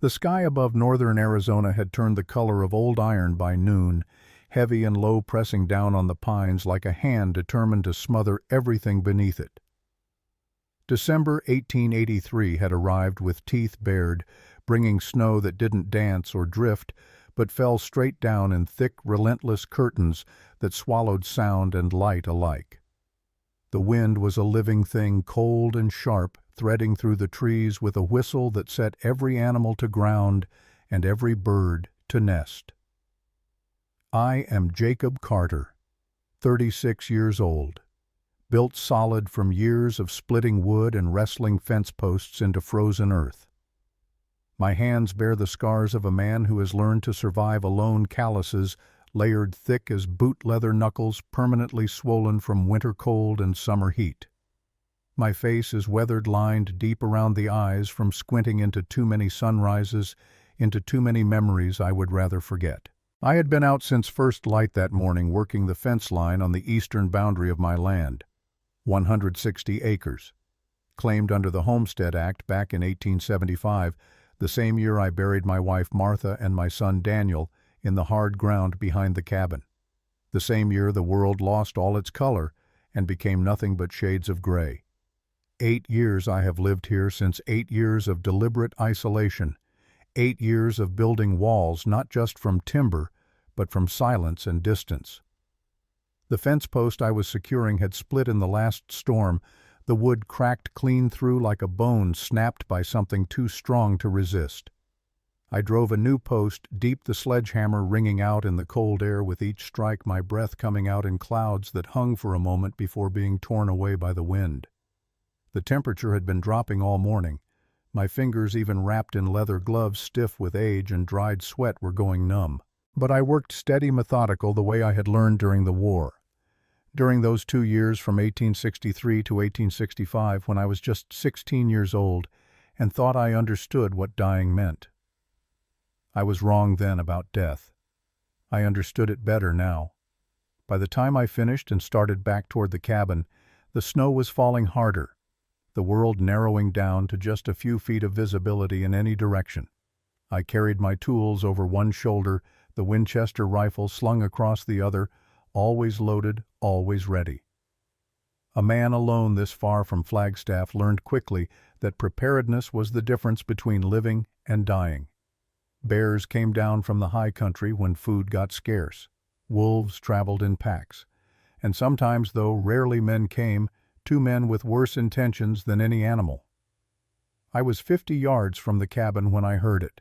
The sky above northern Arizona had turned the color of old iron by noon, heavy and low, pressing down on the pines like a hand determined to smother everything beneath it. December 1883 had arrived with teeth bared, bringing snow that didn't dance or drift, but fell straight down in thick, relentless curtains that swallowed sound and light alike. The wind was a living thing, cold and sharp, threading through the trees with a whistle that set every animal to ground and every bird to nest. I am Jacob Carter, 36 years old, built solid from years of splitting wood and wrestling fence posts into frozen earth. My hands bear the scars of a man who has learned to survive alone, calluses layered thick as boot leather knuckles, permanently swollen from winter cold and summer heat. My face is weathered, lined deep around the eyes from squinting into too many sunrises, into too many memories I would rather forget. I had been out since first light that morning, working the fence line on the eastern boundary of my land, 160 acres, claimed under the Homestead Act back in 1875, the same year I buried my wife Martha and my son Daniel in the hard ground behind the cabin. The same year the world lost all its color and became nothing but shades of gray. 8 years I have lived here, since 8 years of deliberate isolation, 8 years of building walls not just from timber, but from silence and distance. The fence post I was securing had split in the last storm, the wood cracked clean through like a bone snapped by something too strong to resist. I drove a new post, deep, the sledgehammer ringing out in the cold air with each strike, my breath coming out in clouds that hung for a moment before being torn away by the wind. The temperature had been dropping all morning. My fingers, even wrapped in leather gloves stiff with age and dried sweat, were going numb. But I worked steady, methodical, the way I had learned during the war. During those 2 years from 1863 to 1865, when I was just 16 years old and thought I understood what dying meant. I was wrong then about death. I understood it better now. By the time I finished and started back toward the cabin, the snow was falling harder, the world narrowing down to just a few feet of visibility in any direction. I carried my tools over one shoulder, the Winchester rifle slung across the other, always loaded, always ready. A man alone this far from Flagstaff learned quickly that preparedness was the difference between living and dying. Bears came down from the high country when food got scarce. Wolves traveled in packs. And sometimes, though rarely men came, 2 men with worse intentions than any animal. I was 50 yards from the cabin when I heard it.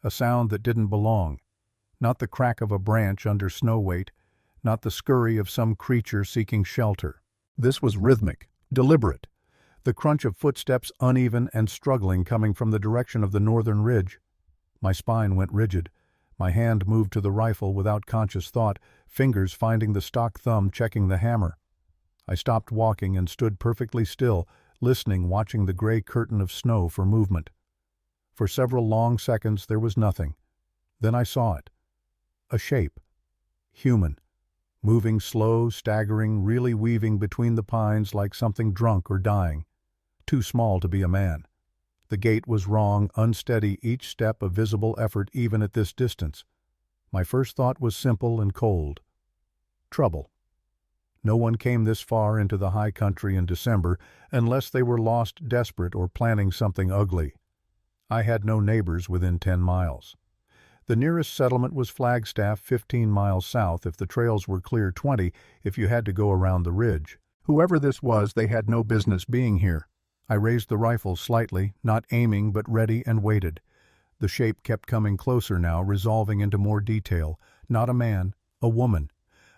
A sound that didn't belong. Not the crack of a branch under snow weight, not the scurry of some creature seeking shelter. This was rhythmic, deliberate, the crunch of footsteps, uneven and struggling, coming from the direction of the northern ridge. My spine went rigid. My hand moved to the rifle without conscious thought, fingers finding the stock thumb, checking the hammer. I stopped walking and stood perfectly still, listening, watching the gray curtain of snow for movement. For several long seconds there was nothing. Then I saw it. A shape. Human. Moving slow, staggering, really weaving between the pines like something drunk or dying. Too small to be a man. The gait was wrong, unsteady, each step a visible effort even at this distance. My first thought was simple and cold. Trouble. No one came this far into the high country in December unless they were lost, desperate, or planning something ugly. I had no neighbors within 10 miles. The nearest settlement was Flagstaff, 15 miles south, if the trails were clear, 20 if you had to go around the ridge. Whoever this was, they had no business being here. I raised the rifle slightly, not aiming but ready, and waited. The shape kept coming closer now, resolving into more detail. Not a man, a woman.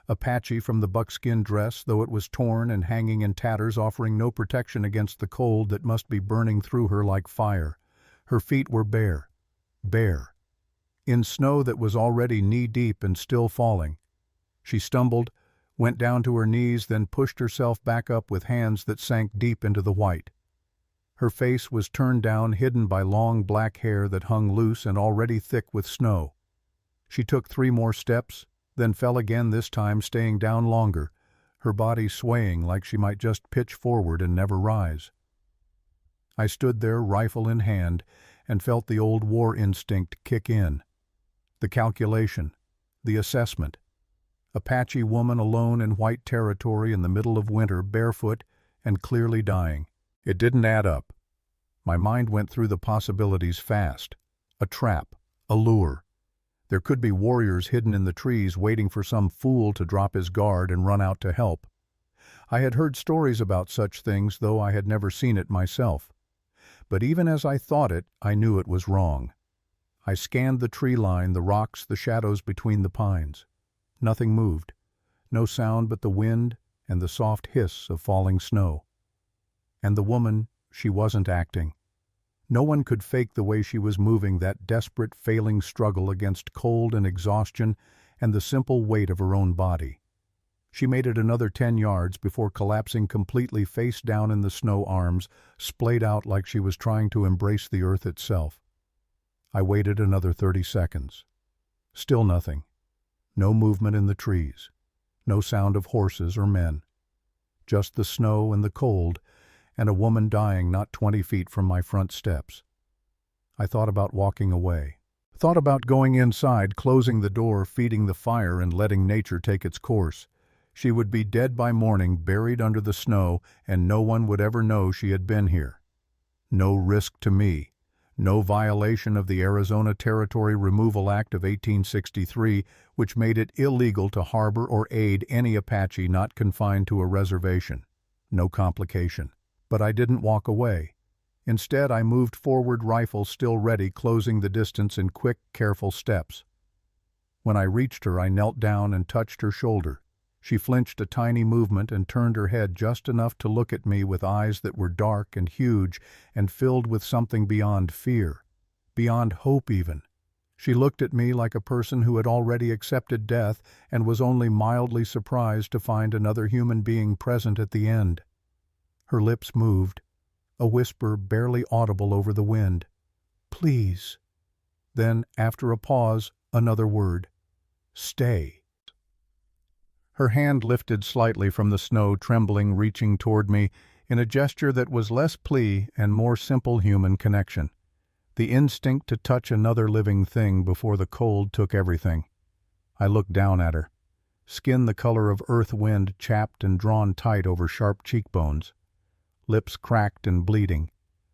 Apache from the buckskin dress, though it was torn and hanging in tatters, offering no protection against the cold that must be burning through her like fire. Her feet were bare. Bare. In snow that was already knee-deep and still falling. She stumbled, went down to her knees, then pushed herself back up with hands that sank deep into the white. Her face was turned down, hidden by long black hair that hung loose and already thick with snow. She took 3 more steps, then fell again, this time staying down longer, her body swaying like she might just pitch forward and never rise. I stood there, rifle in hand, and felt the old war instinct kick in. The calculation, the assessment. Apache woman alone in white territory in the middle of winter, barefoot and clearly dying. It didn't add up. My mind went through the possibilities fast. A trap, a lure. There could be warriors hidden in the trees waiting for some fool to drop his guard and run out to help. I had heard stories about such things, though I had never seen it myself. But even as I thought it, I knew it was wrong. I scanned the tree line, the rocks, the shadows between the pines. Nothing moved. No sound but the wind and the soft hiss of falling snow. And the woman, she wasn't acting. No one could fake the way she was moving, that desperate, failing struggle against cold and exhaustion and the simple weight of her own body. She made it another 10 yards before collapsing completely face down in the snow, arms splayed out like she was trying to embrace the earth itself. I waited another 30 seconds. Still nothing. No movement in the trees. No sound of horses or men. Just the snow and the cold, and a woman dying not 20 feet from my front steps. I thought about walking away. Thought about going inside, closing the door, feeding the fire, and letting nature take its course. She would be dead by morning, buried under the snow, and no one would ever know she had been here. No risk to me. No violation of the Arizona Territory Removal Act of 1863, which made it illegal to harbor or aid any Apache not confined to a reservation. No complication. But I didn't walk away. Instead, I moved forward, rifle still ready, closing the distance in quick, careful steps. When I reached her, I knelt down and touched her shoulder. She flinched a tiny movement and turned her head just enough to look at me with eyes that were dark and huge and filled with something beyond fear, beyond hope even. She looked at me like a person who had already accepted death and was only mildly surprised to find another human being present at the end. Her lips moved, a whisper barely audible over the wind. "Please." Then, after a pause, another word. "Stay." Her hand lifted slightly from the snow, trembling, reaching toward me in a gesture that was less plea and more simple human connection. The instinct to touch another living thing before the cold took everything. I looked down at her. Skin the color of earth wind, chapped and drawn tight over sharp cheekbones. Lips cracked and bleeding.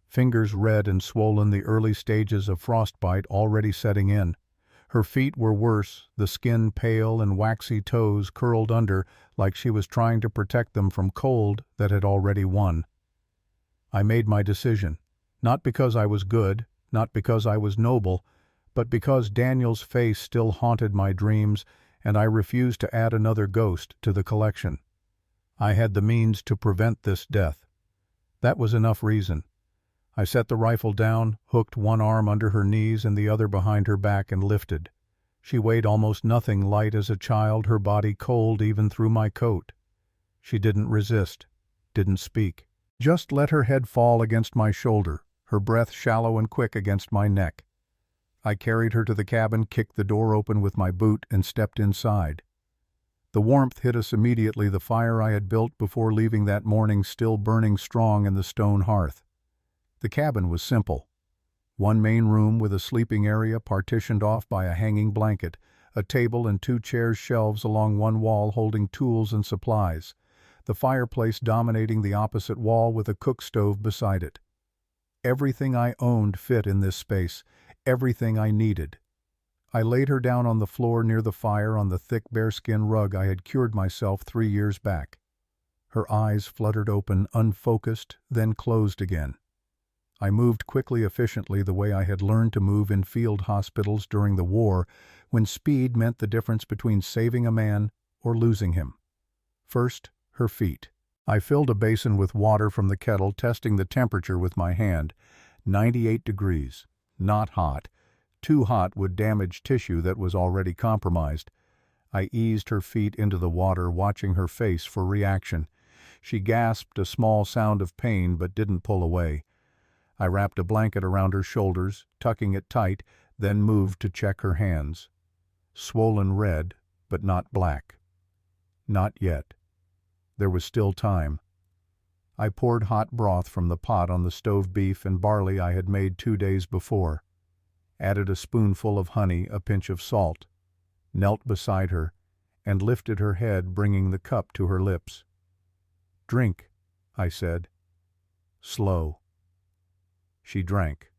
Fingers red and swollen, the early stages of frostbite already setting in. Her feet were worse, the skin pale and waxy, toes curled under like she was trying to protect them from cold that had already won. I made my decision, not because I was good, not because I was noble, but because Daniel's face still haunted my dreams and I refused to add another ghost to the collection. I had the means to prevent this death. That was enough reason. I set the rifle down, hooked one arm under her knees and the other behind her back, and lifted. She weighed almost nothing, light as a child, her body cold even through my coat. She didn't resist, didn't speak. Just let her head fall against my shoulder, her breath shallow and quick against my neck. I carried her to the cabin, kicked the door open with my boot, and stepped inside. The warmth hit us immediately, the fire I had built before leaving that morning still burning strong in the stone hearth. The cabin was simple. One main room with a sleeping area partitioned off by a hanging blanket, a table and 2 chairs, shelves along one wall holding tools and supplies, the fireplace dominating the opposite wall with a cook stove beside it. Everything I owned fit in this space, everything I needed. I laid her down on the floor near the fire on the thick bearskin rug I had cured myself 3 years back. Her eyes fluttered open, unfocused, then closed again. I moved quickly, efficiently, the way I had learned to move in field hospitals during the war, when speed meant the difference between saving a man or losing him. First, her feet. I filled a basin with water from the kettle, testing the temperature with my hand. 98 degrees. Not hot. Too hot would damage tissue that was already compromised. I eased her feet into the water, watching her face for reaction. She gasped a small sound of pain but didn't pull away. I wrapped a blanket around her shoulders, tucking it tight, then moved to check her hands. Swollen red, but not black. Not yet. There was still time. I poured hot broth from the pot on the stove beef and barley I had made 2 days before, added a spoonful of honey, a pinch of salt, knelt beside her, and lifted her head, bringing the cup to her lips. "Drink," I said. "Slow." She drank.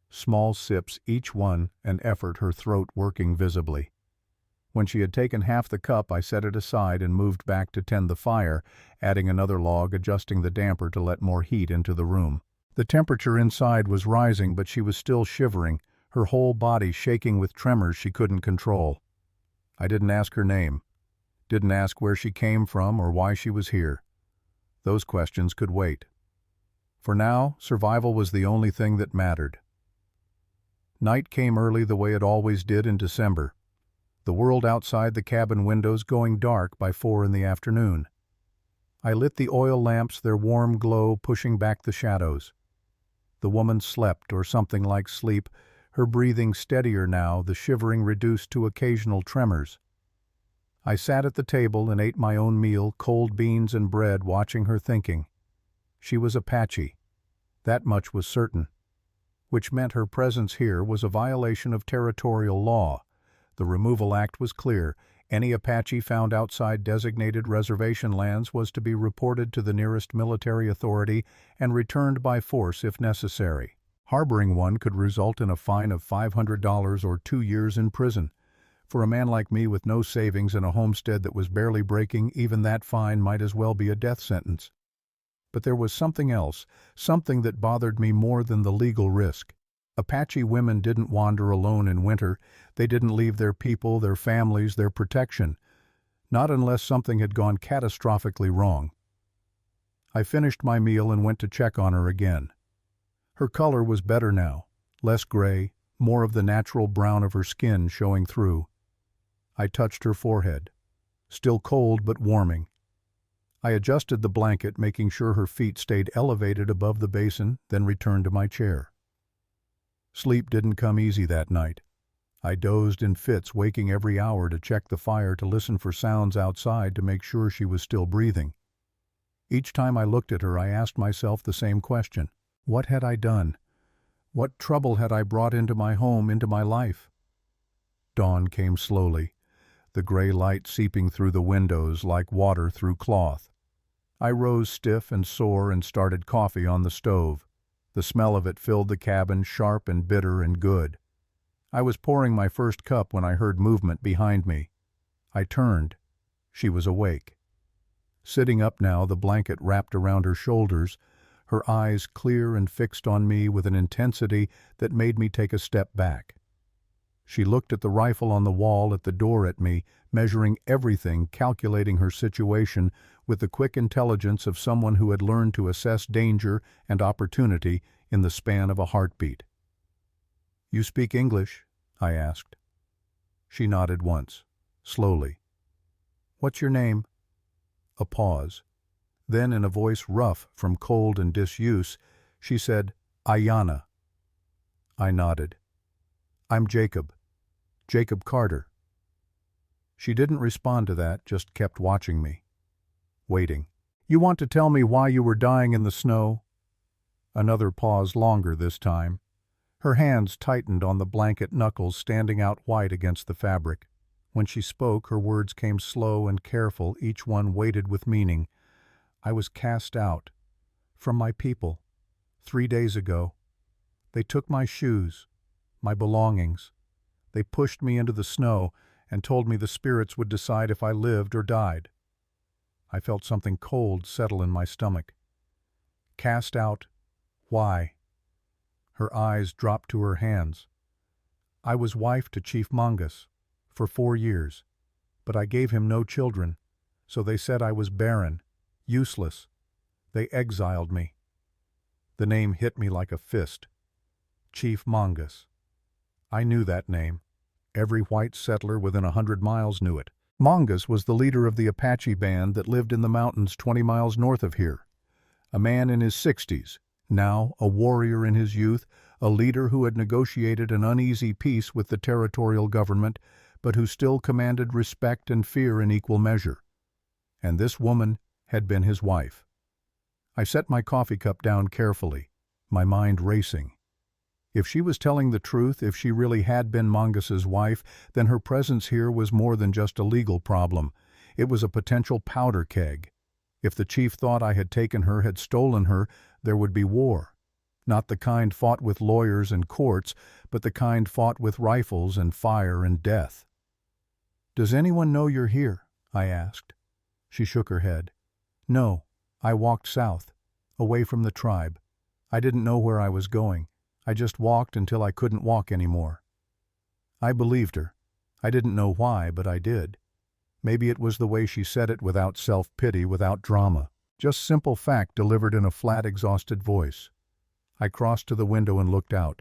Small sips, each one an effort, her throat working visibly. When she had taken half the cup, I set it aside and moved back to tend the fire, adding another log, adjusting the damper to let more heat into the room. The temperature inside was rising, but she was still shivering, her whole body shaking with tremors she couldn't control. I didn't ask her name, didn't ask where she came from or why she was here. Those questions could wait. For now, survival was the only thing that mattered. Night came early the way it always did in December, the world outside the cabin windows going dark by 4 in the afternoon. I lit the oil lamps, their warm glow pushing back the shadows. The woman slept, or something like sleep, her breathing steadier now, the shivering reduced to occasional tremors. I sat at the table and ate my own meal, cold beans and bread, watching her, thinking. She was Apache. That much was certain. Which meant her presence here was a violation of territorial law. The Removal Act was clear. Any Apache found outside designated reservation lands was to be reported to the nearest military authority and returned by force if necessary. Harboring one could result in a fine of $500 or 2 years in prison. For a man like me with no savings and a homestead that was barely breaking, even that fine might as well be a death sentence. But there was something else, something that bothered me more than the legal risk. Apache women didn't wander alone in winter. They didn't leave their people, their families, their protection. Not unless something had gone catastrophically wrong. I finished my meal and went to check on her again. Her color was better now, less gray, more of the natural brown of her skin showing through. I touched her forehead. Still cold but warming. I adjusted the blanket, making sure her feet stayed elevated above the basin, then returned to my chair. Sleep didn't come easy that night. I dozed in fits, waking every hour to check the fire, to listen for sounds outside, to make sure she was still breathing. Each time I looked at her, I asked myself the same question. What had I done? What trouble had I brought into my home, into my life? Dawn came slowly, the gray light seeping through the windows like water through cloth. I rose stiff and sore and started coffee on the stove. The smell of it filled the cabin, sharp and bitter and good. I was pouring my first cup when I heard movement behind me. I turned. She was awake. Sitting up now, the blanket wrapped around her shoulders, her eyes clear and fixed on me with an intensity that made me take a step back. She looked at the rifle on the wall, at the door, at me, measuring everything, calculating her situation with the quick intelligence of someone who had learned to assess danger and opportunity in the span of a heartbeat. "You speak English?" I asked. She nodded once, slowly. "What's your name?" A pause. Then, in a voice rough from cold and disuse, she said, "Ayanna." I nodded. "I'm Jacob. Jacob Carter." She didn't respond to that, just kept watching me. Waiting. "You want to tell me why you were dying in the snow?" Another pause, longer this time. Her hands tightened on the blanket, knuckles standing out white against the fabric. When she spoke, her words came slow and careful, each one weighted with meaning. "I was cast out. From my people. 3 days ago. They took my shoes. My belongings. They pushed me into the snow and told me the spirits would decide if I lived or died." I felt something cold settle in my stomach. "Cast out. Why?" Her eyes dropped to her hands. "I was wife to Chief Mongus for 4 years, but I gave him no children, so they said I was barren, useless. They exiled me." The name hit me like a fist. Chief Mongus. I knew that name. Every white settler within 100 miles knew it. Mongus was the leader of the Apache band that lived in the mountains 20 miles north of here. A man in his 60s, now a warrior in his youth, a leader who had negotiated an uneasy peace with the territorial government, but who still commanded respect and fear in equal measure. And this woman had been his wife. I set my coffee cup down carefully, my mind racing. If she was telling the truth, if she really had been Mongus's wife, then her presence here was more than just a legal problem. It was a potential powder keg. If the chief thought I had taken her, had stolen her, there would be war. Not the kind fought with lawyers and courts, but the kind fought with rifles and fire and death. "Does anyone know you're here?" I asked. She shook her head. "No, I walked south, away from the tribe. I didn't know where I was going. I just walked until I couldn't walk anymore." I believed her. I didn't know why, but I did. Maybe it was the way she said it, without self-pity, without drama. Just simple fact delivered in a flat, exhausted voice. I crossed to the window and looked out.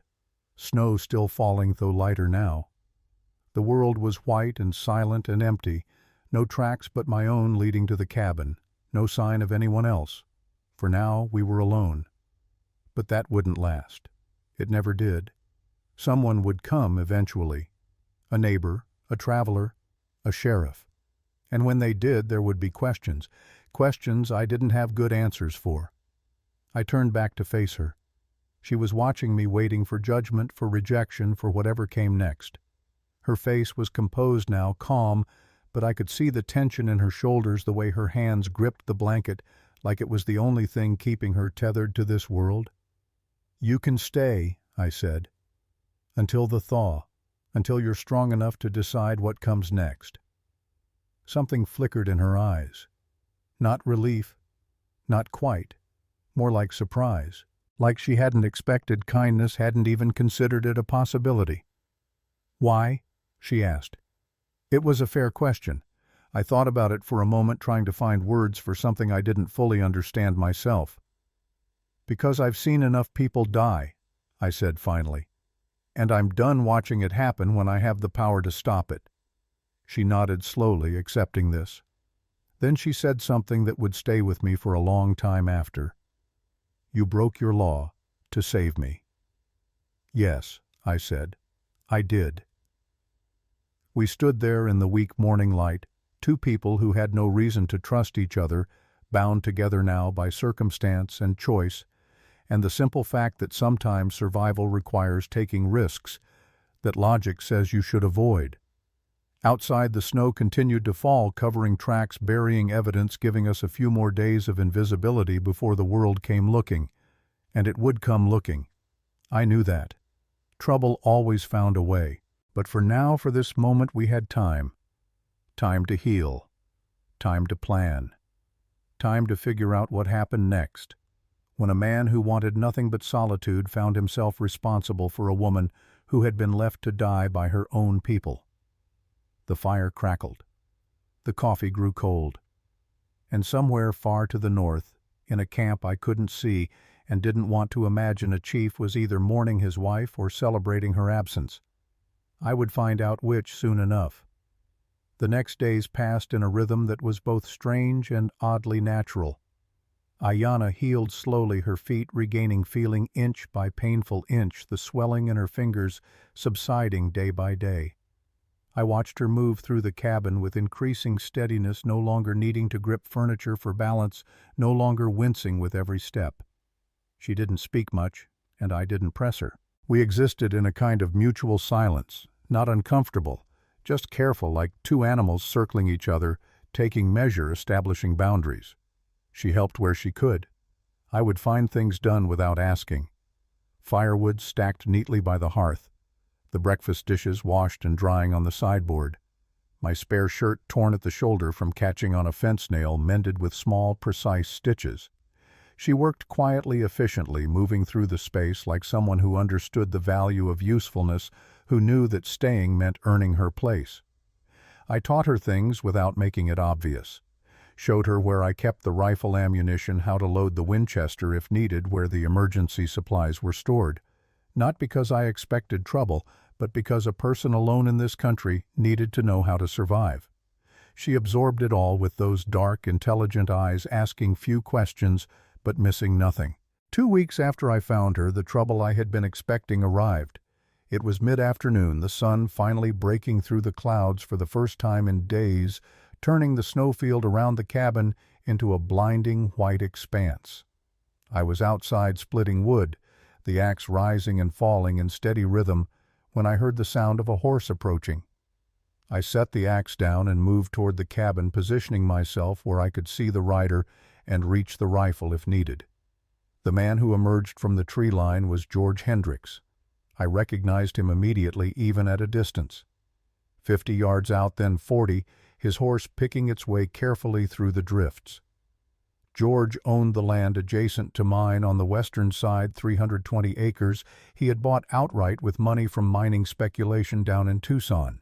Snow still falling, though lighter now. The world was white and silent and empty. No tracks but my own leading to the cabin. No sign of anyone else. For now, we were alone. But that wouldn't last. It never did. Someone would come eventually. A neighbor, a traveler, a sheriff. And when they did, there would be questions. Questions I didn't have good answers for. I turned back to face her. She was watching me, waiting for judgment, for rejection, for whatever came next. Her face was composed now, calm, but I could see the tension in her shoulders, the way her hands gripped the blanket, like it was the only thing keeping her tethered to this world. "You can stay," I said, "until the thaw, until you're strong enough to decide what comes next." Something flickered in her eyes. Not relief, not quite, more like surprise, like she hadn't expected kindness, hadn't even considered it a possibility. "Why?" she asked. It was a fair question. I thought about it for a moment, trying to find words for something I didn't fully understand myself. "Because I've seen enough people die," I said finally. "And I'm done watching it happen when I have the power to stop it." She nodded slowly, accepting this. Then she said something that would stay with me for a long time after. "You broke your law to save me." "Yes," I said. "I did." We stood there in the weak morning light, two people who had no reason to trust each other, bound together now by circumstance and choice, and the simple fact that sometimes survival requires taking risks that logic says you should avoid. Outside, the snow continued to fall, covering tracks, burying evidence, giving us a few more days of invisibility before the world came looking. And it would come looking. I knew that. Trouble always found a way. But for now, for this moment, we had time. Time to heal. Time to plan. Time to figure out what happened next. When a man who wanted nothing but solitude found himself responsible for a woman who had been left to die by her own people. The fire crackled. The coffee grew cold. And somewhere far to the north, in a camp I couldn't see and didn't want to imagine, a chief was either mourning his wife or celebrating her absence. I would find out which soon enough. The next days passed in a rhythm that was both strange and oddly natural. Ayanna healed slowly, her feet regaining feeling inch by painful inch, the swelling in her fingers subsiding day by day. I watched her move through the cabin with increasing steadiness, no longer needing to grip furniture for balance, no longer wincing with every step. She didn't speak much, and I didn't press her. We existed in a kind of mutual silence, not uncomfortable, just careful, like two animals circling each other, taking measure, establishing boundaries. She helped where she could. I would find things done without asking. Firewood stacked neatly by the hearth. The breakfast dishes washed and drying on the sideboard. My spare shirt, torn at the shoulder from catching on a fence nail, mended with small, precise stitches. She worked quietly, efficiently, moving through the space like someone who understood the value of usefulness, who knew that staying meant earning her place. I taught her things without making it obvious. Showed her where I kept the rifle ammunition, how to load the Winchester if needed, where the emergency supplies were stored. Not because I expected trouble, but because a person alone in this country needed to know how to survive. She absorbed it all with those dark, intelligent eyes, asking few questions, but missing nothing. 2 weeks after I found her, the trouble I had been expecting arrived. It was mid-afternoon, the sun finally breaking through the clouds for the first time in days, turning the snowfield around the cabin into a blinding white expanse. I was outside splitting wood, the axe rising and falling in steady rhythm, when I heard the sound of a horse approaching. I set the axe down and moved toward the cabin, positioning myself where I could see the rider and reach the rifle if needed. The man who emerged from the tree line was George Hendricks. I recognized him immediately, even at a distance. 50 yards out, then 40, his horse picking its way carefully through the drifts. George owned the land adjacent to mine on the western side, 320 acres he had bought outright with money from mining speculation down in Tucson.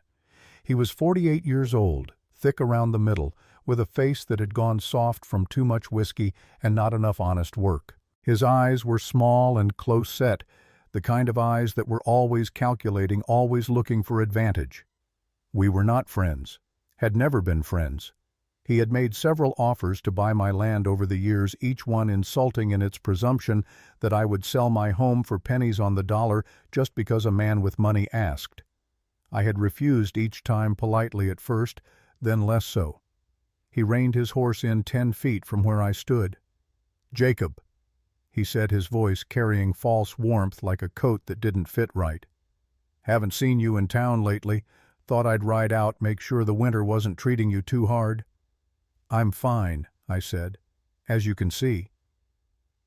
He was 48 years old, thick around the middle, with a face that had gone soft from too much whiskey and not enough honest work. His eyes were small and close-set, the kind of eyes that were always calculating, always looking for advantage. We were not friends, had never been friends. He had made several offers to buy my land over the years, each one insulting in its presumption that I would sell my home for pennies on the dollar just because a man with money asked. I had refused each time politely at first, then less so. He reined his horse in 10 feet from where I stood. "Jacob," he said, his voice carrying false warmth like a coat that didn't fit right. "Haven't seen you in town lately. Thought I'd ride out, make sure the winter wasn't treating you too hard." "I'm fine," I said, "as you can see."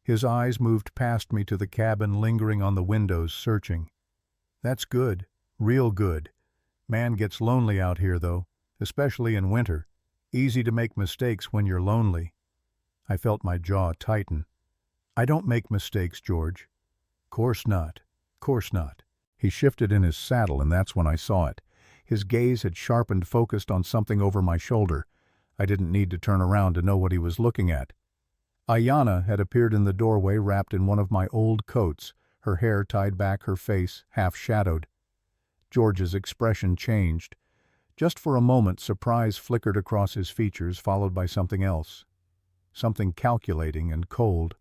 His eyes moved past me to the cabin, lingering on the windows, searching. "That's good, real good. Man gets lonely out here, though, especially in winter. Easy to make mistakes when you're lonely." I felt my jaw tighten. "I don't make mistakes, George." "Course not, course not." He shifted in his saddle, and that's when I saw it. His gaze had sharpened, focused on something over my shoulder. I didn't need to turn around to know what he was looking at. Ayanna had appeared in the doorway wrapped in one of my old coats, her hair tied back, her face half-shadowed. George's expression changed. Just for a moment, surprise flickered across his features, followed by something else. Something calculating and cold.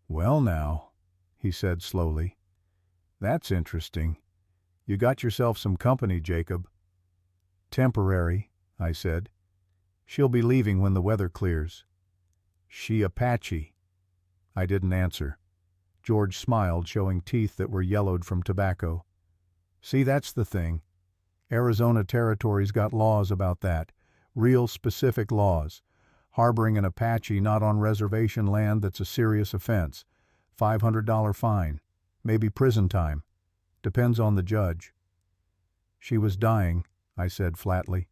"Well now," he said slowly. "That's interesting. You got yourself some company, Jacob." "Temporary," I said. "She'll be leaving when the weather clears." "She Apache." I didn't answer. George smiled, showing teeth that were yellowed from tobacco. "See, that's the thing. Arizona Territory's got laws about that. Real specific laws. Harboring an Apache not on reservation land, that's a serious offense. $500 fine. Maybe prison time. Depends on the judge." "She was dying," I said flatly.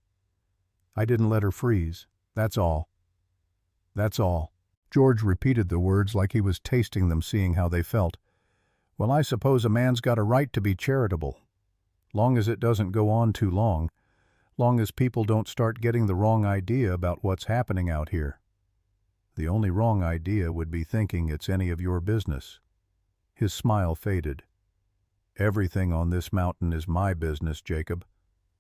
"I didn't let her freeze. That's all." "That's all." George repeated the words like he was tasting them, seeing how they felt. "Well, I suppose a man's got a right to be charitable. Long as it doesn't go on too long. Long as people don't start getting the wrong idea about what's happening out here. The only wrong idea would be thinking it's any of your business." His smile faded. "Everything on this mountain is my business, Jacob.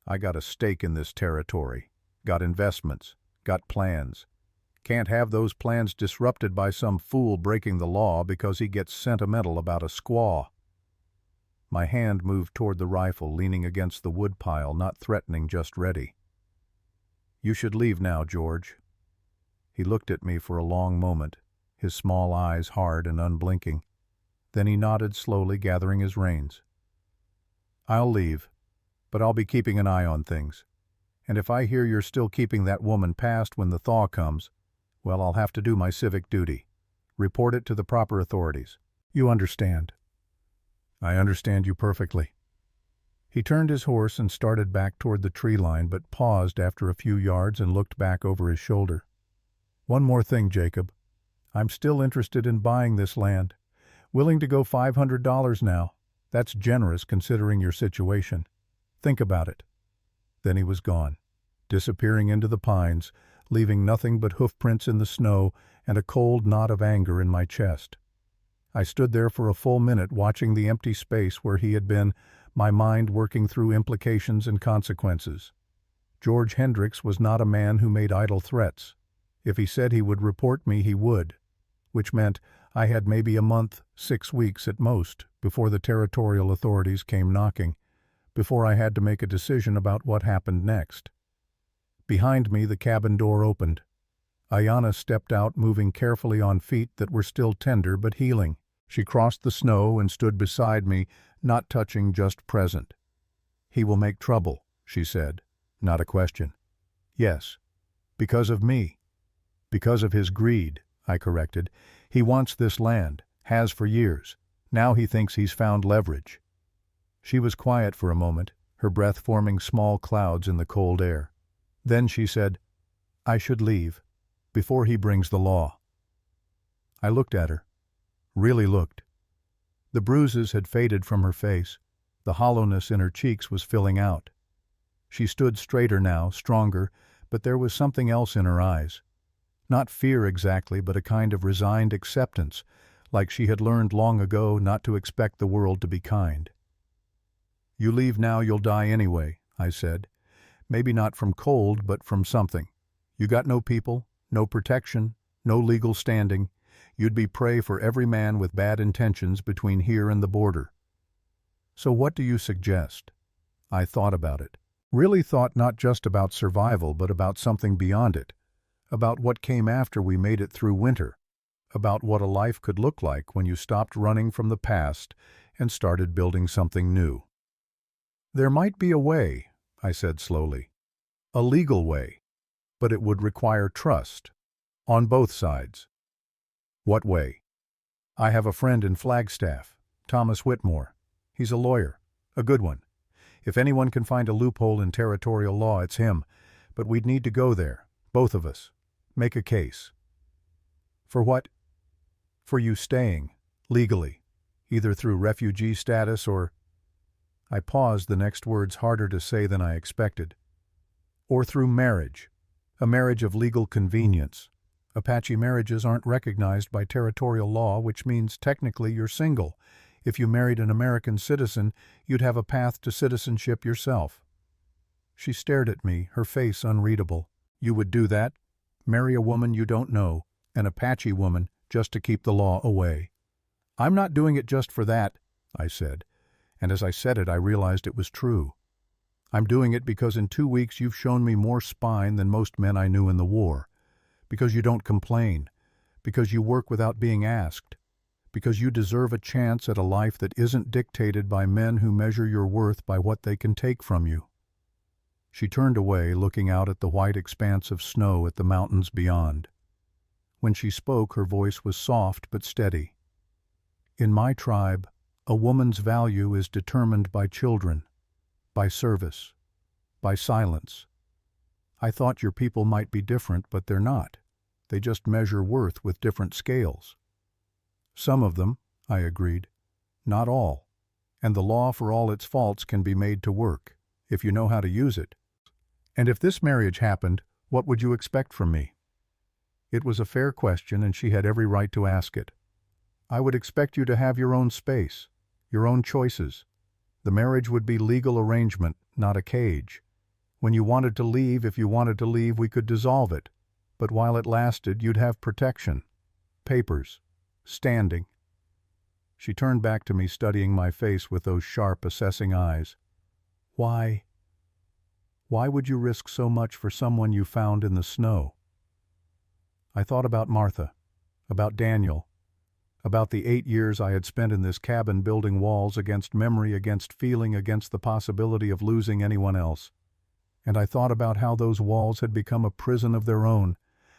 I got a stake in this territory. Got investments. Got plans. Can't have those plans disrupted by some fool breaking the law because he gets sentimental about a squaw." My hand moved toward the rifle, leaning against the woodpile, not threatening, just ready. "You should leave now, George." He looked at me for a long moment, his small eyes hard and unblinking. Then he nodded slowly, gathering his reins. "I'll leave, but I'll be keeping an eye on things. And if I hear you're still keeping that woman past when the thaw comes, well, I'll have to do my civic duty. Report it to the proper authorities. You understand?" "I understand you perfectly." He turned his horse and started back toward the tree line, but paused after a few yards and looked back over his shoulder. "One more thing, Jacob. I'm still interested in buying this land. Willing to go $500 now. That's generous considering your situation. Think about it." Then he was gone, disappearing into the pines, leaving nothing but hoofprints in the snow and a cold knot of anger in my chest. I stood there for a full minute, watching the empty space where he had been, my mind working through implications and consequences. George Hendricks was not a man who made idle threats. If he said he would report me, he would, which meant I had maybe a month, 6 weeks at most, before the territorial authorities came knocking, before I had to make a decision about what happened next. Behind me, the cabin door opened. Ayana stepped out, moving carefully on feet that were still tender but healing. She crossed the snow and stood beside me, not touching, just present. "He will make trouble," she said. Not a question. "Yes. Because of me." "Because of his greed," I corrected. "He wants this land, has for years. Now he thinks he's found leverage." She was quiet for a moment, her breath forming small clouds in the cold air. Then she said, "I should leave, before he brings the law." I looked at her. Really looked. The bruises had faded from her face. The hollowness in her cheeks was filling out. She stood straighter now, stronger, but there was something else in her eyes. Not fear exactly, but a kind of resigned acceptance, like she had learned long ago not to expect the world to be kind. "You leave now, you'll die anyway," I said. "Maybe not from cold, but from something. You got no people, no protection, no legal standing. You'd be prey for every man with bad intentions between here and the border. So what do you suggest?" I thought about it. Really thought not just about survival, but about something beyond it. About what came after we made it through winter. About what a life could look like when you stopped running from the past and started building something new. "There might be a way," I said slowly. "A legal way. But it would require trust. On both sides." "What way?" "I have a friend in Flagstaff, Thomas Whitmore. He's a lawyer. A good one. If anyone can find a loophole in territorial law, it's him. But we'd need to go there, both of us. Make a case." "For what?" "For you staying, legally. Either through refugee status or—" I paused, the next words harder to say than I expected. "Or through marriage. A marriage of legal convenience. Apache marriages aren't recognized by territorial law, which means technically you're single. If you married an American citizen, you'd have a path to citizenship yourself." She stared at me, her face unreadable. "You would do that? Marry a woman you don't know, an Apache woman, just to keep the law away?" "I'm not doing it just for that," I said. And as I said it, I realized it was true. "I'm doing it because in 2 weeks you've shown me more spine than most men I knew in the war. Because you don't complain. Because you work without being asked. Because you deserve a chance at a life that isn't dictated by men who measure your worth by what they can take from you." She turned away, looking out at the white expanse of snow at the mountains beyond. When she spoke, her voice was soft but steady. "In my tribe, a woman's value is determined by children, by service, by silence. I thought your people might be different, but they're not. They just measure worth with different scales." "Some of them," I agreed. "Not all. And the law, for all its faults, can be made to work, if you know how to use it. And if this marriage happened, what would you expect from me?" It was a fair question, and she had every right to ask it. "I would expect you to have your own space, your own choices. The marriage would be legal arrangement, not a cage. When you wanted to leave, if you wanted to leave, we could dissolve it. But while it lasted, you'd have protection, papers, standing." She turned back to me, studying my face with those sharp, assessing eyes. Why would you risk so much for someone you found in the snow?" I thought about Martha, about Daniel, about the 8 years I had spent in this cabin building walls against memory, against feeling, against the possibility of losing anyone else. And I thought about how those walls had become a prison of their own,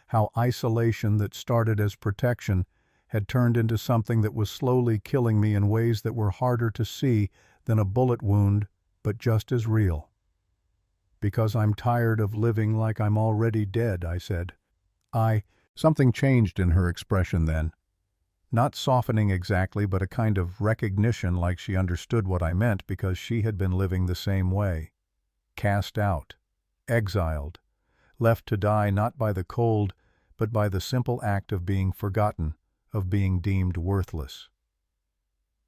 how isolation that started as protection had turned into something that was slowly killing me in ways that were harder to see than a bullet wound, but just as real. "Because I'm tired of living like I'm already dead," I said. Something changed in her expression then. Not softening exactly, but a kind of recognition, like she understood what I meant because she had been living the same way. Cast out, exiled, left to die not by the cold, but by the simple act of being forgotten, of being deemed worthless.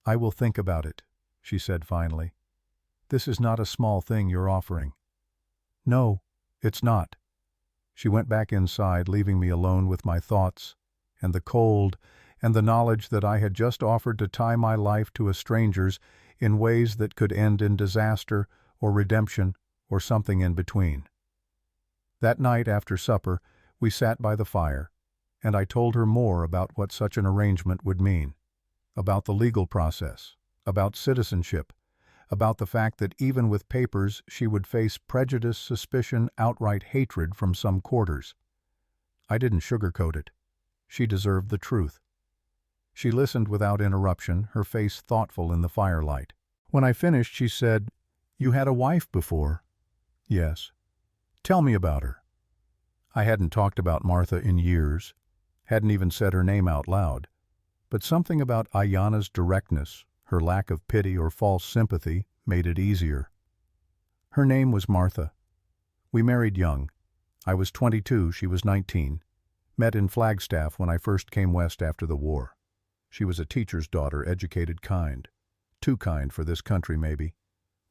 "I will think about it," she said finally. "This is not a small thing you're offering." "No, it's not." She went back inside, leaving me alone with my thoughts, and the cold, and the knowledge that I had just offered to tie my life to a stranger's in ways that could end in disaster or redemption or something in between. That night after supper, We sat by the fire, and I told her more about what such an arrangement would mean, about the legal process, about citizenship, about the fact that even with papers she would face prejudice, suspicion, outright hatred from some quarters. I didn't sugarcoat it. She deserved the truth. She listened without interruption, her face thoughtful in the firelight. When I finished, she said, "You had a wife before?" "Yes." "Tell me about her." I hadn't talked about Martha in years, hadn't even said her name out loud, but something about Ayanna's directness, her lack of pity or false sympathy, made it easier. Her name was Martha. We married young. I was 22, she was 19. Met in Flagstaff when I first came west after the war. She was a teacher's daughter, educated, kind. Too kind for this country, maybe.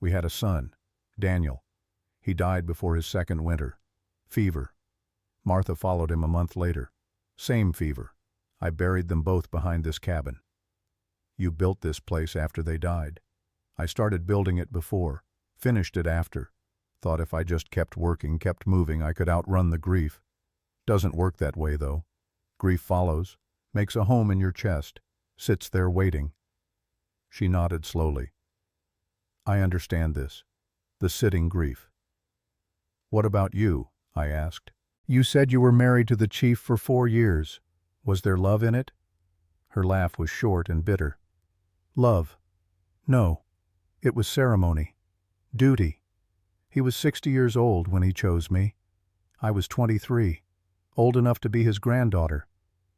We had a son, Daniel. He died before his second winter. Fever. Martha followed him a month later. Same fever. I buried them both behind this cabin. You built this place after they died. I started building it before, finished it after. Thought if I just kept working, kept moving, I could outrun the grief. Doesn't work that way, though. Grief follows, makes a home in your chest, sits there waiting. She nodded slowly. I understand this. The sitting grief. What about you? I asked. You said you were married to the chief for 4 years. Was there love in it? Her laugh was short and bitter. Love? No. It was ceremony. Duty. He was 60 years old when he chose me. I was 23, old enough to be his granddaughter.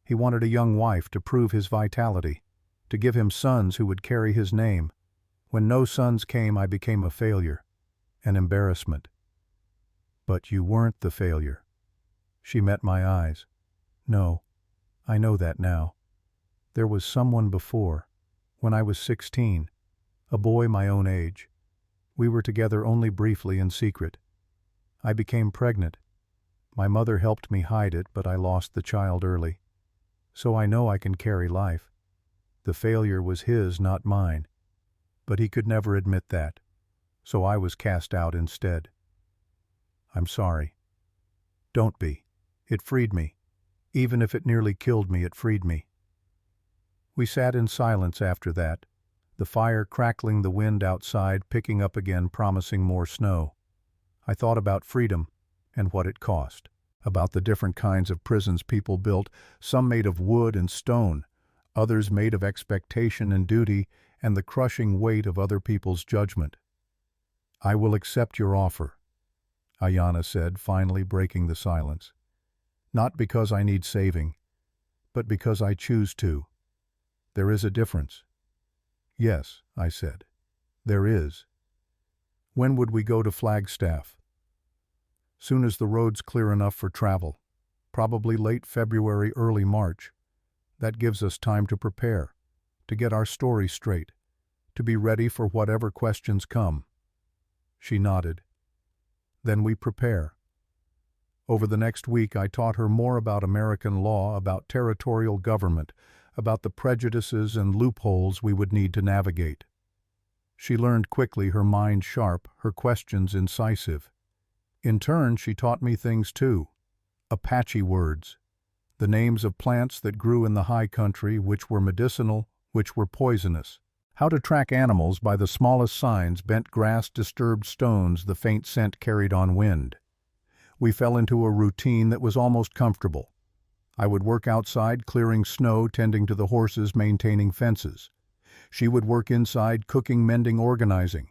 He wanted a young wife to prove his vitality, to give him sons who would carry his name. When no sons came, I became a failure, an embarrassment. But you weren't the failure. She met my eyes. No, I know that now. There was someone before, when I was 16, a boy my own age. We were together only briefly in secret. I became pregnant. My mother helped me hide it, but I lost the child early. So I know I can carry life. The failure was his, not mine. But he could never admit that. So I was cast out instead. I'm sorry. Don't be. It freed me. Even if it nearly killed me, it freed me. We sat in silence after that, the fire crackling, the wind outside picking up again, promising more snow. I thought about freedom and what it cost, about the different kinds of prisons people built, some made of wood and stone, others made of expectation and duty, and the crushing weight of other people's judgment. I will accept your offer, Ayanna said, finally breaking the silence. Not because I need saving, but because I choose to. There is a difference. Yes, I said. There is. When would we go to Flagstaff? Soon as the road's clear enough for travel. Probably late February, early March. That gives us time to prepare, to get our story straight, to be ready for whatever questions come. She nodded. Then we prepare. Over the next week I taught her more about American law, about territorial government, about the prejudices and loopholes we would need to navigate. She learned quickly, her mind sharp, her questions incisive. In turn, she taught me things too. Apache words, the names of plants that grew in the high country, which were medicinal, which were poisonous. How to track animals by the smallest signs, bent grass, disturbed stones, the faint scent carried on wind. We fell into a routine that was almost comfortable. I would work outside, clearing snow, tending to the horses, maintaining fences. She would work inside, cooking, mending, organizing.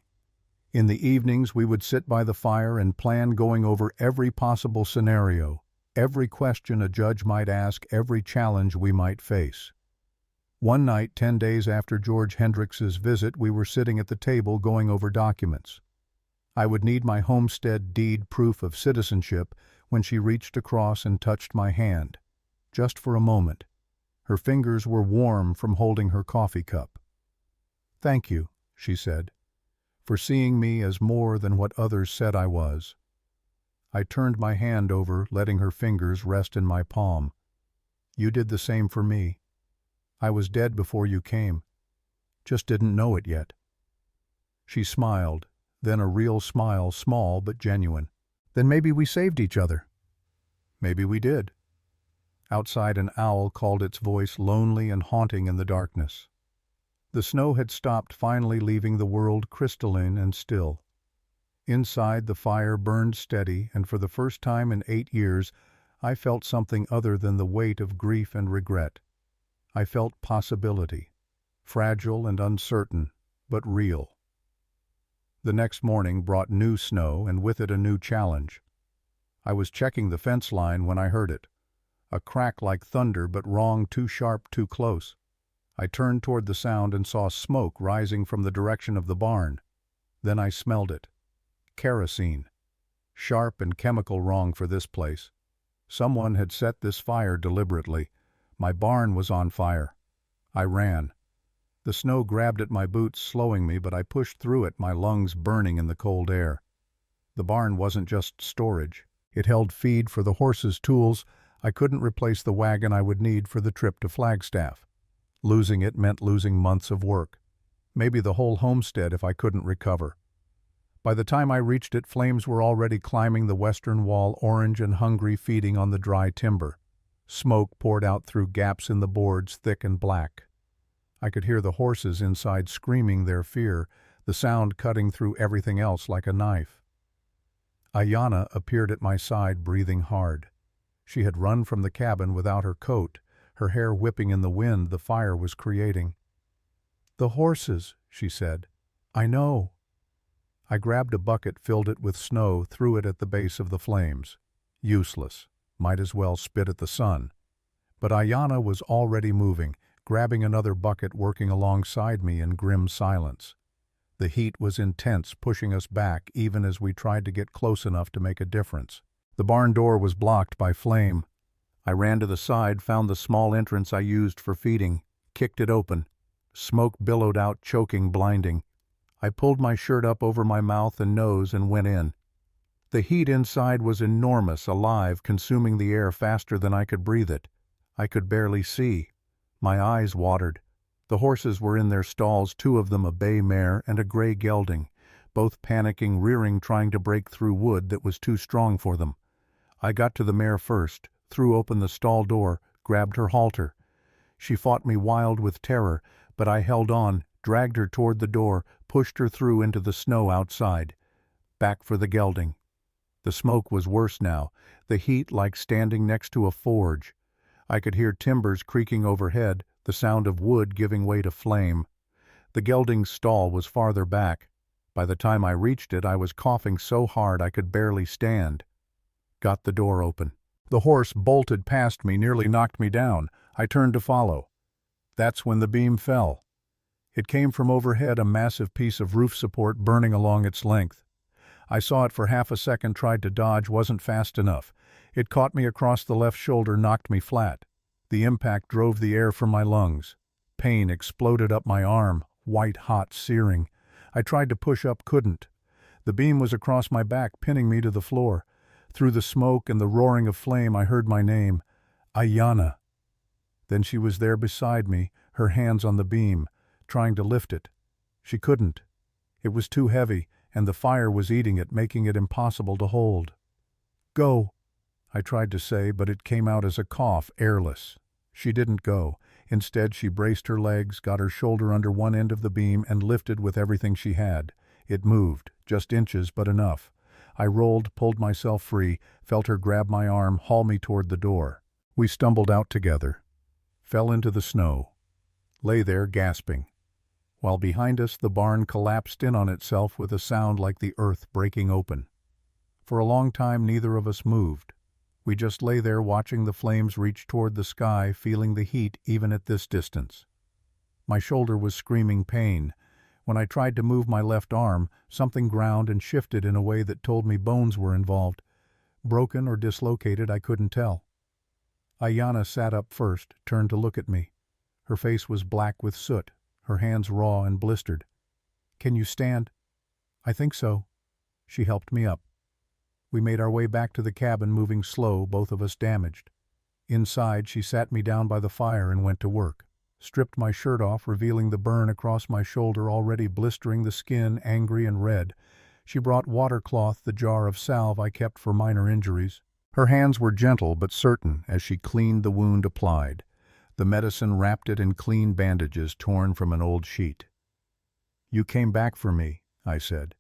In the evenings, we would sit by the fire and plan, going over every possible scenario, every question a judge might ask, every challenge we might face. One night, 10 days after George Hendricks's visit, we were sitting at the table going over documents. I would need my homestead deed proof of citizenship when she reached across and touched my hand. Just for a moment. Her fingers were warm from holding her coffee cup. Thank you, she said, for seeing me as more than what others said I was. I turned my hand over, letting her fingers rest in my palm. You did the same for me. I was dead before you came. Just didn't know it yet. She smiled, then a real smile, small but genuine. Then maybe we saved each other. Maybe we did. Outside, an owl called its voice lonely and haunting in the darkness. The snow had stopped, finally leaving the world crystalline and still. Inside, the fire burned steady, and for the first time in 8 years, I felt something other than the weight of grief and regret. I felt possibility, fragile and uncertain, but real. The next morning brought new snow, and with it a new challenge. I was checking the fence line when I heard it. A crack like thunder, but wrong, too sharp, too close. I turned toward the sound and saw smoke rising from the direction of the barn. Then I smelled it. Kerosene. Sharp and chemical wrong for this place. Someone had set this fire deliberately. My barn was on fire. I ran. The snow grabbed at my boots, slowing me, but I pushed through it, my lungs burning in the cold air. The barn wasn't just storage. It held feed for the horses' tools. I couldn't replace the wagon I would need for the trip to Flagstaff. Losing it meant losing months of work. Maybe the whole homestead if I couldn't recover. By the time I reached it, flames were already climbing the western wall, orange and hungry, feeding on the dry timber. Smoke poured out through gaps in the boards, thick and black. I could hear the horses inside screaming their fear, the sound cutting through everything else like a knife. Ayanna appeared at my side, breathing hard. She had run from the cabin without her coat, her hair whipping in the wind the fire was creating. "The horses," she said. "I know." I grabbed a bucket, filled it with snow, threw it at the base of the flames. Useless. Might as well spit at the sun. But Ayanna was already moving, grabbing another bucket, working alongside me in grim silence. The heat was intense, pushing us back even as we tried to get close enough to make a difference. The barn door was blocked by flame. I ran to the side, found the small entrance I used for feeding, kicked it open. Smoke billowed out, choking, blinding. I pulled my shirt up over my mouth and nose and went in. The heat inside was enormous, alive, consuming the air faster than I could breathe it. I could barely see. My eyes watered. The horses were in their stalls, 2 of them a bay mare and a gray gelding, both panicking, rearing, trying to break through wood that was too strong for them. I got to the mare first, threw open the stall door, grabbed her halter. She fought me wild with terror, but I held on, dragged her toward the door, pushed her through into the snow outside. Back for the gelding. The smoke was worse now, the heat like standing next to a forge. I could hear timbers creaking overhead, the sound of wood giving way to flame. The gelding's stall was farther back. By the time I reached it, I was coughing so hard I could barely stand. Got the door open. The horse bolted past me, nearly knocked me down. I turned to follow. That's when the beam fell. It came from overhead, a massive piece of roof support burning along its length. I saw it for half a second, tried to dodge, wasn't fast enough. It caught me across the left shoulder, knocked me flat. The impact drove the air from my lungs. Pain exploded up my arm, white hot, searing. I tried to push up, couldn't. The beam was across my back, pinning me to the floor. Through the smoke and the roaring of flame, I heard my name, Ayanna. Then she was there beside me, her hands on the beam, trying to lift it. She couldn't. It was too heavy, and the fire was eating it, making it impossible to hold. "Go," I tried to say, but it came out as a cough, airless. She didn't go. Instead, she braced her legs, got her shoulder under one end of the beam, and lifted with everything she had. It moved, just inches, but enough. I rolled, pulled myself free, felt her grab my arm, haul me toward the door. We stumbled out together, fell into the snow, lay there gasping, while behind us the barn collapsed in on itself with a sound like the earth breaking open. For a long time neither of us moved. We just lay there watching the flames reach toward the sky, feeling the heat even at this distance. My shoulder was screaming pain. When I tried to move my left arm, something ground and shifted in a way that told me bones were involved. Broken or dislocated, I couldn't tell. Ayanna sat up first, turned to look at me. Her face was black with soot, her hands raw and blistered. "Can you stand?" "I think so." She helped me up. We made our way back to the cabin, moving slow, both of us damaged. Inside, she sat me down by the fire and went to work. Stripped my shirt off, revealing the burn across my shoulder, already blistering the skin, angry and red. She brought water cloth, the jar of salve I kept for minor injuries. Her hands were gentle but certain as she cleaned the wound applied. The medicine wrapped it in clean bandages torn from an old sheet. "You came back for me," I said.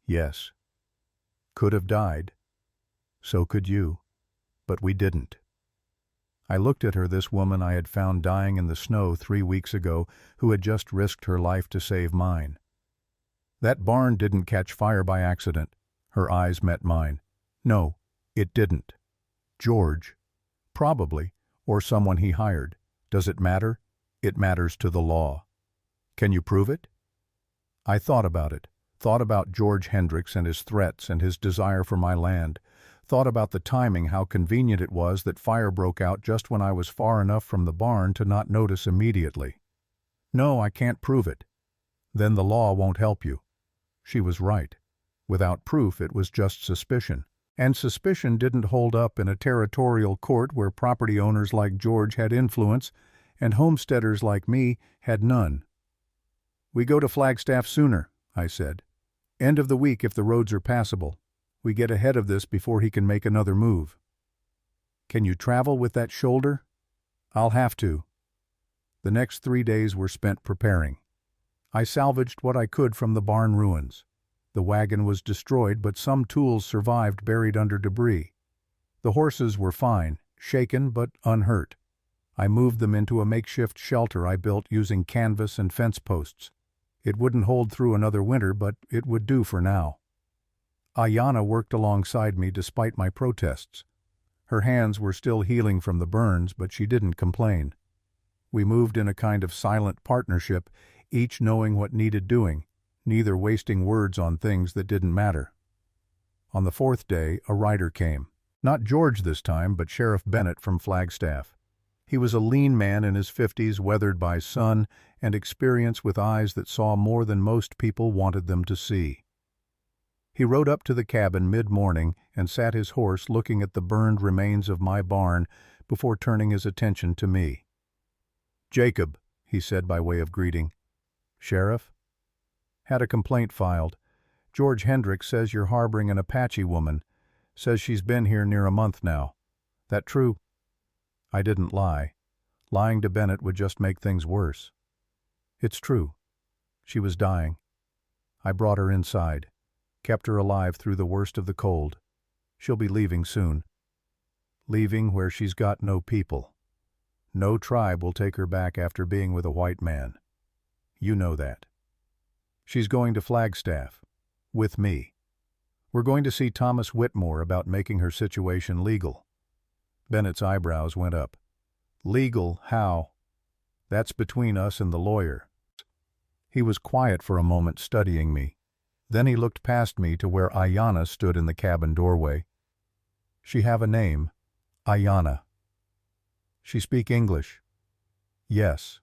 "Yes. Could have died. So could you. But we didn't." I looked at her, this woman I had found dying in the snow 3 weeks ago, who had just risked her life to save mine. "That barn didn't catch fire by accident." Her eyes met mine. "No, it didn't. George. Probably. Or someone he hired. Does it matter? It matters to the law. Can you prove it?" I thought about it. Thought about George Hendricks and his threats and his desire for my land. Thought about the timing, how convenient it was that fire broke out just when I was far enough from the barn to not notice immediately. "No, I can't prove it." "Then the law won't help you." She was right. Without proof, it was just suspicion. And suspicion didn't hold up in a territorial court where property owners like George had influence and homesteaders like me had none. "We go to Flagstaff sooner," I said. "End of the week if the roads are passable. We get ahead of this before he can make another move." "Can you travel with that shoulder?" "I'll have to." The next 3 days were spent preparing. I salvaged what I could from the barn ruins. The wagon was destroyed, but some tools survived buried under debris. The horses were fine, shaken but unhurt. I moved them into a makeshift shelter I built using canvas and fence posts. It wouldn't hold through another winter, but it would do for now. Ayanna worked alongside me despite my protests. Her hands were still healing from the burns, but she didn't complain. We moved in a kind of silent partnership, each knowing what needed doing, neither wasting words on things that didn't matter. On the 4th day, a rider came. Not George this time, but Sheriff Bennett from Flagstaff. He was a lean man in his 50s, weathered by sun and experience, with eyes that saw more than most people wanted them to see. He rode up to the cabin mid-morning and sat his horse looking at the burned remains of my barn before turning his attention to me. "Jacob," he said by way of greeting. "Sheriff?" "Had a complaint filed. George Hendricks says you're harboring an Apache woman. Says she's been here near a month now. That true?" I didn't lie. Lying to Bennett would just make things worse. "It's true. She was dying. I brought her inside. Kept her alive through the worst of the cold. She'll be leaving soon. Leaving where she's got no people. No tribe will take her back after being with a white man. You know that. She's going to Flagstaff. With me. We're going to see Thomas Whitmore about making her situation legal." Bennett's eyebrows went up. "Legal how?" "That's between us and the lawyer." He was quiet for a moment, studying me. Then he looked past me to where Ayanna stood in the cabin doorway. "She have a name? Ayanna." "She speak English?" "Yes,"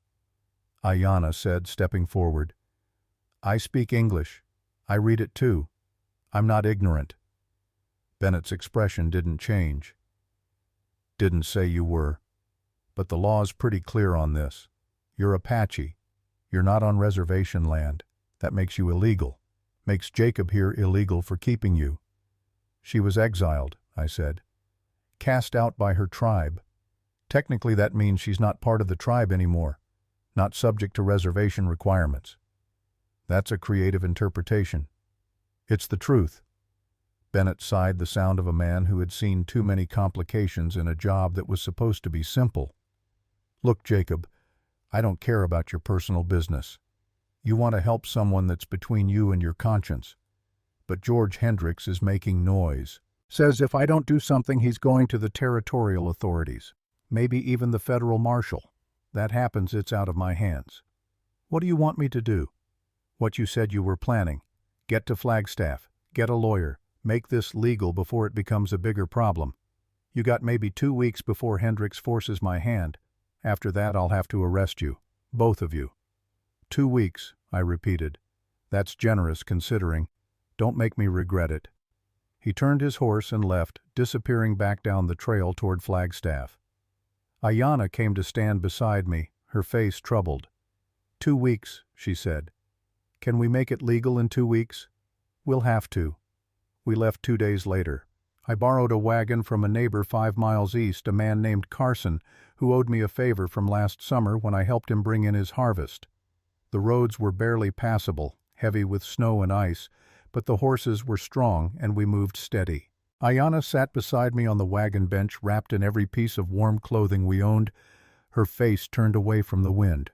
Ayanna said, stepping forward. "I speak English. I read it too. I'm not ignorant." Bennett's expression didn't change. "Didn't say you were. But the law's pretty clear on this. You're Apache. You're not on reservation land. That makes you illegal. Makes Jacob here illegal for keeping you." "She was exiled," I said. "Cast out by her tribe. Technically that means she's not part of the tribe anymore. Not subject to reservation requirements." "That's a creative interpretation." "It's the truth." Bennett sighed, the sound of a man who had seen too many complications in a job that was supposed to be simple. "Look, Jacob, I don't care about your personal business. You want to help someone that's between you and your conscience. But George Hendricks is making noise. Says if I don't do something, he's going to the territorial authorities. Maybe even the federal marshal. That happens, it's out of my hands. What do you want me to do?" "What you said you were planning. Get to Flagstaff. Get a lawyer. Make this legal before it becomes a bigger problem. You got maybe 2 weeks before Hendricks forces my hand. After that, I'll have to arrest you. Both of you." 2 weeks, I repeated. "That's generous considering. Don't make me regret it." He turned his horse and left, disappearing back down the trail toward Flagstaff. Ayanna came to stand beside me, her face troubled. 2 weeks, she said. "Can we make it legal in 2 weeks?" "We'll have to." We left 2 days later. I borrowed a wagon from a neighbor 5 miles east, a man named Carson, who owed me a favor from last summer when I helped him bring in his harvest. The roads were barely passable, heavy with snow and ice, but the horses were strong and we moved steady. Ayanna sat beside me on the wagon bench, wrapped in every piece of warm clothing we owned, her face turned away from the wind.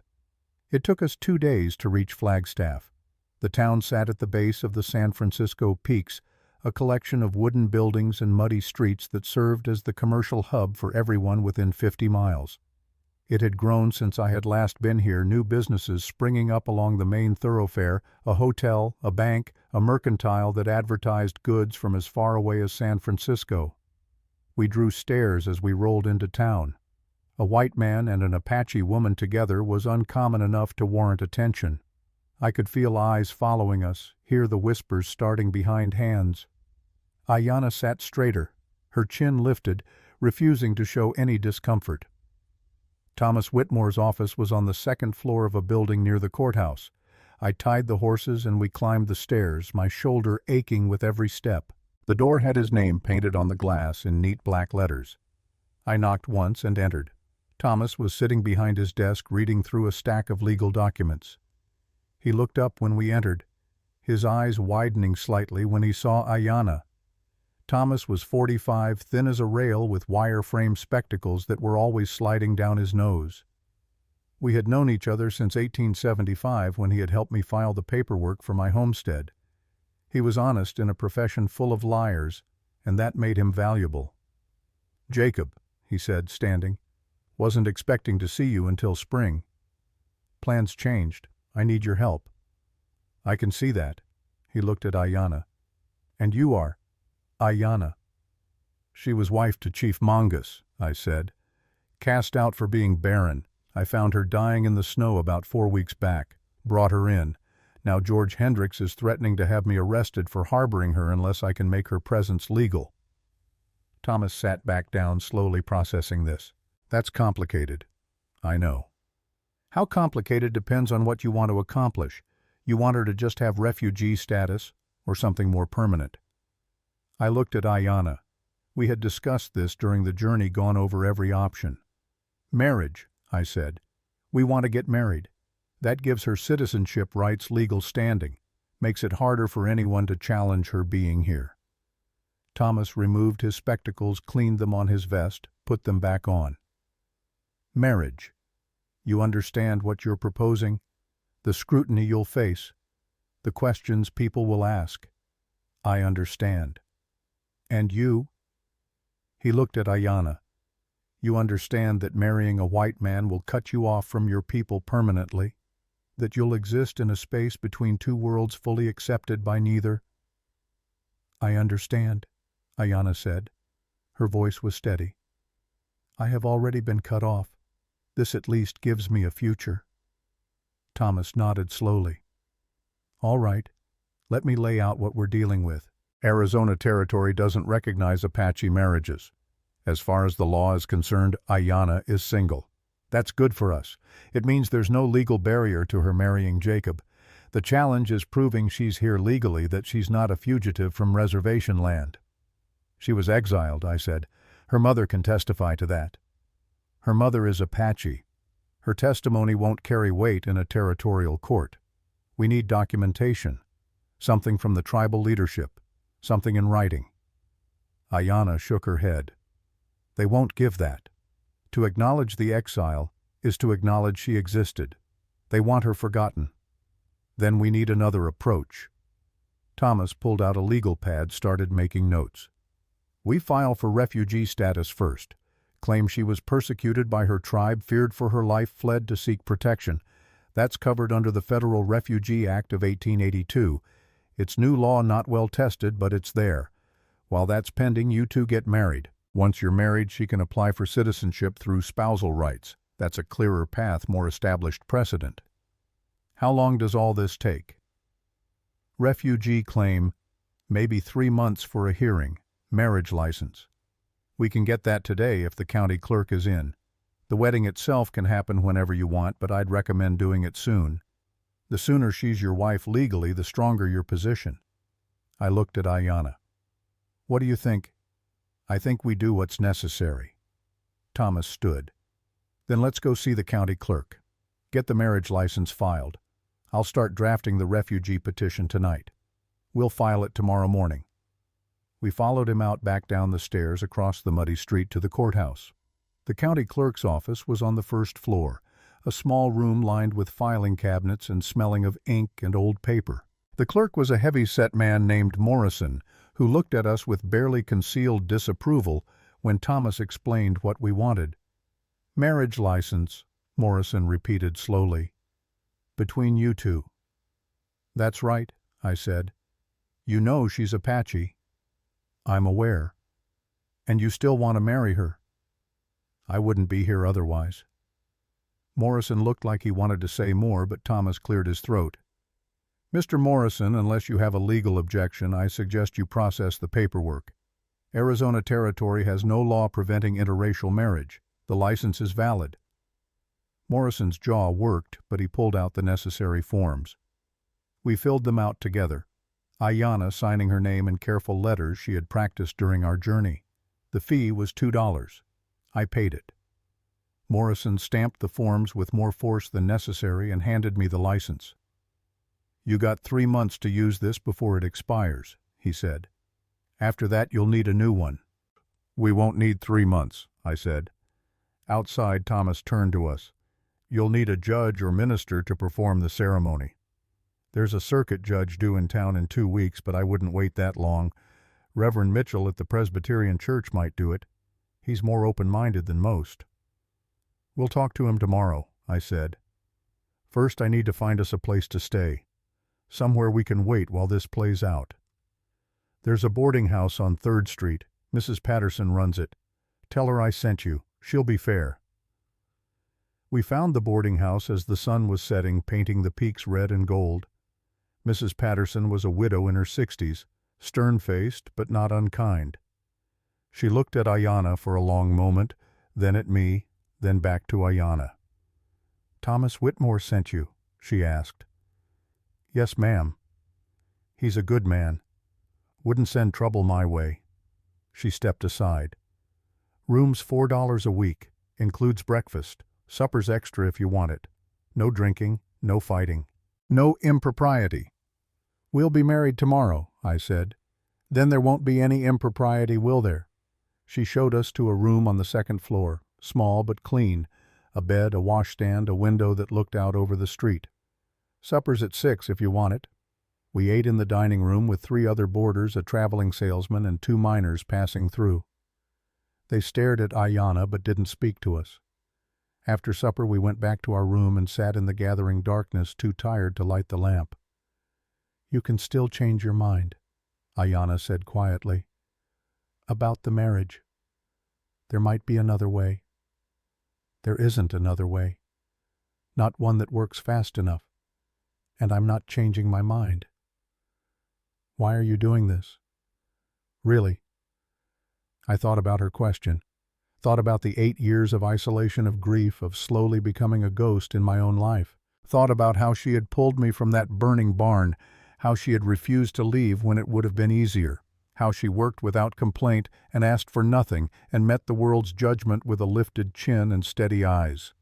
It took us 2 days to reach Flagstaff. The town sat at the base of the San Francisco Peaks, a collection of wooden buildings and muddy streets that served as the commercial hub for everyone within 50 miles. It had grown since I had last been here, new businesses springing up along the main thoroughfare, a hotel, a bank, a mercantile that advertised goods from as far away as San Francisco. We drew stares as we rolled into town. A white man and an Apache woman together was uncommon enough to warrant attention. I could feel eyes following us, hear the whispers starting behind hands. Ayanna sat straighter, her chin lifted, refusing to show any discomfort. Thomas Whitmore's office was on the second floor of a building near the courthouse. I tied the horses and we climbed the stairs, my shoulder aching with every step. The door had his name painted on the glass in neat black letters. I knocked once and entered. Thomas was sitting behind his desk reading through a stack of legal documents. He looked up when we entered, his eyes widening slightly when he saw Ayanna. Thomas was 45, thin as a rail, with wire-frame spectacles that were always sliding down his nose. We had known each other since 1875, when he had helped me file the paperwork for my homestead. He was honest in a profession full of liars, and that made him valuable. "Jacob," he said, standing, "wasn't expecting to see you until spring. Plans changed. I need your help." "I can see that." He looked at Ayanna. "And you are Ayanna." "She was wife to Chief Mongus," I said. "Cast out for being barren. I found her dying in the snow about 4 weeks back. Brought her in. Now George Hendricks is threatening to have me arrested for harboring her unless I can make her presence legal." Thomas sat back down, slowly processing this. "That's complicated." "I know." "How complicated depends on what you want to accomplish. You want her to just have refugee status, or something more permanent?" I looked at Ayanna. We had discussed this during the journey, gone over every option. "Marriage," I said. "We want to get married. That gives her citizenship rights, legal standing, makes it harder for anyone to challenge her being here." Thomas removed his spectacles, cleaned them on his vest, put them back on. "Marriage. You understand what you're proposing? The scrutiny you'll face, the questions people will ask." "I understand." "And you?" He looked at Ayanna. "You understand that marrying a white man will cut you off from your people permanently? That you'll exist in a space between two worlds fully accepted by neither?" "I understand," Ayanna said. Her voice was steady. "I have already been cut off. This at least gives me a future." Thomas nodded slowly. "All right. Let me lay out what we're dealing with. Arizona territory doesn't recognize Apache marriages. As far as the law is concerned, Ayanna is single. That's good for us. It means there's no legal barrier to her marrying Jacob. The challenge is proving she's here legally, that she's not a fugitive from reservation land." "She was exiled," I said. "Her mother can testify to that." "Her mother is Apache. Her testimony won't carry weight in a territorial court. We need documentation, something from the tribal leadership, something in writing." Ayanna shook her head. "They won't give that. To acknowledge the exile is to acknowledge she existed. They want her forgotten. Then we need another approach." Thomas pulled out a legal pad, started making notes. "We file for refugee status first. Claim she was persecuted by her tribe, feared for her life, fled to seek protection. That's covered under the Federal Refugee Act of 1882. It's new law, not well tested, but it's there. While that's pending, you two get married. Once you're married, she can apply for citizenship through spousal rights. That's a clearer path, more established precedent." "How long does all this take?" "Refugee claim, maybe 3 months for a hearing. Marriage license. We can get that today if the county clerk is in. The wedding itself can happen whenever you want, but I'd recommend doing it soon. The sooner she's your wife legally, the stronger your position." I looked at Ayanna. "What do you think?" I think we do what's necessary. Thomas stood. Then let's go see the county clerk. Get the marriage license filed. I'll start drafting the refugee petition tonight. We'll file it tomorrow morning. We followed him out back down the stairs across the muddy street to the courthouse. The county clerk's office was on the first floor, a small room lined with filing cabinets and smelling of ink and old paper. The clerk was a heavy-set man named Morrison, who looked at us with barely concealed disapproval when Thomas explained what we wanted. "Marriage license," Morrison repeated slowly. "Between you two." "That's right," I said. "You know she's Apache." "I'm aware." "And you still want to marry her?" "I wouldn't be here otherwise." Morrison looked like he wanted to say more, but Thomas cleared his throat. "Mr. Morrison, unless you have a legal objection, I suggest you process the paperwork. Arizona Territory has no law preventing interracial marriage. The license is valid." Morrison's jaw worked, but he pulled out the necessary forms. We filled them out together, Ayanna signing her name in careful letters she had practiced during our journey. The fee was $2. I paid it. Morrison stamped the forms with more force than necessary and handed me the license. "You got 3 months to use this before it expires," he said. "After that you'll need a new one." "We won't need 3 months," I said. Outside, Thomas turned to us. "You'll need a judge or minister to perform the ceremony. There's a circuit judge due in town in 2 weeks, but I wouldn't wait that long. Reverend Mitchell at the Presbyterian Church might do it. He's more open-minded than most." "We'll talk to him tomorrow," I said. "First, I need to find us a place to stay. Somewhere we can wait while this plays out. There's a boarding house on 3rd Street. Mrs. Patterson runs it. Tell her I sent you. She'll be fair." We found the boarding house as the sun was setting, painting the peaks red and gold. Mrs. Patterson was a widow in her 60s, stern-faced but not unkind. She looked at Ayanna for a long moment, then at me, then back to Ayanna. "Thomas Whitmore sent you?" she asked. "Yes, ma'am. He's a good man. Wouldn't send trouble my way." She stepped aside. "Room's $4 a week, includes breakfast. Supper's extra if you want it. No drinking, no fighting, no impropriety." "We'll be married tomorrow," I said. "Then there won't be any impropriety, will there?" She showed us to a room on the 2nd floor, small but clean, a bed, a washstand, a window that looked out over the street. "Supper's at 6 if you want it." We ate in the dining room with 3 other boarders, a traveling salesman, and 2 miners passing through. They stared at Ayanna but didn't speak to us. After supper we went back to our room and sat in the gathering darkness, too tired to light the lamp. "You can still change your mind," Ayanna said quietly. "About the marriage. There might be another way. There isn't another way. Not one that works fast enough. And I'm not changing my mind." "Why are you doing this?" "Really?" I thought about her question. Thought about the 8 years of isolation, of grief, of slowly becoming a ghost in my own life. Thought about how she had pulled me from that burning barn, how she had refused to leave when it would have been easier, how she worked without complaint and asked for nothing and met the world's judgment with a lifted chin and steady eyes.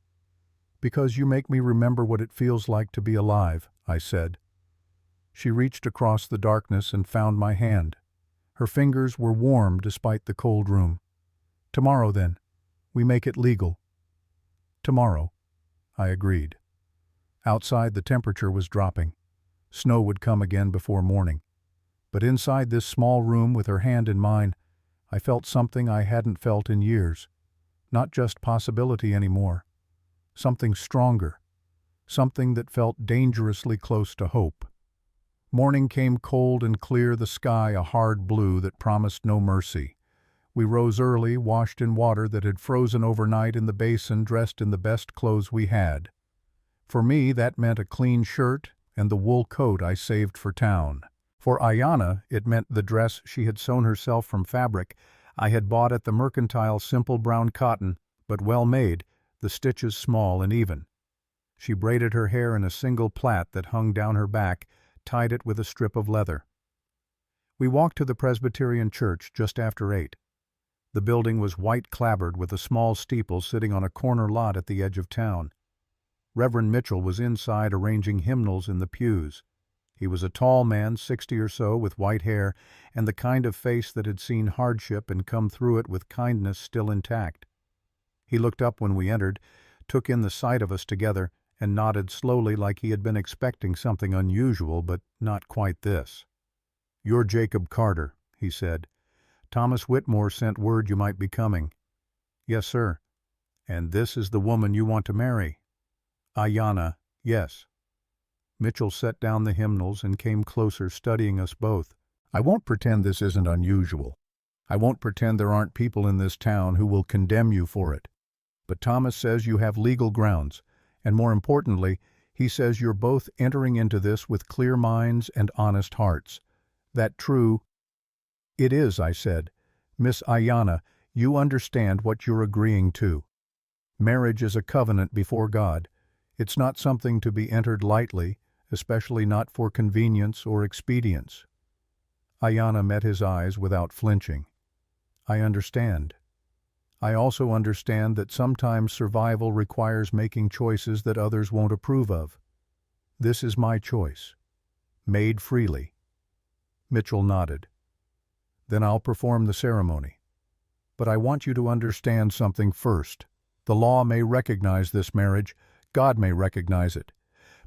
"Because you make me remember what it feels like to be alive," I said. She reached across the darkness and found my hand. Her fingers were warm despite the cold room. "Tomorrow, then. We make it legal." "Tomorrow," I agreed. Outside, the temperature was dropping. Snow would come again before morning. But inside this small room with her hand in mine, I felt something I hadn't felt in years. Not just possibility anymore. Something stronger. Something that felt dangerously close to hope. Morning came cold and clear, the sky a hard blue that promised no mercy. We rose early, washed in water that had frozen overnight in the basin, dressed in the best clothes we had. For me, that meant a clean shirt and the wool coat I saved for town. For Ayanna, it meant the dress she had sewn herself from fabric I had bought at the mercantile, simple brown cotton, but well made, the stitches small and even. She braided her hair in a single plait that hung down her back, tied it with a strip of leather. We walked to the Presbyterian Church just after 8. The building was white-clapboard with a small steeple sitting on a corner lot at the edge of town. Reverend Mitchell was inside arranging hymnals in the pews. He was a tall man, 60 or so, with white hair, and the kind of face that had seen hardship and come through it with kindness still intact. He looked up when we entered, took in the sight of us together, and nodded slowly like he had been expecting something unusual, but not quite this. "You're Jacob Carter," he said. "Thomas Whitmore sent word you might be coming." "Yes, sir." "And this is the woman you want to marry?" "Ayanna, yes." Mitchell set down the hymnals and came closer, studying us both. "I won't pretend this isn't unusual. I won't pretend there aren't people in this town who will condemn you for it. But Thomas says you have legal grounds, and more importantly, he says you're both entering into this with clear minds and honest hearts. That true?" "It is," I said. "Miss Ayanna, you understand what you're agreeing to. Marriage is a covenant before God. It's not something to be entered lightly, especially not for convenience or expedience." Ayanna met his eyes without flinching. "I understand. I also understand that sometimes survival requires making choices that others won't approve of. This is my choice. Made freely." Mitchell nodded. "Then I'll perform the ceremony. But I want you to understand something first. The law may recognize this marriage, God may recognize it.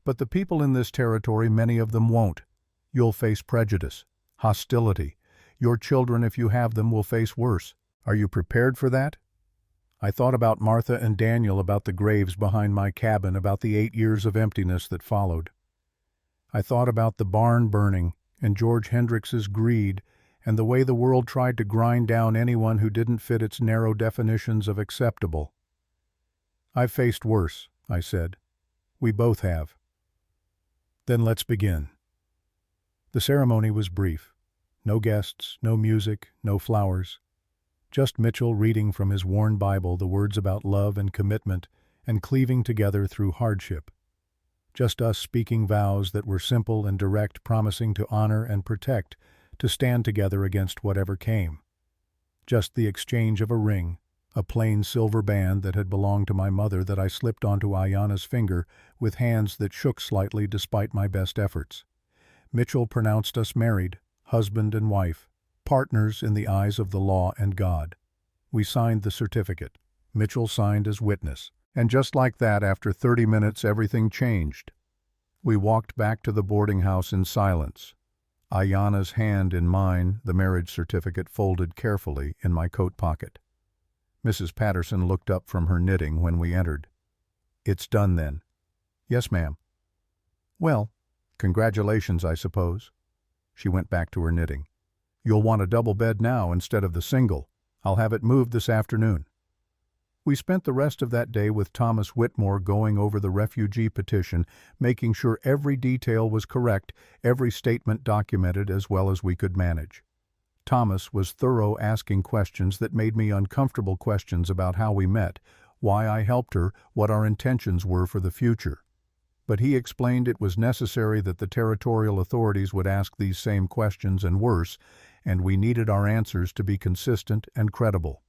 But the people in this territory, many of them won't. You'll face prejudice, hostility. Your children, if you have them, will face worse. Are you prepared for that?" I thought about Martha and Daniel, about the graves behind my cabin, about the 8 years of emptiness that followed. I thought about the barn burning and George Hendricks's greed and the way the world tried to grind down anyone who didn't fit its narrow definitions of acceptable. "I've faced worse," I said. "We both have." "Then let's begin." The ceremony was brief. No guests, no music, no flowers. Just Mitchell reading from his worn Bible the words about love and commitment and cleaving together through hardship. Just us speaking vows that were simple and direct, promising to honor and protect, to stand together against whatever came. Just the exchange of a ring, a plain silver band that had belonged to my mother that I slipped onto Ayanna's finger with hands that shook slightly despite my best efforts. Mitchell pronounced us married, husband and wife, partners in the eyes of the law and God. We signed the certificate. Mitchell signed as witness. And just like that, after 30 minutes, everything changed. We walked back to the boarding house in silence. Ayanna's hand in mine, the marriage certificate folded carefully in my coat pocket. Mrs. Patterson looked up from her knitting when we entered. "It's done then?" "Yes, ma'am." "Well, congratulations, I suppose." She went back to her knitting. "You'll want a double bed now instead of the single. I'll have it moved this afternoon." We spent the rest of that day with Thomas Whitmore going over the refugee petition, making sure every detail was correct, every statement documented as well as we could manage. Thomas was thorough, asking questions that made me uncomfortable, questions about how we met, why I helped her, what our intentions were for the future. But he explained it was necessary that the territorial authorities would ask these same questions and worse, and we needed our answers to be consistent and credible.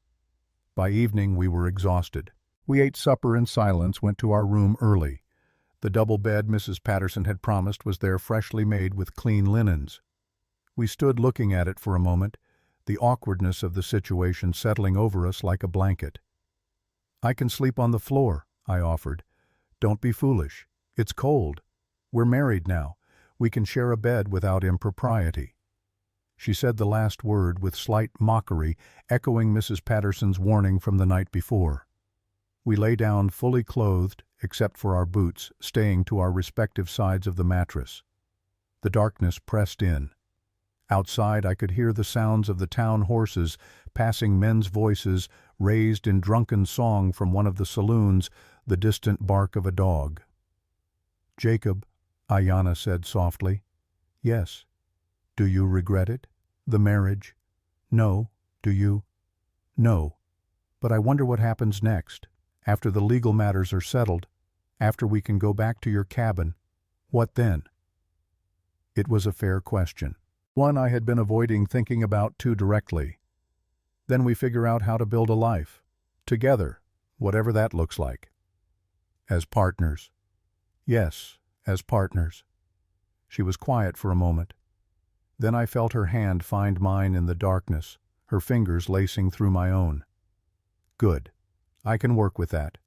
By evening we were exhausted. We ate supper in silence, went to our room early. The double bed Mrs. Patterson had promised was there, freshly made with clean linens. We stood looking at it for a moment, the awkwardness of the situation settling over us like a blanket. "I can sleep on the floor," I offered. "Don't be foolish. It's cold. We're married now. We can share a bed without impropriety." She said the last word with slight mockery, echoing Mrs. Patterson's warning from the night before. We lay down fully clothed, except for our boots, staying to our respective sides of the mattress. The darkness pressed in. Outside I could hear the sounds of the town horses, passing men's voices, raised in drunken song from one of the saloons, the distant bark of a dog. "Jacob," Ayanna said softly. "Yes." "Do you regret it? The marriage?" "No. Do you?" "No. But I wonder what happens next. After the legal matters are settled, after we can go back to your cabin, what then?" It was a fair question. One I had been avoiding thinking about too directly. Then we figure out how to build a life. Together, whatever that looks like. As partners. Yes, as partners. She was quiet for a moment. Then I felt her hand find mine in the darkness, her fingers lacing through my own. Good. I can work with that.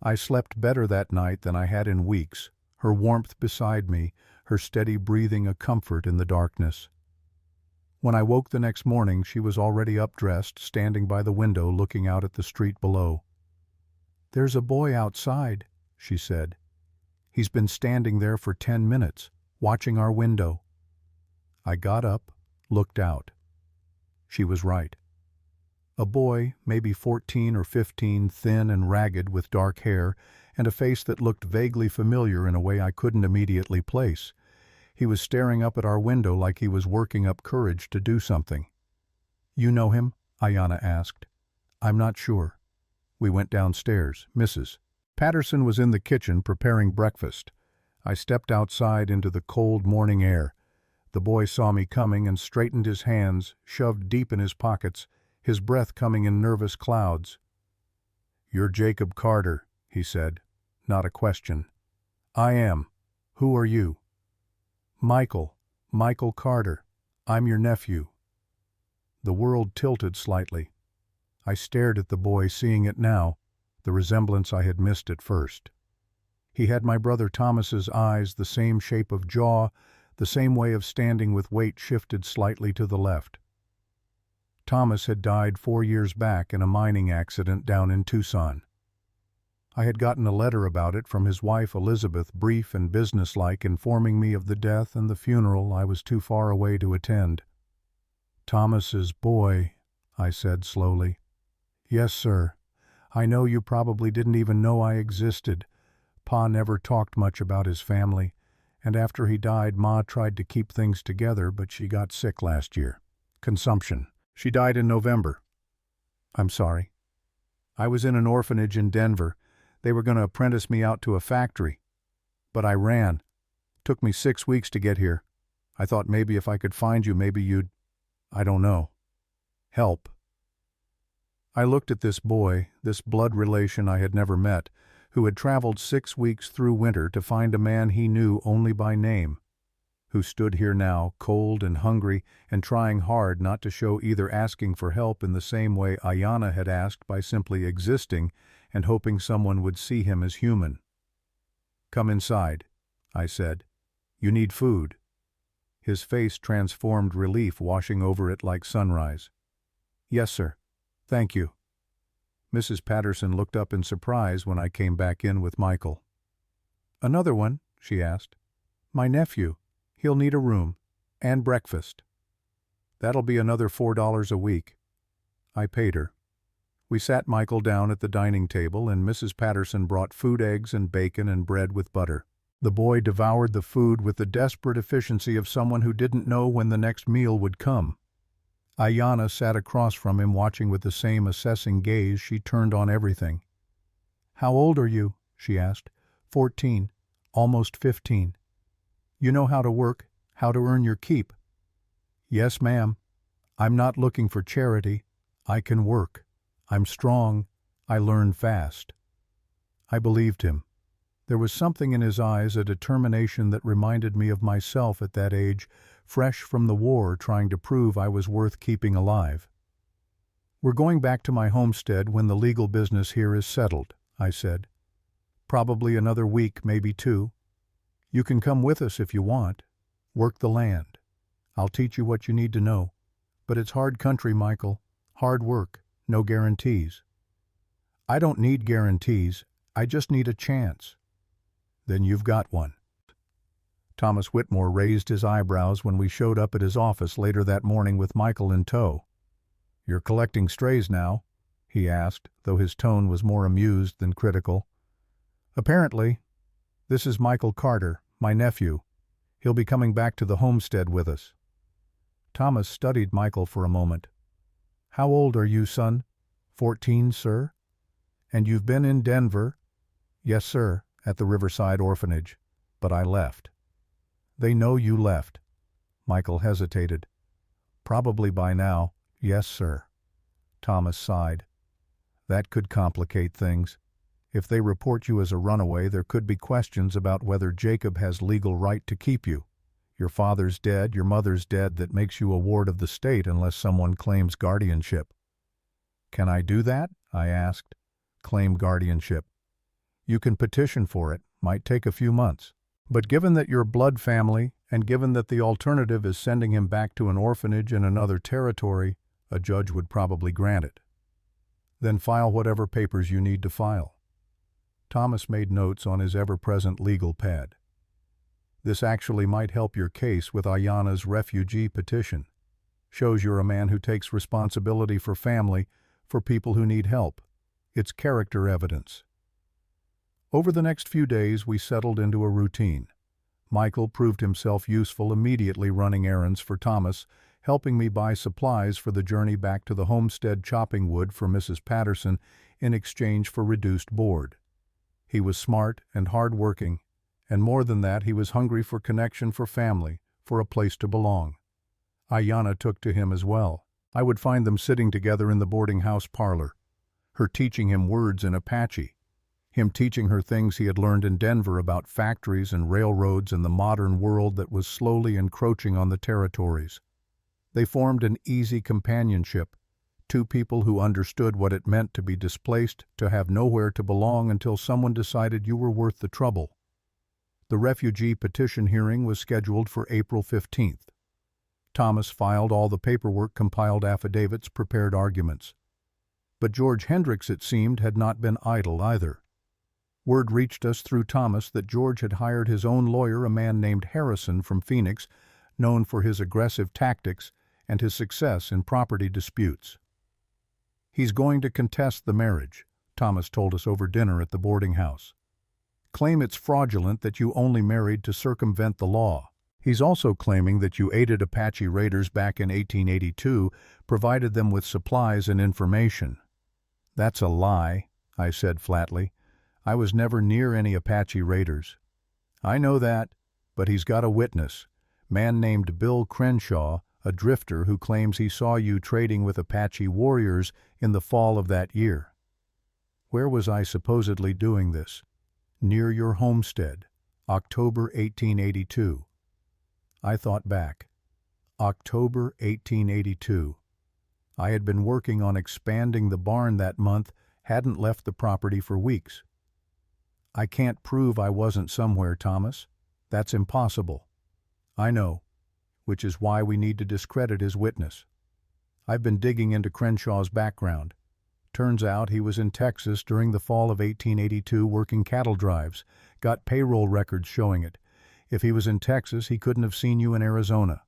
I slept better that night than I had in weeks, her warmth beside me, her steady breathing a comfort in the darkness. When I woke the next morning, she was already up-dressed, standing by the window looking out at the street below. "There's a boy outside," she said. "He's been standing there for 10 minutes, watching our window." I got up, looked out. She was right. A boy, maybe 14 or 15, thin and ragged with dark hair, and a face that looked vaguely familiar in a way I couldn't immediately place. He was staring up at our window like he was working up courage to do something. "You know him?" Ayanna asked. "I'm not sure." We went downstairs. Mrs. Patterson was in the kitchen preparing breakfast. I stepped outside into the cold morning air. The boy saw me coming and straightened his hands, shoved deep in his pockets, his breath coming in nervous clouds. "You're Jacob Carter," he said. Not a question. "I am. Who are you?" Michael Carter. I'm your nephew." The world tilted slightly. I stared at the boy, seeing it now, the resemblance I had missed at first. He had my brother Thomas's eyes, the same shape of jaw, the same way of standing with weight shifted slightly to the left. Thomas had died 4 years back in a mining accident down in Tucson. I had gotten a letter about it from his wife Elizabeth, brief and businesslike, informing me of the death and the funeral I was too far away to attend. "Thomas's boy," I said slowly. "Yes, sir. I know you probably didn't even know I existed. Pa never talked much about his family, and after he died, Ma tried to keep things together, but she got sick last year. Consumption. She died in November." "I'm sorry." "I was in an orphanage in Denver. They were going to apprentice me out to a factory. But I ran. Took me 6 weeks to get here. I thought maybe if I could find you, maybe you'd, I don't know, help." I looked at this boy, this blood relation I had never met, who had traveled 6 weeks through winter to find a man he knew only by name, who stood here now, cold and hungry, and trying hard not to show either asking for help in the same way Ayanna had asked by simply existing and hoping someone would see him as human. "Come inside," I said. "You need food." His face transformed relief washing over it like sunrise. "Yes, sir. Thank you." Mrs. Patterson looked up in surprise when I came back in with Michael. "Another one?" she asked. "My nephew. He'll need a room. And breakfast." "That'll be another $4 a week." I paid her. We sat Michael down at the dining table, and Mrs. Patterson brought food, eggs and bacon and bread with butter. The boy devoured the food with the desperate efficiency of someone who didn't know when the next meal would come. Ayanna sat across from him, watching with the same assessing gaze she turned on everything. "How old are you?" she asked. 14, almost 15. "You know how to work, how to earn your keep?" "Yes, ma'am. I'm not looking for charity. I can work. I'm strong. I learn fast." I believed him. There was something in his eyes, a determination that reminded me of myself at that age, fresh from the war, trying to prove I was worth keeping alive. "We're going back to my homestead when the legal business here is settled," I said. "Probably another week, maybe 2. You can come with us if you want. Work the land. I'll teach you what you need to know. But it's hard country, Michael. Hard work. No guarantees." "I don't need guarantees. I just need a chance." "Then you've got one." Thomas Whitmore raised his eyebrows when we showed up at his office later that morning with Michael in tow. "You're collecting strays now?" he asked, though his tone was more amused than critical. "Apparently. This is Michael Carter, my nephew. He'll be coming back to the homestead with us." Thomas studied Michael for a moment. "How old are you, son?" 14, sir." "And you've been in Denver?" "Yes, sir, at the Riverside Orphanage. But I left." "They know you left." Michael hesitated. "Probably by now. Yes, sir." Thomas sighed. That could complicate things. If they report you as a runaway, there could be questions about whether Jacob has legal right to keep you. Your father's dead, your mother's dead, that makes you a ward of the state unless someone claims guardianship. Can I do that? I asked. Claim guardianship. You can petition for it. Might take a few months. But given that you're blood family, and given that the alternative is sending him back to an orphanage in another territory, a judge would probably grant it. Then file whatever papers you need to file. Thomas made notes on his ever-present legal pad. This actually might help your case with Ayanna's refugee petition. Shows you're a man who takes responsibility for family, for people who need help. It's character evidence. Over the next few days, we settled into a routine. Michael proved himself useful immediately running errands for Thomas, helping me buy supplies for the journey back to the homestead chopping wood for Mrs. Patterson in exchange for reduced board. He was smart and hard-working, and more than that, he was hungry for connection, for family, for a place to belong. Ayanna took to him as well. I would find them sitting together in the boarding house parlor, her teaching him words in Apache, him teaching her things he had learned in Denver about factories and railroads and the modern world that was slowly encroaching on the territories. They formed an easy companionship, two people who understood what it meant to be displaced, to have nowhere to belong until someone decided you were worth the trouble. The refugee petition hearing was scheduled for April 15th. Thomas filed all the paperwork, compiled affidavits, prepared arguments. But George Hendricks, it seemed, had not been idle either. Word reached us through Thomas that George had hired his own lawyer, a man named Harrison from Phoenix, known for his aggressive tactics and his success in property disputes. He's going to contest the marriage, Thomas told us over dinner at the boarding house. Claim it's fraudulent, that you only married to circumvent the law. He's also claiming that you aided Apache raiders back in 1882, provided them with supplies and information. That's a lie, I said flatly. I was never near any Apache raiders. I know that, but he's got a witness, man named Bill Crenshaw, a drifter who claims he saw you trading with Apache warriors in the fall of that year. Where was I supposedly doing this? Near your homestead, October 1882. I thought back. October 1882. I had been working on expanding the barn that month, hadn't left the property for weeks. I can't prove I wasn't somewhere, Thomas. That's impossible. I know, which is why we need to discredit his witness. I've been digging into Crenshaw's background. Turns out he was in Texas during the fall of 1882 working cattle drives, got payroll records showing it. If he was in Texas, he couldn't have seen you in Arizona.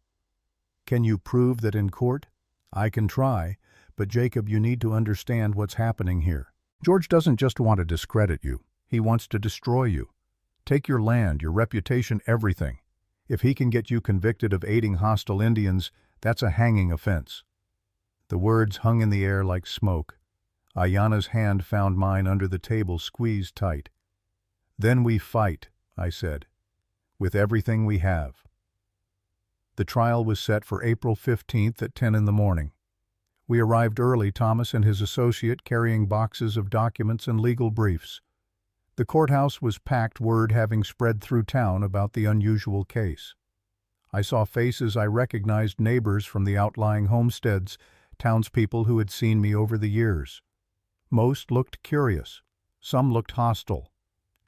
Can you prove that in court? I can try, but Jacob, you need to understand what's happening here. George doesn't just want to discredit you. He wants to destroy you. Take your land, your reputation, everything. If he can get you convicted of aiding hostile Indians, that's a hanging offense. The words hung in the air like smoke. Ayanna's hand found mine under the table, squeezed tight. Then we fight, I said, with everything we have. The trial was set for April 15th at 10 in the morning. We arrived early, Thomas and his associate carrying boxes of documents and legal briefs. The courthouse was packed, word having spread through town about the unusual case. I saw faces I recognized, neighbors from the outlying homesteads, townspeople who had seen me over the years. Most looked curious. Some looked hostile.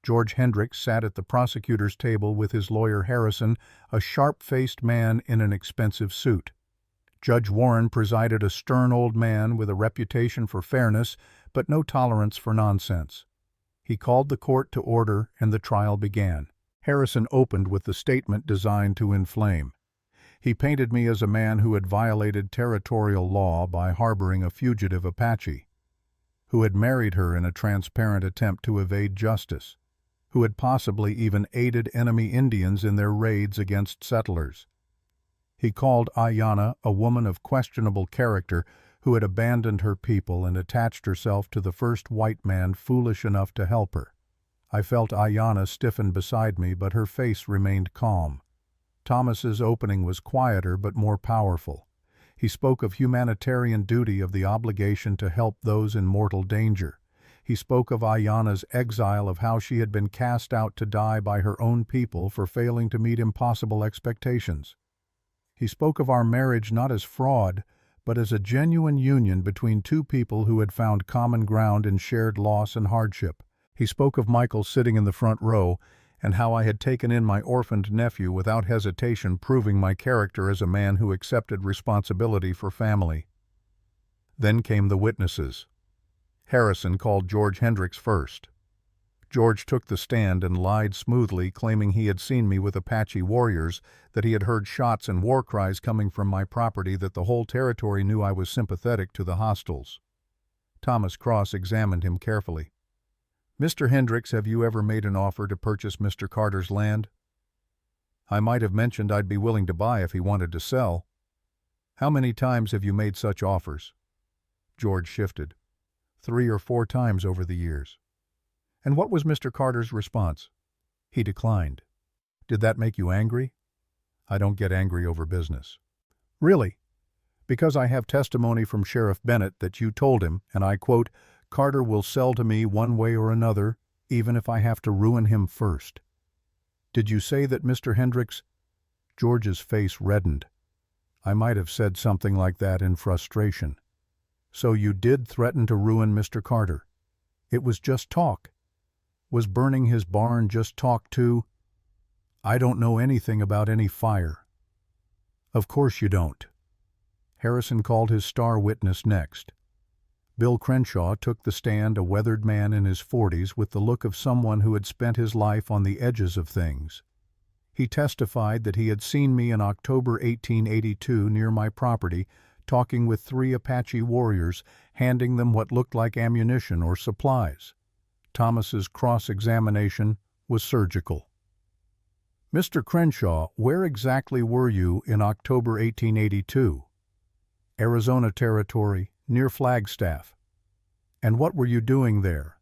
George Hendricks sat at the prosecutor's table with his lawyer Harrison, a sharp-faced man in an expensive suit. Judge Warren presided, a stern old man with a reputation for fairness, but no tolerance for nonsense. He called the court to order, and the trial began. Harrison opened with the statement designed to inflame. He painted me as a man who had violated territorial law by harboring a fugitive Apache, who had married her in a transparent attempt to evade justice, who had possibly even aided enemy Indians in their raids against settlers. He called Ayanna a woman of questionable character who had abandoned her people and attached herself to the first white man foolish enough to help her. I felt Ayanna stiffen beside me, but her face remained calm. Thomas's opening was quieter but more powerful. He spoke of humanitarian duty, of the obligation to help those in mortal danger. He spoke of Ayanna's exile, of how she had been cast out to die by her own people for failing to meet impossible expectations. He spoke of our marriage not as fraud, but as a genuine union between two people who had found common ground in shared loss and hardship. He spoke of Michael sitting in the front row, and how I had taken in my orphaned nephew without hesitation, proving my character as a man who accepted responsibility for family. Then came the witnesses. Harrison called George Hendricks first. George took the stand and lied smoothly, claiming he had seen me with Apache warriors, that he had heard shots and war cries coming from my property, that the whole territory knew I was sympathetic to the hostiles. Thomas cross-examined him carefully. "Mr. Hendricks, have you ever made an offer to purchase Mr. Carter's land?" "I might have mentioned I'd be willing to buy if he wanted to sell." "How many times have you made such offers?" George shifted. 3 or 4 times over the years." "And what was Mr. Carter's response?" "He declined." "Did that make you angry?" "I don't get angry over business." "Really?" "Because I have testimony from Sheriff Bennett that you told him, and I quote, 'Carter will sell to me one way or another, even if I have to ruin him first.' Did you say that, Mr. Hendricks?" George's face reddened. "I might have said something like that in frustration." "So you did threaten to ruin Mr. Carter? It was just talk? Was burning his barn just talk too?" "I don't know anything about any fire." "Of course you don't." Harrison called his star witness next. Bill Crenshaw took the stand, a weathered man in his 40s with the look of someone who had spent his life on the edges of things. He testified that he had seen me in October 1882 near my property, talking with 3 Apache warriors, handing them what looked like ammunition or supplies. Thomas's cross-examination was surgical. "Mr. Crenshaw, where exactly were you in October 1882? "Arizona Territory, near Flagstaff." "And what were you doing there?"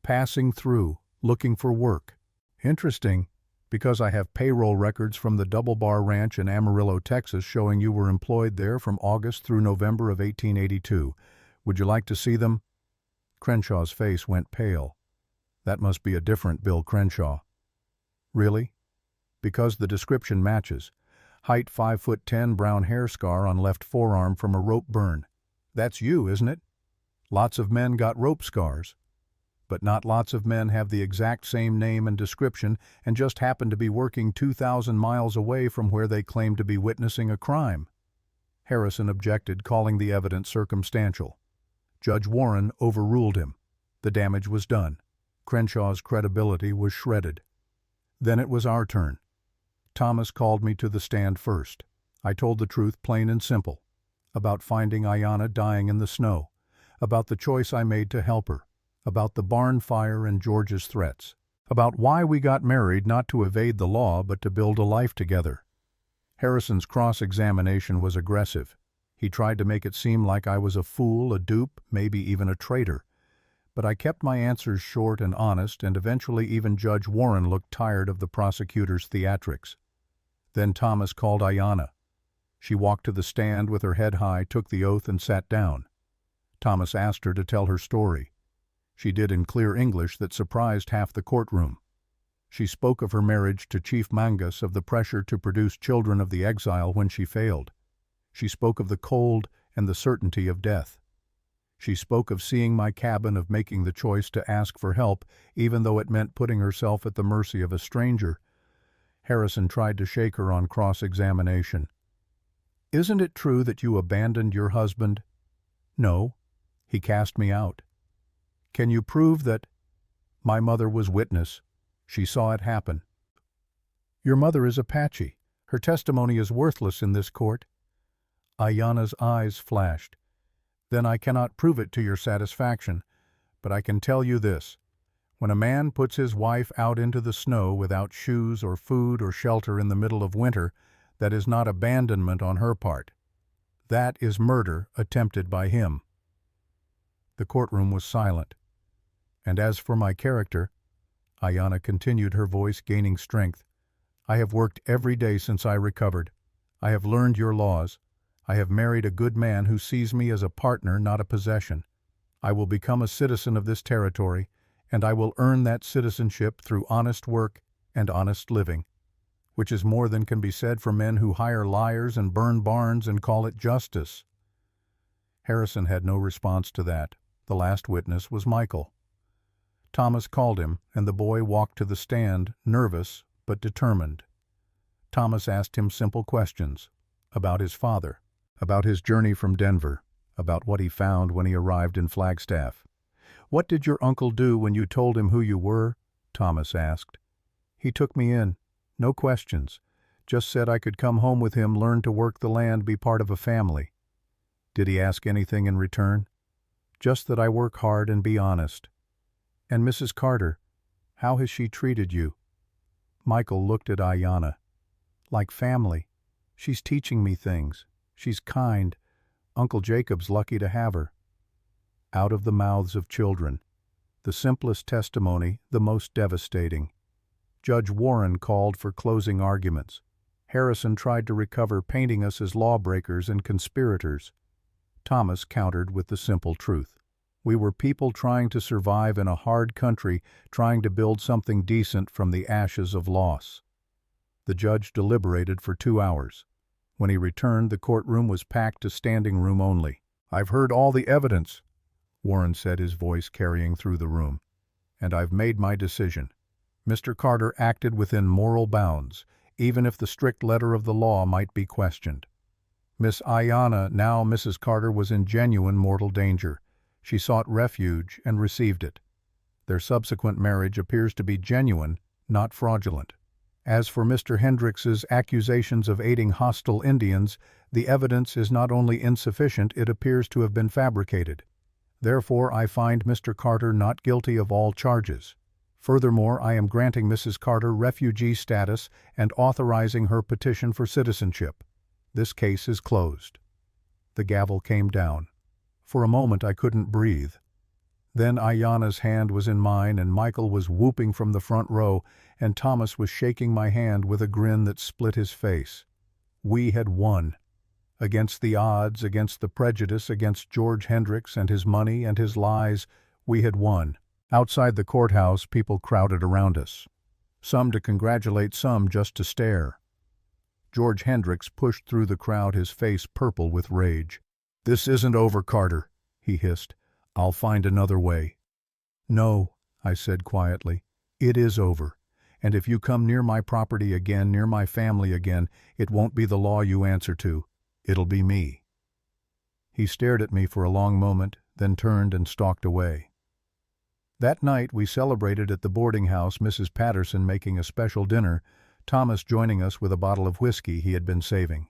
"Passing through, looking for work." "Interesting, because I have payroll records from the Double Bar Ranch in Amarillo, Texas, showing you were employed there from August through November of 1882. Would you like to see them?" Crenshaw's face went pale. "That must be a different Bill Crenshaw." "Really?" "Because the description matches. Height 5'10", brown hair scar on left forearm from a rope burn. That's you, isn't it? Lots of men got rope scars, but not lots of men have the exact same name and description and just happen to be working 2,000 miles away from where they claim to be witnessing a crime." Harrison objected, calling the evidence circumstantial. Judge Warren overruled him. The damage was done. Crenshaw's credibility was shredded. Then it was our turn. Thomas called me to the stand first. I told the truth, plain and simple, about finding Ayanna dying in the snow, about the choice I made to help her, about the barn fire and George's threats, about why we got married, not to evade the law but to build a life together. Harrison's cross-examination was aggressive. He tried to make it seem like I was a fool, a dupe, maybe even a traitor. But I kept my answers short and honest, and eventually even Judge Warren looked tired of the prosecutor's theatrics. Then Thomas called Ayanna. She walked to the stand with her head high, took the oath, and sat down. Thomas asked her to tell her story. She did in clear English that surprised half the courtroom. She spoke of her marriage to Chief Mangus, of the pressure to produce children of the exile when she failed. She spoke of the cold and the certainty of death. She spoke of seeing my cabin, of making the choice to ask for help, even though it meant putting herself at the mercy of a stranger. Harrison tried to shake her on cross-examination. "Isn't it true that you abandoned your husband?" "No. He cast me out." "Can you prove that—" "My mother was witness. She saw it happen." "Your mother is Apache. Her testimony is worthless in this court." Ayanna's eyes flashed. "Then I cannot prove it to your satisfaction, but I can tell you this. When a man puts his wife out into the snow without shoes or food or shelter in the middle of winter, that is not abandonment on her part. That is murder attempted by him." The courtroom was silent. "And as for my character," Ayanna continued, her voice gaining strength, "I have worked every day since I recovered. I have learned your laws. I have married a good man who sees me as a partner, not a possession. I will become a citizen of this territory, and I will earn that citizenship through honest work and honest living, which is more than can be said for men who hire liars and burn barns and call it justice." Harrison had no response to that. The last witness was Michael. Thomas called him, and the boy walked to the stand, nervous but determined. Thomas asked him simple questions about his father, about his journey from Denver, about what he found when he arrived in Flagstaff. "What did your uncle do when you told him who you were?" Thomas asked. "He took me in. No questions. Just said I could come home with him, learn to work the land, be part of a family." "Did he ask anything in return?" "Just that I work hard and be honest." "And Mrs. Carter, how has she treated you?" Michael looked at Ayanna. "Like family. She's teaching me things. She's kind. Uncle Jacob's lucky to have her." Out of the mouths of children. The simplest testimony, the most devastating. Judge Warren called for closing arguments. Harrison tried to recover, painting us as lawbreakers and conspirators. Thomas countered with the simple truth. We were people trying to survive in a hard country, trying to build something decent from the ashes of loss. The judge deliberated for 2 hours. When he returned, the courtroom was packed to standing room only. "I've heard all the evidence," Warren said, his voice carrying through the room, "and I've made my decision. Mr. Carter acted within moral bounds, even if the strict letter of the law might be questioned. Miss Ayanna, now Mrs. Carter, was in genuine mortal danger. She sought refuge and received it. Their subsequent marriage appears to be genuine, not fraudulent. As for Mr. Hendricks's accusations of aiding hostile Indians, the evidence is not only insufficient, it appears to have been fabricated. Therefore, I find Mr. Carter not guilty of all charges. Furthermore, I am granting Mrs. Carter refugee status and authorizing her petition for citizenship. This case is closed." The gavel came down. For a moment I couldn't breathe. Then Ayanna's hand was in mine, and Michael was whooping from the front row, and Thomas was shaking my hand with a grin that split his face. We had won. Against the odds, against the prejudice, against George Hendricks and his money and his lies, we had won. Outside the courthouse, people crowded around us. Some to congratulate, some just to stare. George Hendricks pushed through the crowd, his face purple with rage. "This isn't over, Carter," he hissed. "I'll find another way." "No," I said quietly. "It is over. And if you come near my property again, near my family again, it won't be the law you answer to. It'll be me." He stared at me for a long moment, then turned and stalked away. That night we celebrated at the boarding house, Mrs. Patterson making a special dinner, Thomas joining us with a bottle of whiskey he had been saving.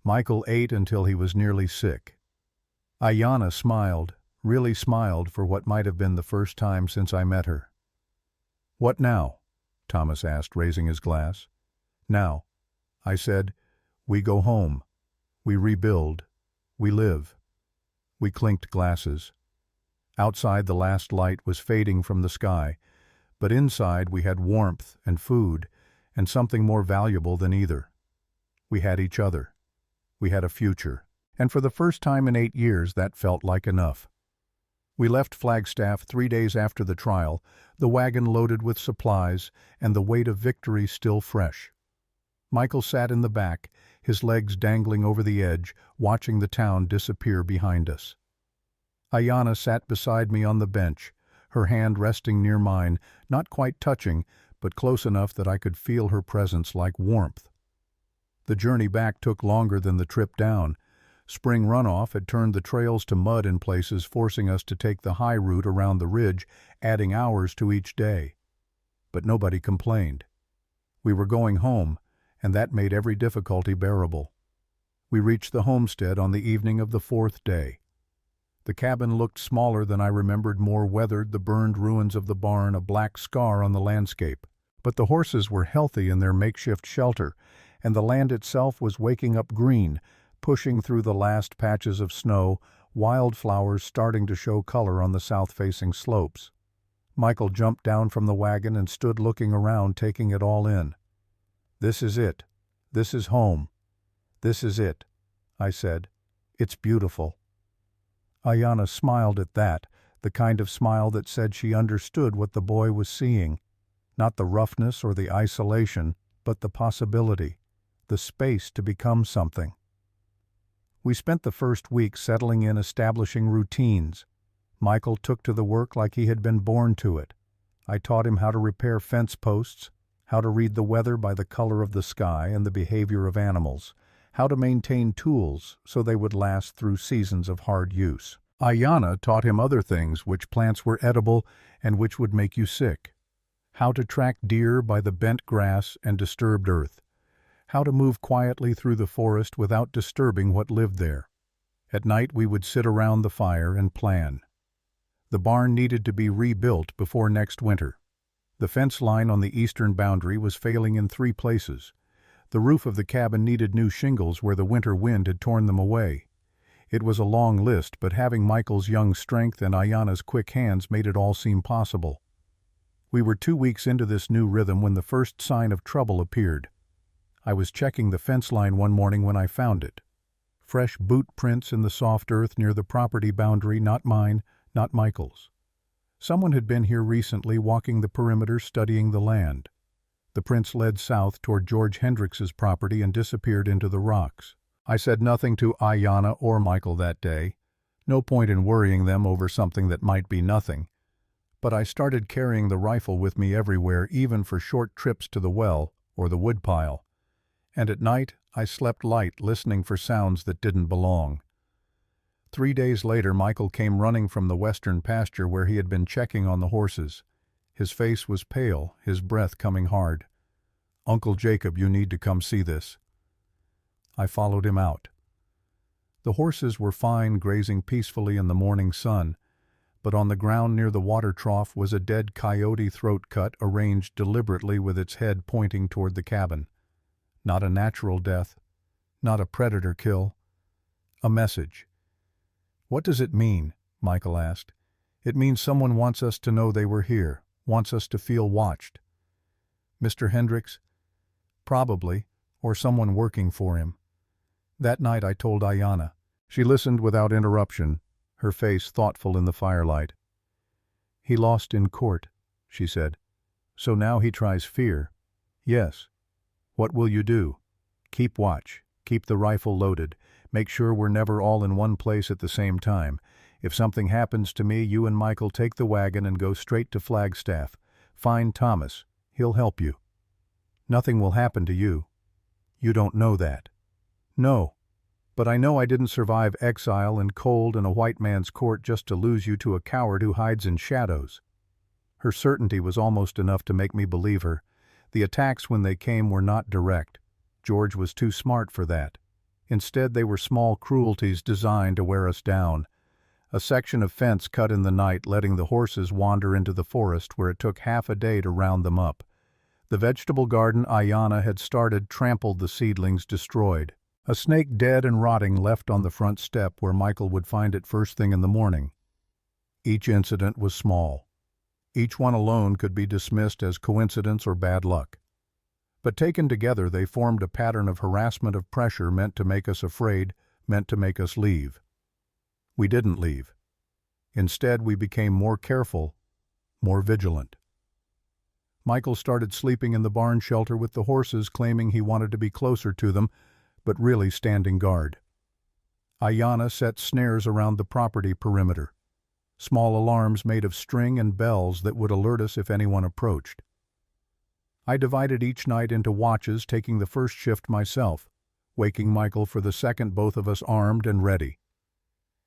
Michael ate until he was nearly sick. Ayanna smiled, really smiled, for what might have been the first time since I met her. "What now?" Thomas asked, raising his glass. "Now," I said, "we go home. We rebuild. We live." We clinked glasses. Outside, the last light was fading from the sky, but inside we had warmth and food, and something more valuable than either. We had each other. We had a future, and for the first time in 8 years that felt like enough. We left Flagstaff 3 days after the trial, the wagon loaded with supplies, and the weight of victory still fresh. Michael sat in the back, his legs dangling over the edge, watching the town disappear behind us. Ayanna sat beside me on the bench, her hand resting near mine, not quite touching, but close enough that I could feel her presence like warmth. The journey back took longer than the trip down. Spring runoff had turned the trails to mud in places, forcing us to take the high route around the ridge, adding hours to each day. But nobody complained. We were going home, and that made every difficulty bearable. We reached the homestead on the evening of the 4th day. The cabin looked smaller than I remembered, more weathered, the burned ruins of the barn a black scar on the landscape. But the horses were healthy in their makeshift shelter, and the land itself was waking up green, pushing through the last patches of snow, wildflowers starting to show color on the south-facing slopes. Michael jumped down from the wagon and stood looking around, taking it all in. "This is it. This is home. This is it. I said. "It's beautiful." Ayanna smiled at that, the kind of smile that said she understood what the boy was seeing. Not the roughness or the isolation, but the possibility, the space to become something. We spent the first week settling in, establishing routines. Michael took to the work like he had been born to it. I taught him how to repair fence posts, how to read the weather by the color of the sky and the behavior of animals, how to maintain tools so they would last through seasons of hard use. Ayanna taught him other things, which plants were edible and which would make you sick. How to track deer by the bent grass and disturbed earth. How to move quietly through the forest without disturbing what lived there. At night we would sit around the fire and plan. The barn needed to be rebuilt before next winter. The fence line on the eastern boundary was failing in 3 places. The roof of the cabin needed new shingles where the winter wind had torn them away. It was a long list, but having Michael's young strength and Ayanna's quick hands made it all seem possible. We were 2 weeks into this new rhythm when the first sign of trouble appeared. I was checking the fence line one morning when I found it. Fresh boot prints in the soft earth near the property boundary, not mine, not Michael's. Someone had been here recently, walking the perimeter, studying the land. The prints led south toward George Hendricks's property and disappeared into the rocks. I said nothing to Ayanna or Michael that day. No point in worrying them over something that might be nothing. But I started carrying the rifle with me everywhere, even for short trips to the well or the woodpile. And at night I slept light, listening for sounds that didn't belong. 3 days later Michael came running from the western pasture where he had been checking on the horses. His face was pale, his breath coming hard. "Uncle Jacob, you need to come see this." I followed him out. The horses were fine, grazing peacefully in the morning sun, but on the ground near the water trough was a dead coyote throat cut, arranged deliberately with its head pointing toward the cabin. Not a natural death, not a predator kill. A message. "What does it mean?" Michael asked. "It means someone wants us to know they were here, wants us to feel watched." "Mr. Hendricks?" "Probably, or someone working for him." That night I told Ayanna. She listened without interruption, her face thoughtful in the firelight. "He lost in court," she said. "So now he tries fear." "Yes." "What will you do?" "Keep watch, keep the rifle loaded, make sure we're never all in one place at the same time. If something happens to me, you and Michael take the wagon and go straight to Flagstaff. Find Thomas, he'll help you." "Nothing will happen to you." "You don't know that." "No, but I know I didn't survive exile and cold in a white man's court just to lose you to a coward who hides in shadows." Her certainty was almost enough to make me believe her. The attacks, when they came, were not direct. George was too smart for that. Instead, they were small cruelties designed to wear us down. A section of fence cut in the night, letting the horses wander into the forest where it took half a day to round them up. The vegetable garden Ayanna had started trampled the seedlings, destroyed. A snake dead and rotting left on the front step where Michael would find it first thing in the morning. Each incident was small. Each one alone could be dismissed as coincidence or bad luck. But taken together they formed a pattern of harassment, of pressure meant to make us afraid, meant to make us leave. We didn't leave. Instead, we became more careful, more vigilant. Michael started sleeping in the barn shelter with the horses, claiming he wanted to be closer to them, but really standing guard. Ayanna set snares around the property perimeter. Small alarms made of string and bells that would alert us if anyone approached. I divided each night into watches, taking the first shift myself, waking Michael for the second, both of us armed and ready.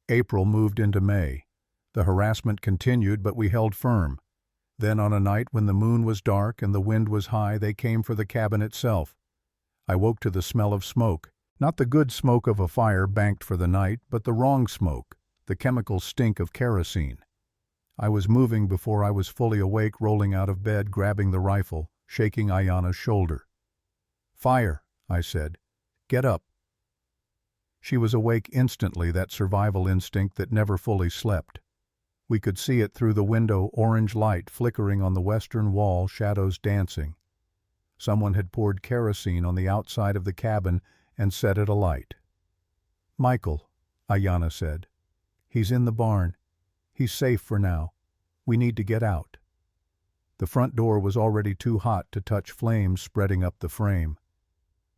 April moved into May. The harassment continued, but we held firm. Then on a night when the moon was dark and the wind was high, they came for the cabin itself. I woke to the smell of smoke, not the good smoke of a fire banked for the night, but the wrong smoke, the chemical stink of kerosene. I was moving before I was fully awake, rolling out of bed, grabbing the rifle, shaking Ayanna's shoulder. "Fire," I said. "Get up." She was awake instantly, that survival instinct that never fully slept. We could see it through the window, orange light flickering on the western wall, shadows dancing. Someone had poured kerosene on the outside of the cabin and set it alight. Michael, Ayanna said. He's in the barn. He's safe for now. We need to get out. The front door was already too hot to touch flames spreading up the frame.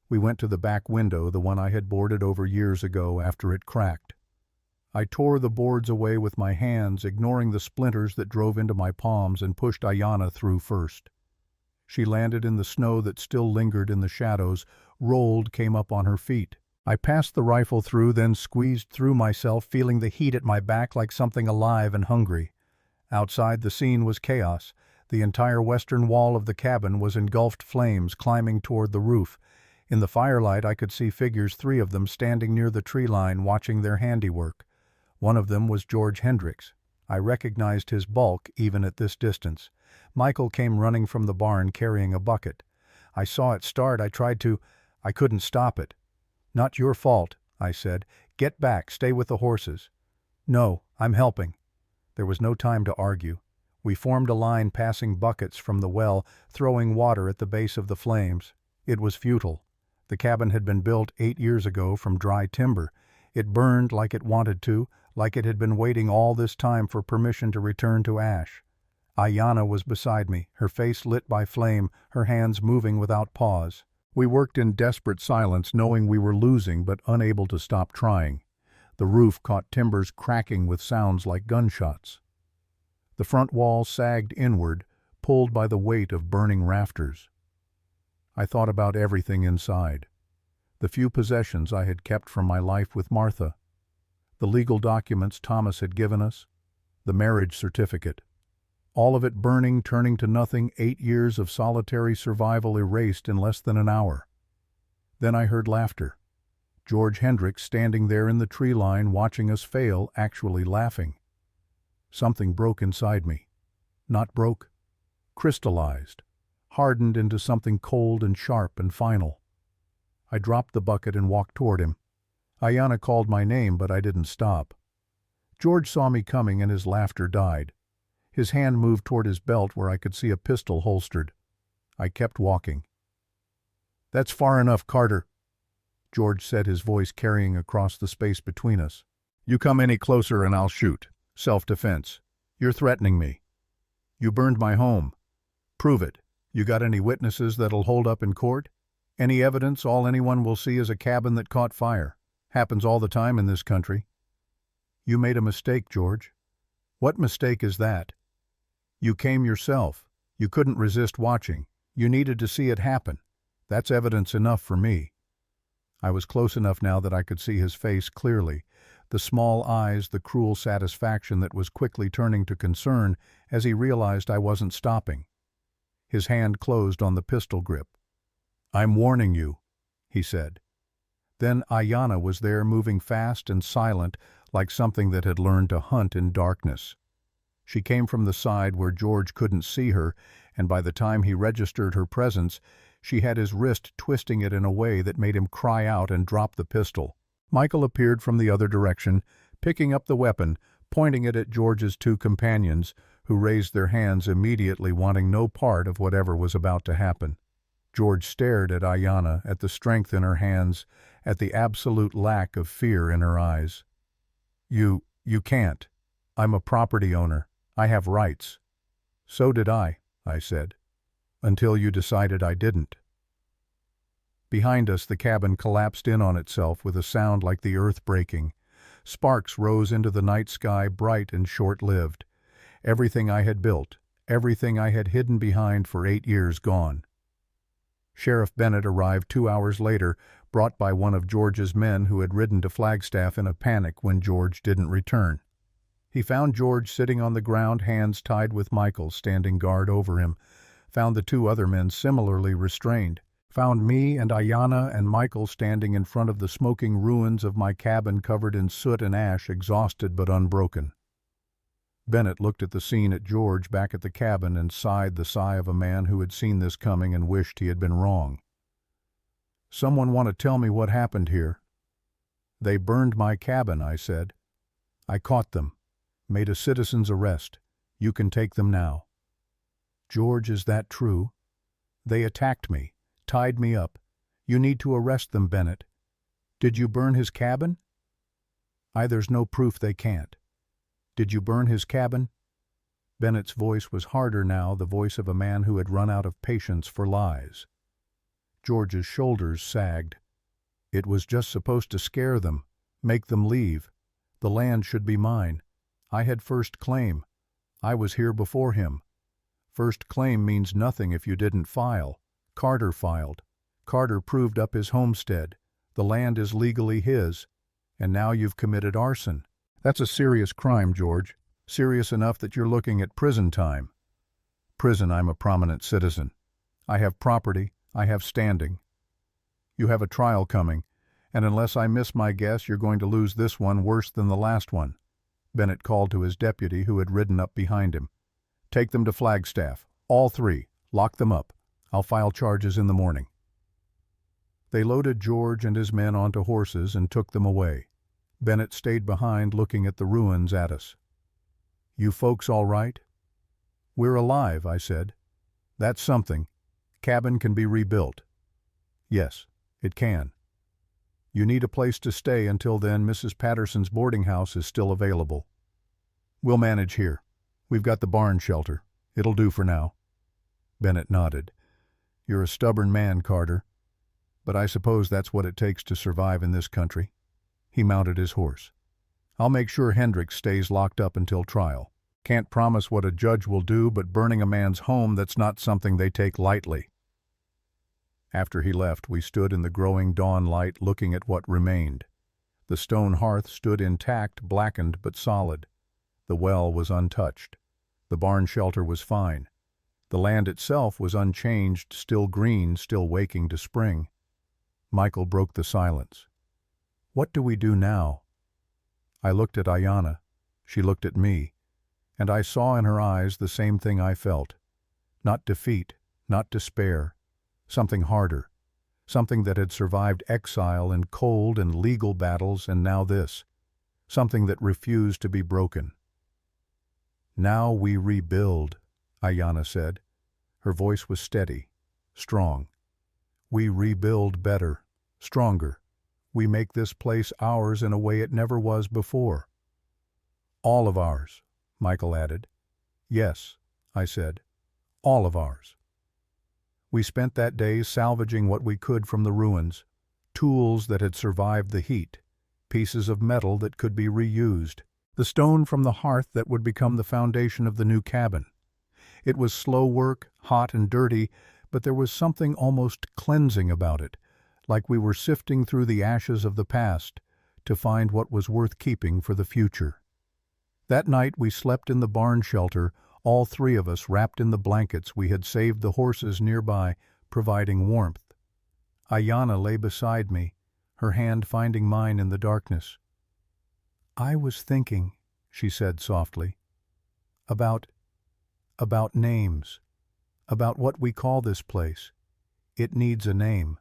We went to the back window, the one I had boarded over years ago after it cracked. I tore the boards away with my hands, ignoring the splinters that drove into my palms, and pushed Ayanna through first. She landed in the snow that still lingered in the shadows, rolled, came up on her feet. I passed the rifle through, then squeezed through myself, feeling the heat at my back like something alive and hungry. Outside, the scene was chaos. The entire western wall of the cabin was engulfed flames, climbing toward the roof. In the firelight, I could see figures, 3 of them, standing near the tree line, watching their handiwork. One of them was George Hendricks. I recognized his bulk even at this distance. Michael came running from the barn carrying a bucket. I saw it start. I couldn't stop it. Not your fault, I said. Get back, stay with the horses. No, I'm helping. There was no time to argue. We formed a line, passing buckets from the well, throwing water at the base of the flames. It was futile. The cabin had been built 8 years ago from dry timber. It burned like it wanted to, like it had been waiting all this time for permission to return to ash. Ayanna was beside me, her face lit by flame, her hands moving without pause. We worked in desperate silence, knowing we were losing but unable to stop trying. The roof caught timbers cracking with sounds like gunshots. The front wall sagged inward, pulled by the weight of burning rafters. I thought about everything inside. The few possessions I had kept from my life with Martha. The legal documents Thomas had given us. The marriage certificate. All of it burning, turning to nothing, 8 years of solitary survival erased in less than an hour. Then I heard laughter. George Hendricks standing there in the tree line watching us fail, actually laughing. Something broke inside me. Not broke. Crystallized. Hardened into something cold and sharp and final. I dropped the bucket and walked toward him. Ayanna called my name, but I didn't stop. George saw me coming and his laughter died. His hand moved toward his belt where I could see a pistol holstered. I kept walking. "That's far enough, Carter," George said, his voice carrying across the space between us. "You come any closer and I'll shoot. Self-defense. You're threatening me. You burned my home. Prove it. You got any witnesses that'll hold up in court? Any evidence? All anyone will see is a cabin that caught fire. Happens all the time in this country." "You made a mistake, George." "What mistake is that?" "You came yourself. You couldn't resist watching. You needed to see it happen. That's evidence enough for me." I was close enough now that I could see his face clearly, the small eyes, the cruel satisfaction that was quickly turning to concern as he realized I wasn't stopping. His hand closed on the pistol grip. "I'm warning you," he said. Then Ayanna was there, moving fast and silent, like something that had learned to hunt in darkness. She came from the side where George couldn't see her, and by the time he registered her presence, she had his wrist twisting it in a way that made him cry out and drop the pistol. Michael appeared from the other direction, picking up the weapon, pointing it at George's 2 companions, who raised their hands immediately, wanting no part of whatever was about to happen. George stared at Ayanna, at the strength in her hands, at the absolute lack of fear in her eyes. You can't. I'm a property owner. I have rights." "So did I said. "Until you decided I didn't." Behind us, the cabin collapsed in on itself with a sound like the earth breaking. Sparks rose into the night sky, bright and short-lived. Everything I had built, everything I had hidden behind for 8 years gone. Sheriff Bennett arrived 2 hours later, brought by one of George's men who had ridden to Flagstaff in a panic when George didn't return. He found George sitting on the ground, hands tied, with Michael standing guard over him. Found the 2 other men similarly restrained. Found me and Ayanna and Michael standing in front of the smoking ruins of my cabin covered in soot and ash, exhausted but unbroken. Bennett looked at the scene, at George back at the cabin, and sighed the sigh of a man who had seen this coming and wished he had been wrong. "Someone want to tell me what happened here?" "They burned my cabin," I said. "I caught them. Made a citizen's arrest. You can take them now." "George, is that true?" "They attacked me, tied me up. You need to arrest them, Bennett." "Did you burn his cabin?" There's no proof they can't. Did you burn his cabin? Bennett's voice was harder now, the voice of a man who had run out of patience for lies. George's shoulders sagged. It was just supposed to scare them, make them leave. The land should be mine. I had first claim. I was here before him. First claim means nothing if you didn't file. Carter filed. Carter proved up his homestead. The land is legally his. And now you've committed arson. That's a serious crime, George. Serious enough that you're looking at prison time. Prison, I'm a prominent citizen. I have property. I have standing. You have a trial coming, and unless I miss my guess, you're going to lose this one worse than the last one. Bennett called to his deputy, who had ridden up behind him. Take them to Flagstaff. All three. Lock them up. I'll file charges in the morning. They loaded George and his men onto horses and took them away. Bennett stayed behind, looking at the ruins at us. You folks all right? We're alive, I said. That's something. Cabin can be rebuilt. Yes, it can. You need a place to stay until then. Mrs. Patterson's boarding house is still available. We'll manage here. We've got the barn shelter. It'll do for now. Bennett nodded. You're a stubborn man, Carter. But I suppose that's what it takes to survive in this country. He mounted his horse. I'll make sure Hendricks stays locked up until trial. Can't promise what a judge will do, but burning a man's home, that's not something they take lightly. After he left, we stood in the growing dawn light looking at what remained. The stone hearth stood intact, blackened but solid. The well was untouched. The barn shelter was fine. The land itself was unchanged, still green, still waking to spring. Michael broke the silence. What do we do now? I looked at Ayanna. She looked at me. And I saw in her eyes the same thing I felt. Not defeat, not despair. Something harder. Something that had survived exile and cold and legal battles, and now this. Something that refused to be broken. Now we rebuild, Ayanna said. Her voice was steady, strong. We rebuild better, stronger. We make this place ours in a way it never was before. All of ours, Michael added. Yes, I said. All of ours. We spent that day salvaging what we could from the ruins, tools that had survived the heat, pieces of metal that could be reused, the stone from the hearth that would become the foundation of the new cabin. It was slow work, hot and dirty, but there was something almost cleansing about it, like we were sifting through the ashes of the past to find what was worth keeping for the future. That night we slept in the barn shelter, all three of us wrapped in the blankets we had saved the horses nearby, providing warmth. Ayanna lay beside me, her hand finding mine in the darkness. I was thinking, she said softly, about names, about what we call this place. It needs a name.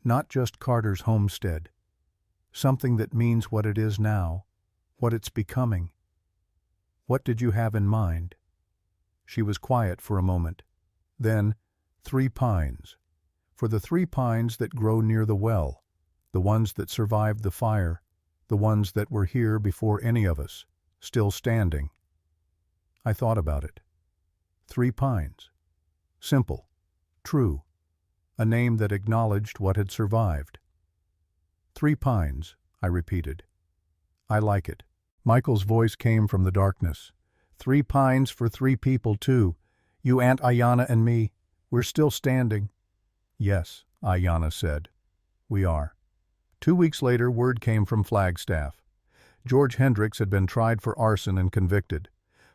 Not just Carter's homestead. Something that means what it is now, what it's becoming. What did you have in mind? She was quiet for a moment. Then, 3 pines. For the 3 pines that grow near the well, the ones that survived the fire, the ones that were here before any of us, still standing. I thought about it. 3 pines. Simple. True. A name that acknowledged what had survived. 3 pines, I repeated. I like it. Michael's voice came from the darkness. 3 pines for 3 people, too. You, Aunt Ayanna, and me. We're still standing. Yes, Ayanna said. We are. 2 weeks later, word came from Flagstaff. George Hendricks had been tried for arson and convicted.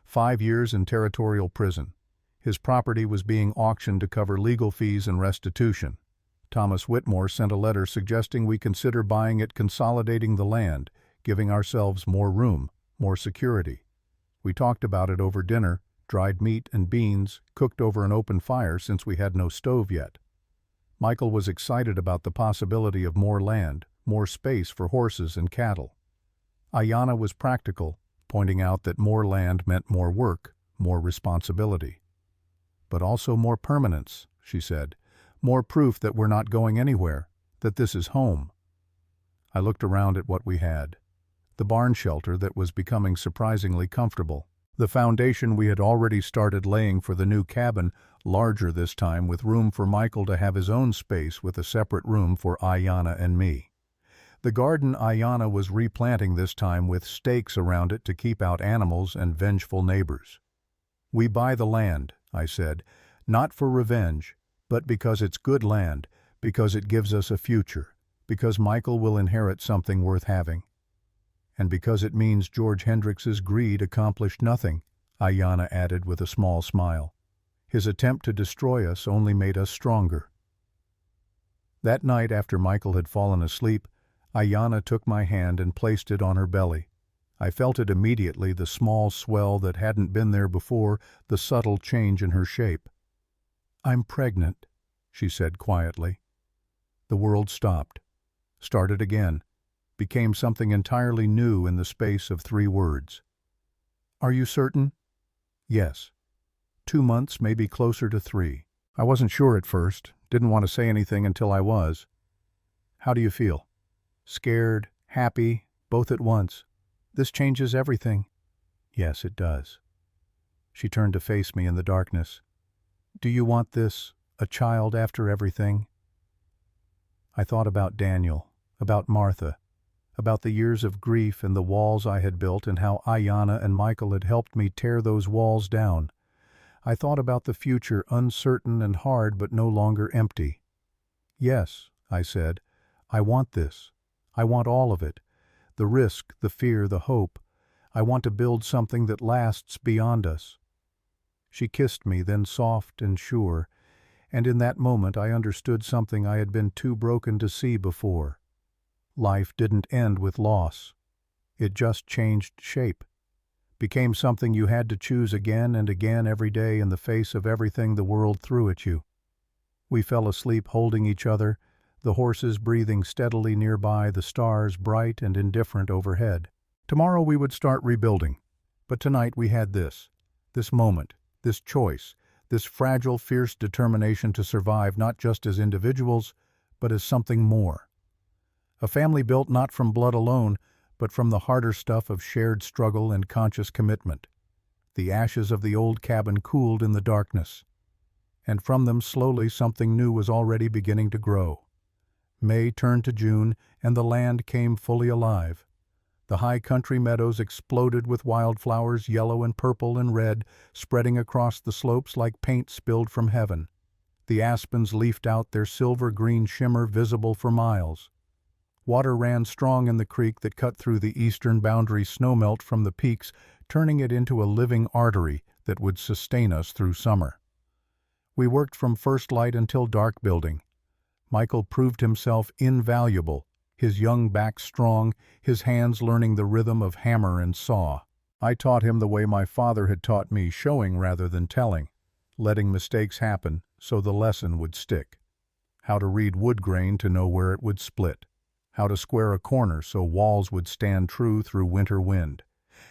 5 years in territorial prison. His property was being auctioned to cover legal fees and restitution. Thomas Whitmore sent a letter suggesting we consider buying it, consolidating the land, giving ourselves more room, more security. We talked about it over dinner, dried meat and beans, cooked over an open fire since we had no stove yet. Michael was excited about the possibility of more land, more space for horses and cattle. Ayanna was practical, pointing out that more land meant more work, more responsibility. But also more permanence, she said, more proof that we're not going anywhere, that this is home. I looked around at what we had. the barn shelter that was becoming surprisingly comfortable. The foundation we had already started laying for the new cabin, larger this time with room for Michael to have his own space with a separate room for Ayanna and me. The garden Ayanna was replanting this time with stakes around it to keep out animals and vengeful neighbors. "We buy the land," I said, "not for revenge, but because it's good land, because it gives us a future, because Michael will inherit something worth having. And because it means George Hendricks's greed accomplished nothing," Ayanna added with a small smile. "His attempt to destroy us only made us stronger." That night after Michael had fallen asleep, Ayanna took my hand and placed it on her belly. I felt it immediately, the small swell that hadn't been there before, the subtle change in her shape. "I'm pregnant," she said quietly. The world stopped, started again, became something entirely new in the space of 3 words. "Are you certain?" "Yes. 2 months, maybe closer to 3. I wasn't sure at first, didn't want to say anything until I was." "How do you feel?" "Scared, happy, both at once. This changes everything." "Yes, it does." She turned to face me in the darkness. "Do you want this, a child after everything?" I thought about Daniel, about Martha, about the years of grief and the walls I had built and how Ayanna and Michael had helped me tear those walls down. I thought about the future, uncertain and hard but no longer empty. "Yes," I said, "I want this. I want all of it. The risk, the fear, the hope. I want to build something that lasts beyond us." She kissed me, then soft and sure, and in that moment I understood something I had been too broken to see before. Life didn't end with loss. It just changed shape, became something you had to choose again and again every day in the face of everything the world threw at you. We fell asleep holding each other, the horses breathing steadily nearby, the stars bright and indifferent overhead. Tomorrow we would start rebuilding, but tonight we had this moment, this choice, this fragile, fierce determination to survive not just as individuals, but as something more. A family built not from blood alone, but from the harder stuff of shared struggle and conscious commitment. The ashes of the old cabin cooled in the darkness, and from them slowly something new was already beginning to grow. May turned to June, and the land came fully alive. The high country meadows exploded with wildflowers, yellow and purple and red, spreading across the slopes like paint spilled from heaven. The aspens leafed out, their silver-green shimmer visible for miles. Water ran strong in the creek that cut through the eastern boundary snowmelt from the peaks, turning it into a living artery that would sustain us through summer. We worked from first light until dark building. Michael proved himself invaluable, his young back strong, his hands learning the rhythm of hammer and saw. I taught him the way my father had taught me, showing rather than telling, letting mistakes happen so the lesson would stick. How to read wood grain to know where it would split. How to square a corner so walls would stand true through winter wind.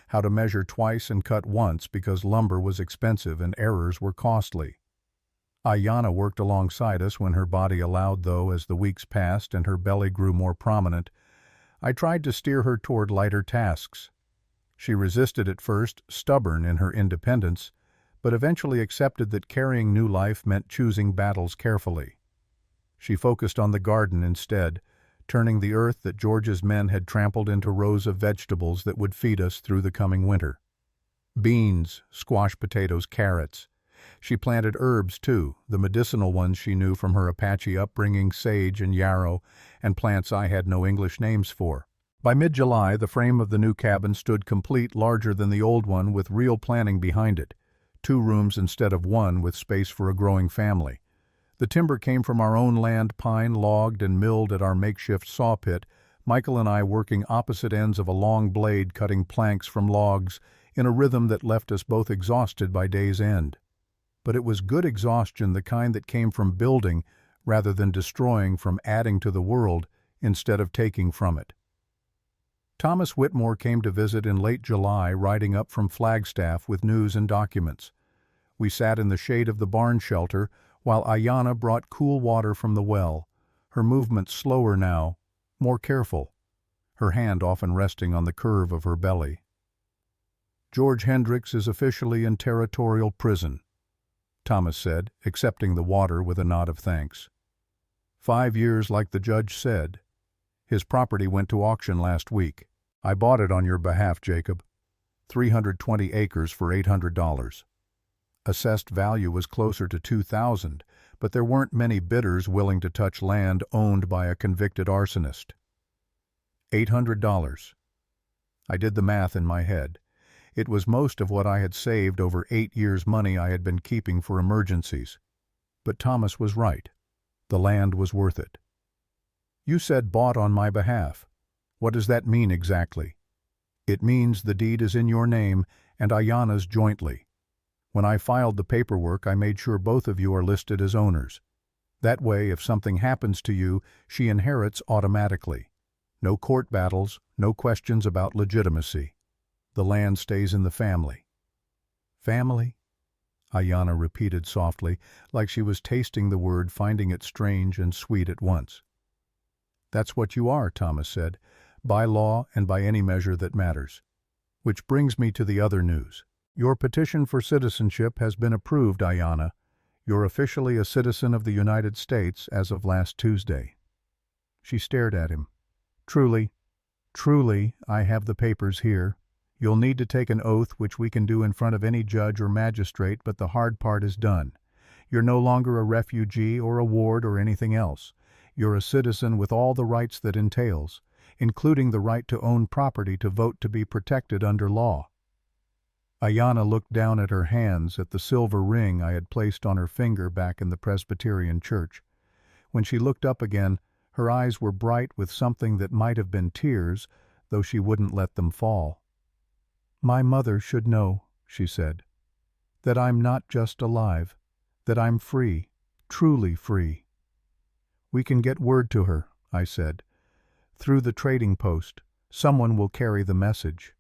How to measure twice and cut once because lumber was expensive and errors were costly. Ayanna worked alongside us when her body allowed, though, as the weeks passed and her belly grew more prominent. I tried to steer her toward lighter tasks. She resisted at first, stubborn in her independence, but eventually accepted that carrying new life meant choosing battles carefully. She focused on the garden instead, turning the earth that George's men had trampled into rows of vegetables that would feed us through the coming winter. Beans, squash potatoes, carrots. She planted herbs, too, the medicinal ones she knew from her Apache upbringing, sage and yarrow, and plants I had no English names for. By mid-July, the frame of the new cabin stood complete, larger than the old one, with real planning behind it. 2 rooms instead of 1, with space for a growing family. The timber came from our own land, pine logged and milled at our makeshift saw pit, Michael and I working opposite ends of a long blade cutting planks from logs in a rhythm that left us both exhausted by day's end. But it was good exhaustion, the kind that came from building rather than destroying, from adding to the world instead of taking from it. Thomas Whitmore came to visit in late July, riding up from Flagstaff with news and documents. We sat in the shade of the barn shelter while Ayanna brought cool water from the well, her movements slower now, more careful. her hand often resting on the curve of her belly. "George Hendricks is officially in territorial prison," Thomas said, accepting the water with a nod of thanks. "5 years like the judge said. His property went to auction last week. I bought it on your behalf, Jacob. 320 acres for $800. Assessed value was closer to $2,000, but there weren't many bidders willing to touch land owned by a convicted arsonist. $800. I did the math in my head. It was most of what I had saved over 8 years' money I had been keeping for emergencies. But Thomas was right. The land was worth it. "You said bought on my behalf. What does that mean exactly?" "It means the deed is in your name and Ayanna's jointly. When I filed the paperwork, I made sure both of you are listed as owners. That way, if something happens to you, she inherits automatically. No court battles, no questions about legitimacy. The land stays in the family." "Family?" Ayanna repeated softly, like she was tasting the word, finding it strange and sweet at once. "That's what you are," Thomas said, "by law and by any measure that matters. Which brings me to the other news. Your petition for citizenship has been approved, Ayanna. You're officially a citizen of the United States as of last Tuesday." She stared at him. Truly, I have the papers here. You'll need to take an oath, which we can do in front of any judge or magistrate, but the hard part is done. You're no longer a refugee or a ward or anything else. You're a citizen with all the rights that entails, including the right to own property, to vote, to be protected under law. Ayanna looked down at her hands, at the silver ring I had placed on her finger back in the Presbyterian church. When she looked up again, her eyes were bright with something that might have been tears, though she wouldn't let them fall. "My mother should know," she said, "that I'm not just alive, that I'm free, truly free." "We can get word to her," I said. "Through the trading post. Someone will carry the message."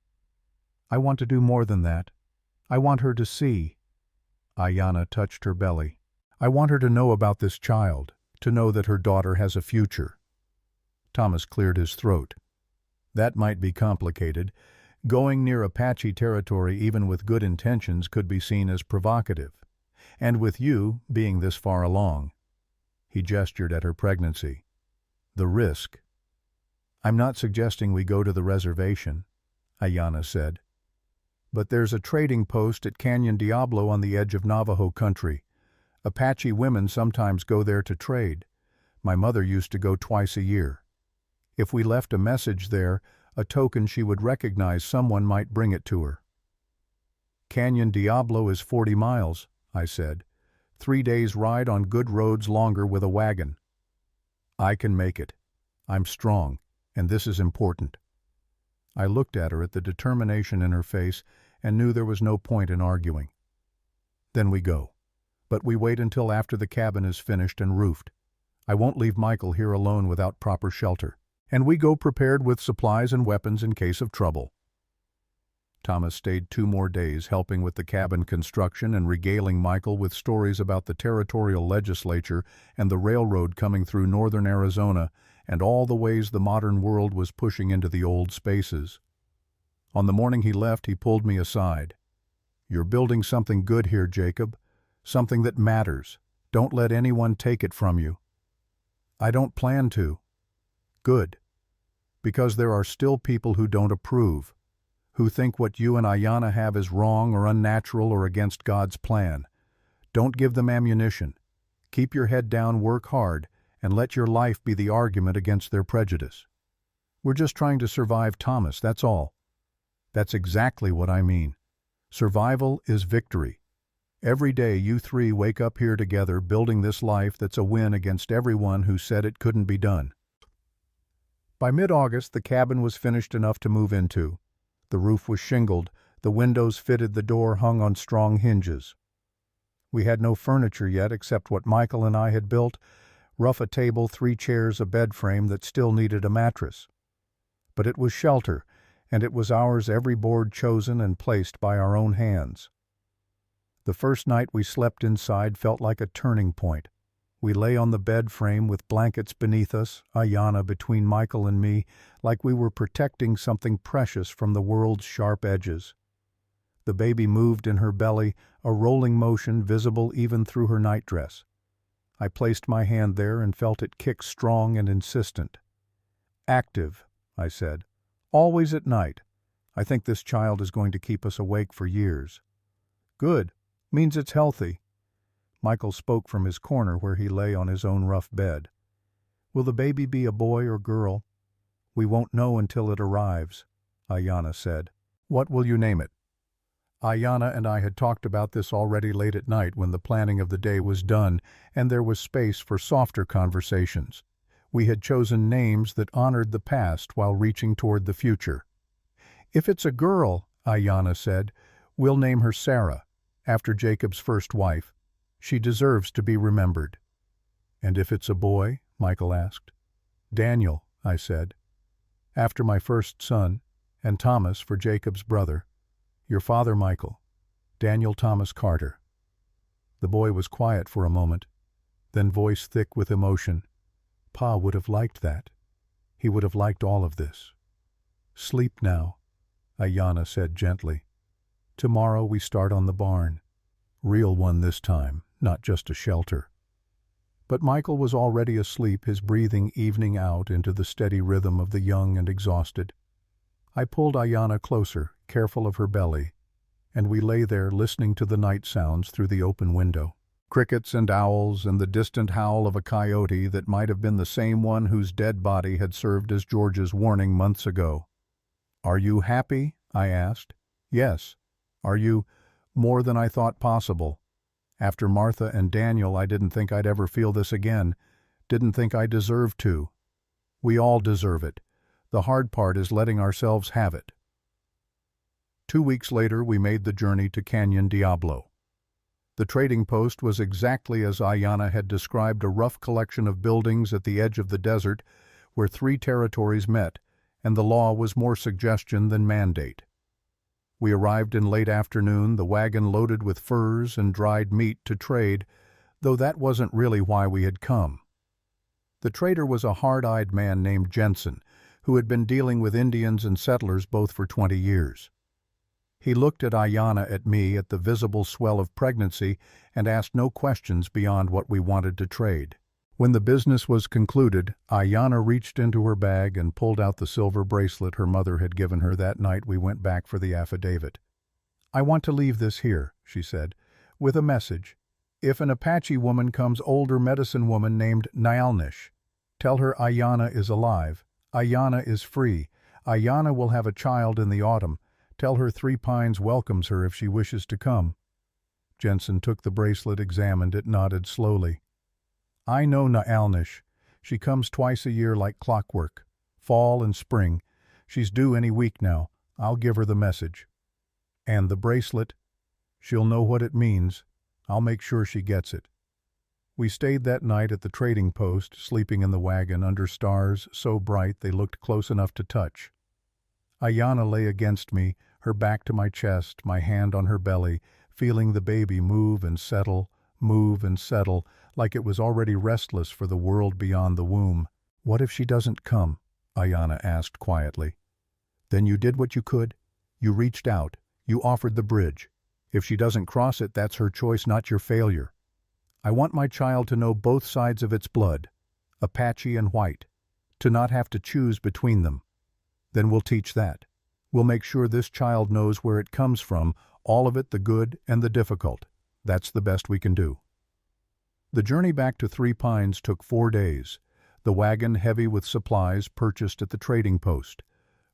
"I want to do more than that. I want her to see." Ayanna touched her belly. "I want her to know about this child, to know that her daughter has a future." Thomas cleared his throat. "That might be complicated. Going near Apache territory, even with good intentions, could be seen as provocative. And with you being this far along." He gestured at her pregnancy. "The risk." "I'm not suggesting we go to the reservation," Ayanna said. "But there's a trading post at Canyon Diablo on the edge of Navajo country. Apache women sometimes go there to trade. My mother used to go twice a year. If we left a message there, a token she would recognize, someone might bring it to her." "Canyon Diablo is 40 miles, I said. 3 days' ride on good roads, longer with a wagon." "I can make it. I'm strong, and this is important." I looked at her, at the determination in her face, and knew there was no point in arguing. "Then we go. But we wait until after the cabin is finished and roofed. I won't leave Michael here alone without proper shelter. And we go prepared with supplies and weapons in case of trouble." Thomas stayed 2 more days, helping with the cabin construction and regaling Michael with stories about the territorial legislature and the railroad coming through northern Arizona, and all the ways the modern world was pushing into the old spaces. On the morning he left, he pulled me aside. "You're building something good here, Jacob. Something that matters. Don't let anyone take it from you." "I don't plan to." "Good. Because there are still people who don't approve, who think what you and Ayanna have is wrong or unnatural or against God's plan. Don't give them ammunition. Keep your head down, work hard, and let your life be the argument against their prejudice. We're just trying to survive, Thomas, that's all." "That's exactly what I mean. Survival is victory. Every day you 3 wake up here together, building this life that's a win against everyone who said it couldn't be done." By mid-August, the cabin was finished enough to move into. The roof was shingled, the windows fitted, the door hung on strong hinges. We had no furniture yet except what Michael and I had built, rough a table, 3 chairs, a bed frame that still needed a mattress. But it was shelter, and it was ours, every board chosen and placed by our own hands. The first night we slept inside felt like a turning point. We lay on the bed frame with blankets beneath us, Ayanna between Michael and me, like we were protecting something precious from the world's sharp edges. The baby moved in her belly, a rolling motion visible even through her nightdress. I placed my hand there and felt it kick strong and insistent. "Active," I said. "Always at night. I think this child is going to keep us awake for years." "Good. Means it's healthy." Michael spoke from his corner where he lay on his own rough bed. "Will the baby be a boy or girl?" "We won't know until it arrives," Ayanna said. "What will you name it?" Ayanna and I had talked about this already late at night when the planning of the day was done and there was space for softer conversations. We had chosen names that honored the past while reaching toward the future. "If it's a girl," Ayanna said, "we'll name her Sarah, after Jacob's first wife. She deserves to be remembered." "And if it's a boy?" Michael asked. "Daniel," I said, "after my first son, and Thomas for Jacob's brother. Your father, Michael. Daniel Thomas Carter." The boy was quiet for a moment, then voice thick with emotion. "Pa would have liked that. He would have liked all of this." "Sleep now," Ayanna said gently. "Tomorrow we start on the barn. Real one this time, not just a shelter." But Michael was already asleep, his breathing evening out into the steady rhythm of the young and exhausted. I pulled Ayanna closer, careful of her belly, and we lay there listening to the night sounds through the open window. Crickets and owls and the distant howl of a coyote that might have been the same one whose dead body had served as George's warning months ago. "Are you happy?" I asked. "Yes." "Are you more than I thought possible? After Martha and Daniel, I didn't think I'd ever feel this again. Didn't think I deserved to. We all deserve it. The hard part is letting ourselves have it." 2 weeks later, we made the journey to Canyon Diablo. The trading post was exactly as Ayanna had described, a rough collection of buildings at the edge of the desert where 3 territories met, and the law was more suggestion than mandate. We arrived in late afternoon, the wagon loaded with furs and dried meat to trade, though that wasn't really why we had come. The trader was a hard-eyed man named Jensen, who had been dealing with Indians and settlers both for 20 years. He looked at Ayanna, at me, at the visible swell of pregnancy, and asked no questions beyond what we wanted to trade. When the business was concluded, Ayanna reached into her bag and pulled out the silver bracelet her mother had given her that night we went back for the affidavit. "I want to leave this here," she said, "with a message. If an Apache woman comes, older medicine woman named Nyalnish, tell her Ayanna is alive. Ayanna is free. Ayanna will have a child in the autumn. Tell her 3 Pines welcomes her if she wishes to come." Jensen took the bracelet, examined it, nodded slowly. "I know Nyalnish. She comes twice a year like clockwork. Fall and spring. She's due any week now. I'll give her the message. And the bracelet. She'll know what it means. I'll make sure she gets it." We stayed that night at the trading post, sleeping in the wagon under stars so bright they looked close enough to touch. Ayanna lay against me, her back to my chest, my hand on her belly, feeling the baby move and settle, like it was already restless for the world beyond the womb. "What if she doesn't come?" Ayanna asked quietly. "Then you did what you could. You reached out. You offered the bridge. If she doesn't cross it, that's her choice, not your failure. I want my child to know both sides of its blood, Apache and white, to not have to choose between them. Then we'll teach that. We'll make sure this child knows where it comes from, all of it, the good and the difficult. That's the best we can do." The journey back to 3 Pines took 4 days, the wagon heavy with supplies purchased at the trading post.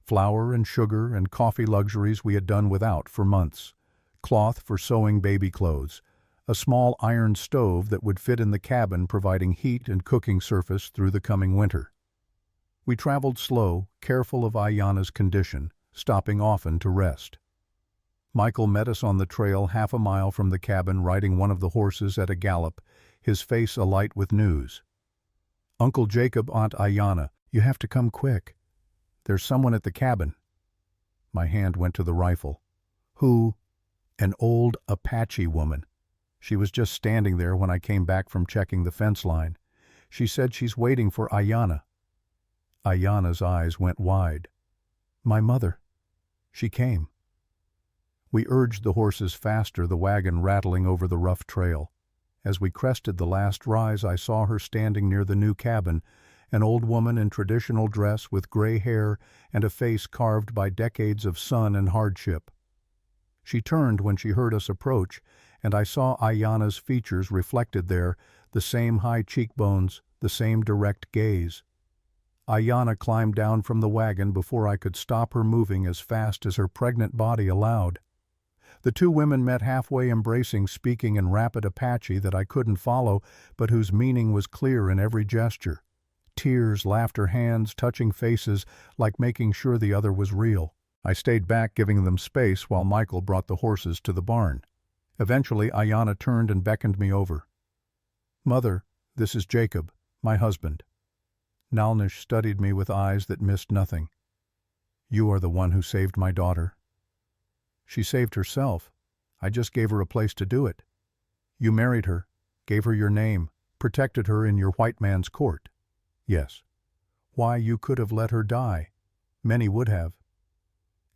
Flour and sugar and coffee luxuries we had done without for months. Cloth for sewing baby clothes. A small iron stove that would fit in the cabin, providing heat and cooking surface through the coming winter. We traveled slow, careful of Ayanna's condition, stopping often to rest. Michael met us on the trail 1/2 a mile from the cabin, riding one of the horses at a gallop, his face alight with news. "Uncle Jacob, Aunt Ayanna, you have to come quick. There's someone at the cabin." My hand went to the rifle. "Who?" "An old Apache woman. She was just standing there when I came back from checking the fence line. She said she's waiting for Ayanna. Ayanna's eyes went wide. My mother. She came. We urged the horses faster, the wagon rattling over the rough trail. As we crested the last rise, I saw her standing near the new cabin, an old woman in traditional dress with gray hair and a face carved by decades of sun and hardship. She turned when she heard us approach, and I saw Ayanna's features reflected there, the same high cheekbones, the same direct gaze. Ayanna climbed down from the wagon before I could stop her moving as fast as her pregnant body allowed. The two women met halfway, embracing, speaking in rapid Apache that I couldn't follow, but whose meaning was clear in every gesture. Tears, laughter, hands touching faces, like making sure the other was real. I stayed back, giving them space while Michael brought the horses to the barn. Eventually, Ayanna turned and beckoned me over. Mother, this is Jacob, my husband. Nalnish studied me with eyes that missed nothing. You are the one who saved my daughter. She saved herself. I just gave her a place to do it. You married her, gave her your name, protected her in your white man's court. Yes. Why, you could have let her die. Many would have.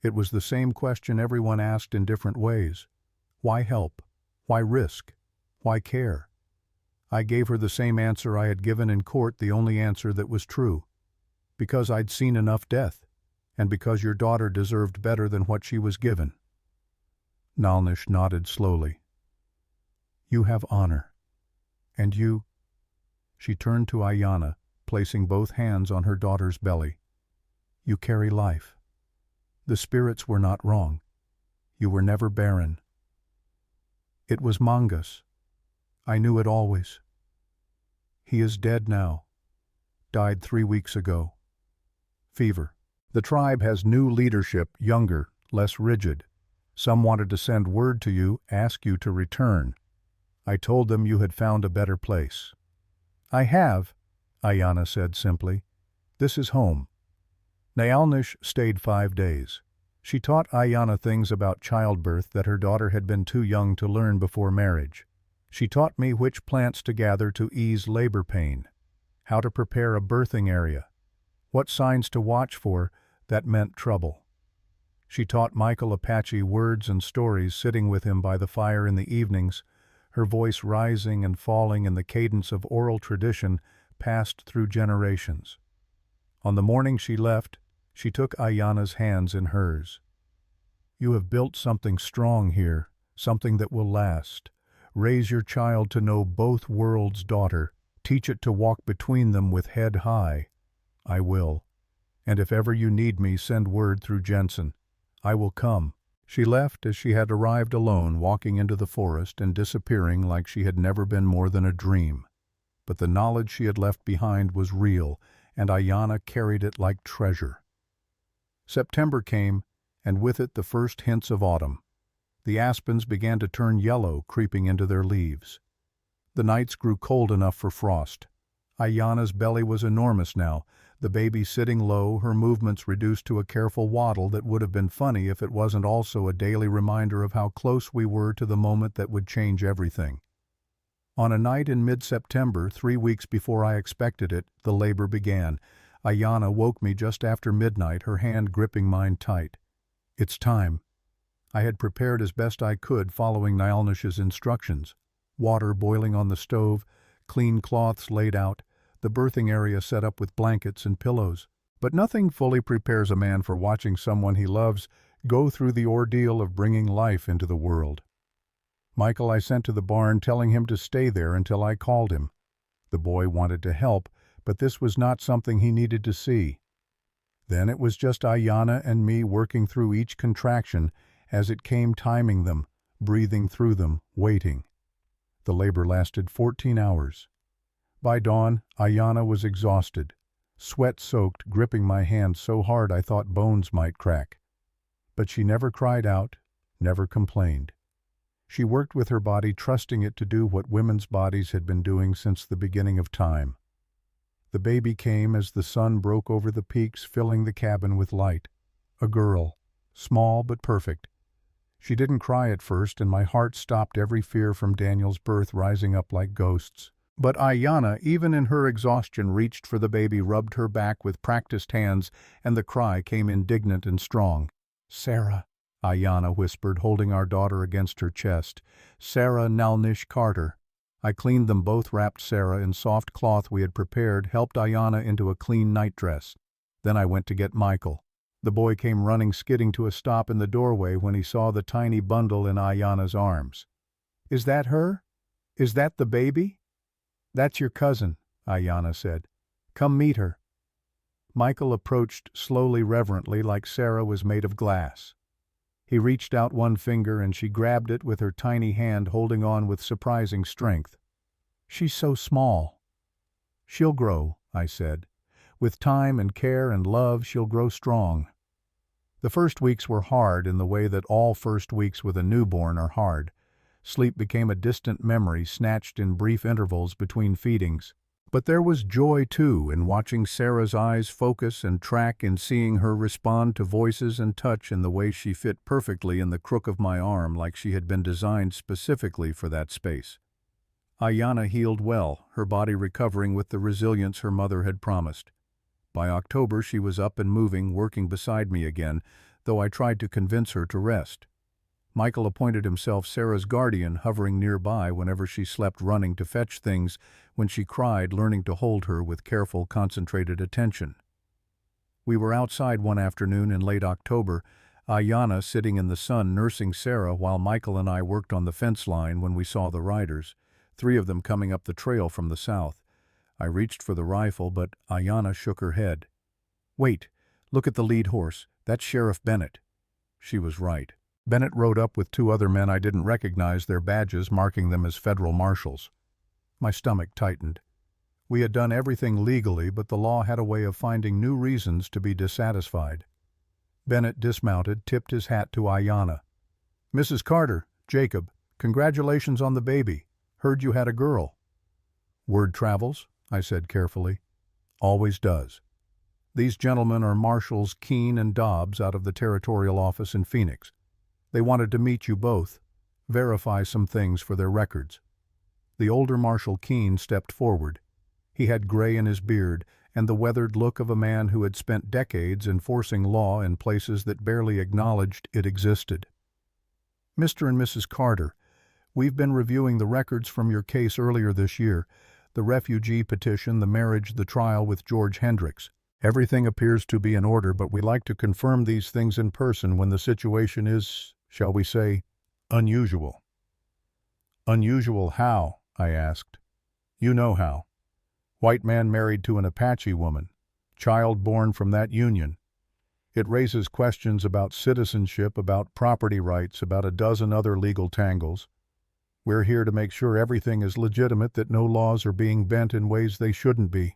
It was the same question everyone asked in different ways. Why help? Why risk? Why care? I gave her the same answer I had given in court, the only answer that was true. Because I'd seen enough death, and because your daughter deserved better than what she was given. Nalnish nodded slowly. You have honor. And you? She turned to Ayanna, placing both hands on her daughter's belly. You carry life. The spirits were not wrong. You were never barren. It was Mangas. I knew it always. He is dead now. Died 3 weeks ago. Fever. The tribe has new leadership, younger, less rigid. Some wanted to send word to you, ask you to return. I told them you had found a better place. I have, Ayanna said simply. This is home. Nalnish stayed 5 days. She taught Ayanna things about childbirth that her daughter had been too young to learn before marriage. She taught me which plants to gather to ease labor pain, how to prepare a birthing area, what signs to watch for that meant trouble. She taught Michael Apache words and stories, sitting with him by the fire in the evenings, her voice rising and falling in the cadence of oral tradition passed through generations. On the morning she left, she took Ayanna's hands in hers. You have built something strong here, something that will last. Raise your child to know both worlds, daughter. Teach it to walk between them with head high. I will. And if ever you need me, send word through Jensen. I will come. She left as she had arrived, alone, walking into the forest and disappearing like she had never been more than a dream. But the knowledge she had left behind was real, and Ayanna carried it like treasure. September came, and with it the first hints of autumn. The aspens began to turn yellow, creeping into their leaves. The nights grew cold enough for frost. Ayanna's belly was enormous now, the baby sitting low, her movements reduced to a careful waddle that would have been funny if it wasn't also a daily reminder of how close we were to the moment that would change everything. On a night in mid-September, 3 weeks before I expected it, the labor began. Ayanna woke me just after midnight, her hand gripping mine tight. It's time. I had prepared as best I could, following Nalnish's instructions. Water boiling on the stove, clean cloths laid out, the birthing area set up with blankets and pillows. But nothing fully prepares a man for watching someone he loves go through the ordeal of bringing life into the world. Michael I sent to the barn, telling him to stay there until I called him. The boy wanted to help, but this was not something he needed to see. Then it was just Ayanna and me working through each contraction as it came, timing them, breathing through them, waiting. The labor lasted 14 hours. By dawn, Ayanna was exhausted, sweat-soaked, gripping my hand so hard I thought bones might crack. But she never cried out, never complained. She worked with her body, trusting it to do what women's bodies had been doing since the beginning of time. The baby came as the sun broke over the peaks, filling the cabin with light. A girl, small but perfect. She didn't cry at first, and my heart stopped every fear from Daniel's birth rising up like ghosts. But Ayanna, even in her exhaustion, reached for the baby, rubbed her back with practiced hands, and the cry came indignant and strong. "Sarah," Ayanna whispered, holding our daughter against her chest. "Sarah Nalnish Carter." I cleaned them both, wrapped Sarah in soft cloth we had prepared, helped Ayanna into a clean nightdress. Then I went to get Michael. The boy came running, skidding to a stop in the doorway when he saw the tiny bundle in Ayanna's arms. "Is that her? Is that the baby?" "That's your cousin," Ayanna said. "Come meet her." Michael approached slowly, reverently, like Sarah was made of glass. He reached out one finger and she grabbed it with her tiny hand, holding on with surprising strength. "She's so small." "She'll grow," I said. "With time and care and love, she'll grow strong." The first weeks were hard in the way that all first weeks with a newborn are hard. Sleep became a distant memory, snatched in brief intervals between feedings. But there was joy, too, in watching Sarah's eyes focus and track, in seeing her respond to voices and touch in the way she fit perfectly in the crook of my arm, like she had been designed specifically for that space. Ayanna healed well, her body recovering with the resilience her mother had promised. By October she was up and moving, working beside me again, though I tried to convince her to rest. Michael appointed himself Sarah's guardian, hovering nearby whenever she slept, running to fetch things, when she cried, learning to hold her with careful, concentrated attention. We were outside one afternoon in late October, Ayanna sitting in the sun nursing Sarah while Michael and I worked on the fence line, when we saw the riders, 3 of them coming up the trail from the south. I reached for the rifle, but Ayanna shook her head. "Wait, look at the lead horse. That's Sheriff Bennett." She was right. Bennett rode up with 2 other men I didn't recognize, their badges marking them as federal marshals. My stomach tightened. We had done everything legally, but the law had a way of finding new reasons to be dissatisfied. Bennett dismounted, tipped his hat to Ayanna. "Mrs. Carter, Jacob, congratulations on the baby. Heard you had a girl." "Word travels," I said carefully. "Always does. These gentlemen are Marshals Keene and Dobbs out of the Territorial Office in Phoenix. They wanted to meet you both, verify some things for their records." The older Marshal Keene stepped forward. He had gray in his beard and the weathered look of a man who had spent decades enforcing law in places that barely acknowledged it existed. "Mr. and Mrs. Carter, we've been reviewing the records from your case earlier this year, the refugee petition, the marriage, the trial with George Hendricks. Everything appears to be in order, but we like to confirm these things in person when the situation is, shall we say, unusual." "Unusual how?" I asked. "You know how. White man married to an Apache woman, child born from that union. It raises questions about citizenship, about property rights, about a dozen other legal tangles. We're here to make sure everything is legitimate, that no laws are being bent in ways they shouldn't be."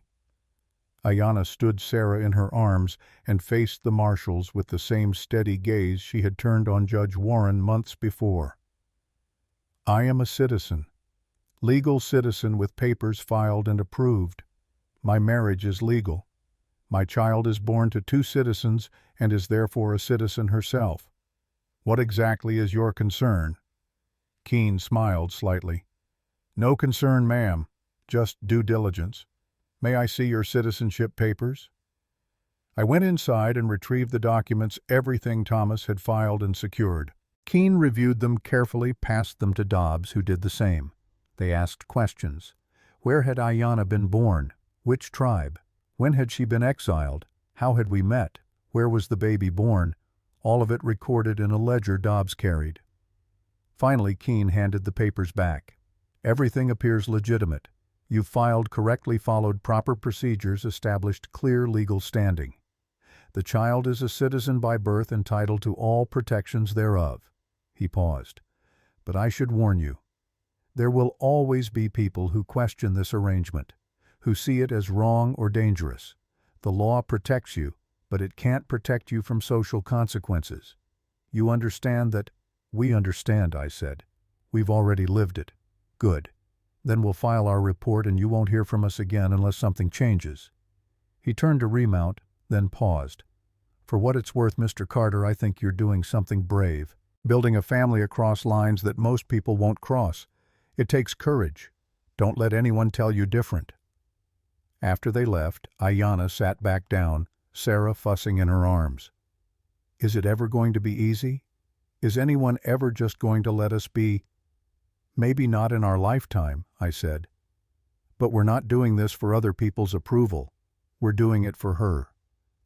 Ayanna stood Sarah in her arms and faced the marshals with the same steady gaze she had turned on Judge Warren months before. "I am a citizen, legal citizen with papers filed and approved. My marriage is legal. My child is born to 2 citizens and is therefore a citizen herself. What exactly is your concern?" Keene smiled slightly. "No concern, ma'am. Just due diligence. May I see your citizenship papers?" I went inside and retrieved the documents, everything Thomas had filed and secured. Keene reviewed them carefully, passed them to Dobbs, who did the same. They asked questions. Where had Ayanna been born? Which tribe? When had she been exiled? How had we met? Where was the baby born? All of it recorded in a ledger Dobbs carried. Finally, Keene handed the papers back. "Everything appears legitimate. You've filed correctly, followed proper procedures, established clear legal standing. The child is a citizen by birth, entitled to all protections thereof." He paused. "But I should warn you. There will always be people who question this arrangement, who see it as wrong or dangerous. The law protects you, but it can't protect you from social consequences. You understand that?" "We understand," I said. "We've already lived it." "Good. Then we'll file our report and you won't hear from us again unless something changes." He turned to remount, then paused. "For what it's worth, Mr. Carter, I think you're doing something brave." building a family across lines that most people won't cross. It takes courage. Don't let anyone tell you different." After they left, Ayanna sat back down, Sarah fussing in her arms. "Is it ever going to be easy? Is anyone ever just going to let us be?" "Maybe not in our lifetime," I said. "But we're not doing this for other people's approval. We're doing it for her."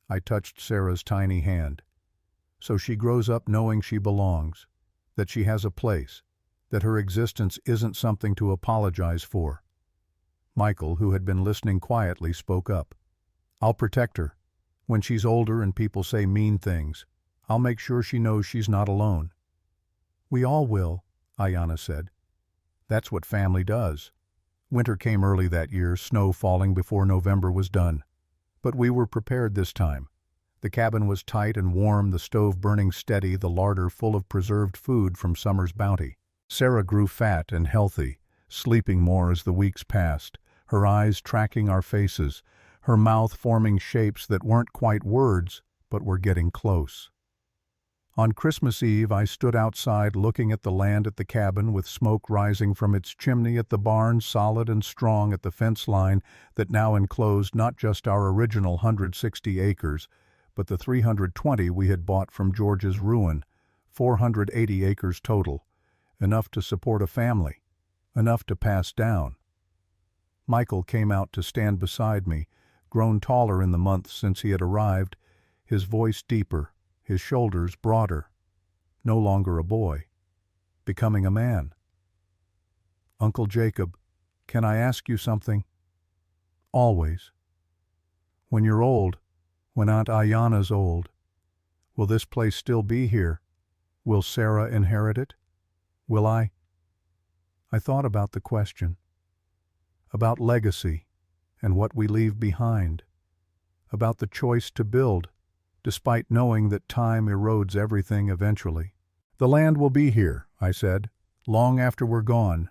I touched Sarah's tiny hand. "So she grows up knowing she belongs, that she has a place, that her existence isn't something to apologize for." Michael, who had been listening quietly, spoke up. "I'll protect her. When she's older and people say mean things, I'll make sure she knows she's not alone." "We all will," Ayanna said. "That's what family does." Winter came early that year, snow falling before November was done. But we were prepared this time. The cabin was tight and warm, the stove burning steady, the larder full of preserved food from summer's bounty. Sarah grew fat and healthy, sleeping more as the weeks passed, her eyes tracking our faces, her mouth forming shapes that weren't quite words, but were getting close. On Christmas Eve, I stood outside looking at the land at the cabin with smoke rising from its chimney at the barn, solid and strong at the fence line that now enclosed not just our original 160 acres, but the 320 we had bought from George's ruin, 480 acres total, enough to support a family, enough to pass down. Michael came out to stand beside me, grown taller in the months since he had arrived, his voice deeper, his shoulders broader. No longer a boy, becoming a man. "Uncle Jacob, can I ask you something?" "Always." "When you're old, when Aunt Ayanna's old, will this place still be here? Will Sarah inherit it? Will I?" I thought about the question. About legacy and what we leave behind. About the choice to build, despite knowing that time erodes everything eventually. "The land will be here," I said, "long after we're gone.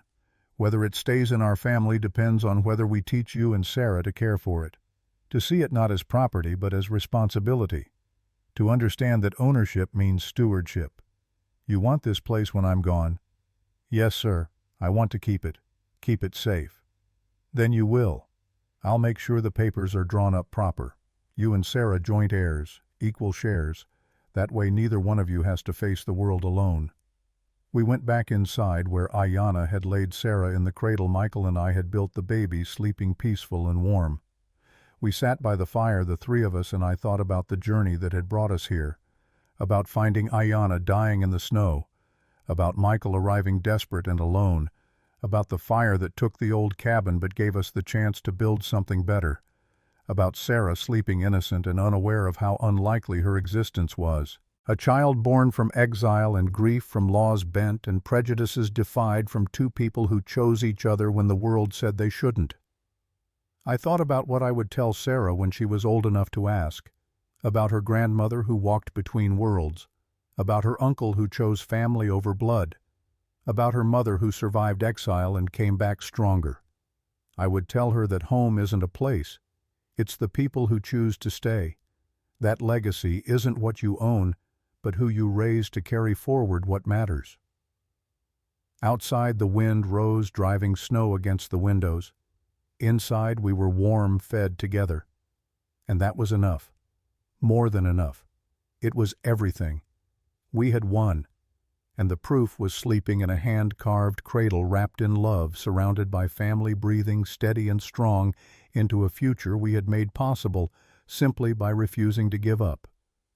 Whether it stays in our family depends on whether we teach you and Sarah to care for it, to see it not as property but as responsibility, to understand that ownership means stewardship. You want this place when I'm gone?" "Yes, sir. I want to keep it safe." "Then you will. I'll make sure the papers are drawn up proper. You and Sarah joint heirs, equal shares. That way neither one of you has to face the world alone." We went back inside where Ayanna had laid Sarah in the cradle Michael and I had built the baby, sleeping peaceful and warm. We sat by the fire, the three of us, and I thought about the journey that had brought us here, about finding Ayanna dying in the snow, about Michael arriving desperate and alone, about the fire that took the old cabin but gave us the chance to build something better, about Sarah sleeping innocent and unaware of how unlikely her existence was. A child born from exile and grief from laws bent and prejudices defied from two people who chose each other when the world said they shouldn't. I thought about what I would tell Sarah when she was old enough to ask, about her grandmother who walked between worlds, about her uncle who chose family over blood, about her mother who survived exile and came back stronger. I would tell her that home isn't a place. It's the people who choose to stay. That legacy isn't what you own, but who you raise to carry forward what matters. Outside, the wind rose, driving snow against the windows. Inside, we were warm, fed together. And that was enough. More than enough. It was everything. We had won. And the proof was sleeping in a hand-carved cradle wrapped in love, surrounded by family breathing steady and strong into a future we had made possible simply by refusing to give up,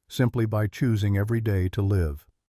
simply by choosing every day to live.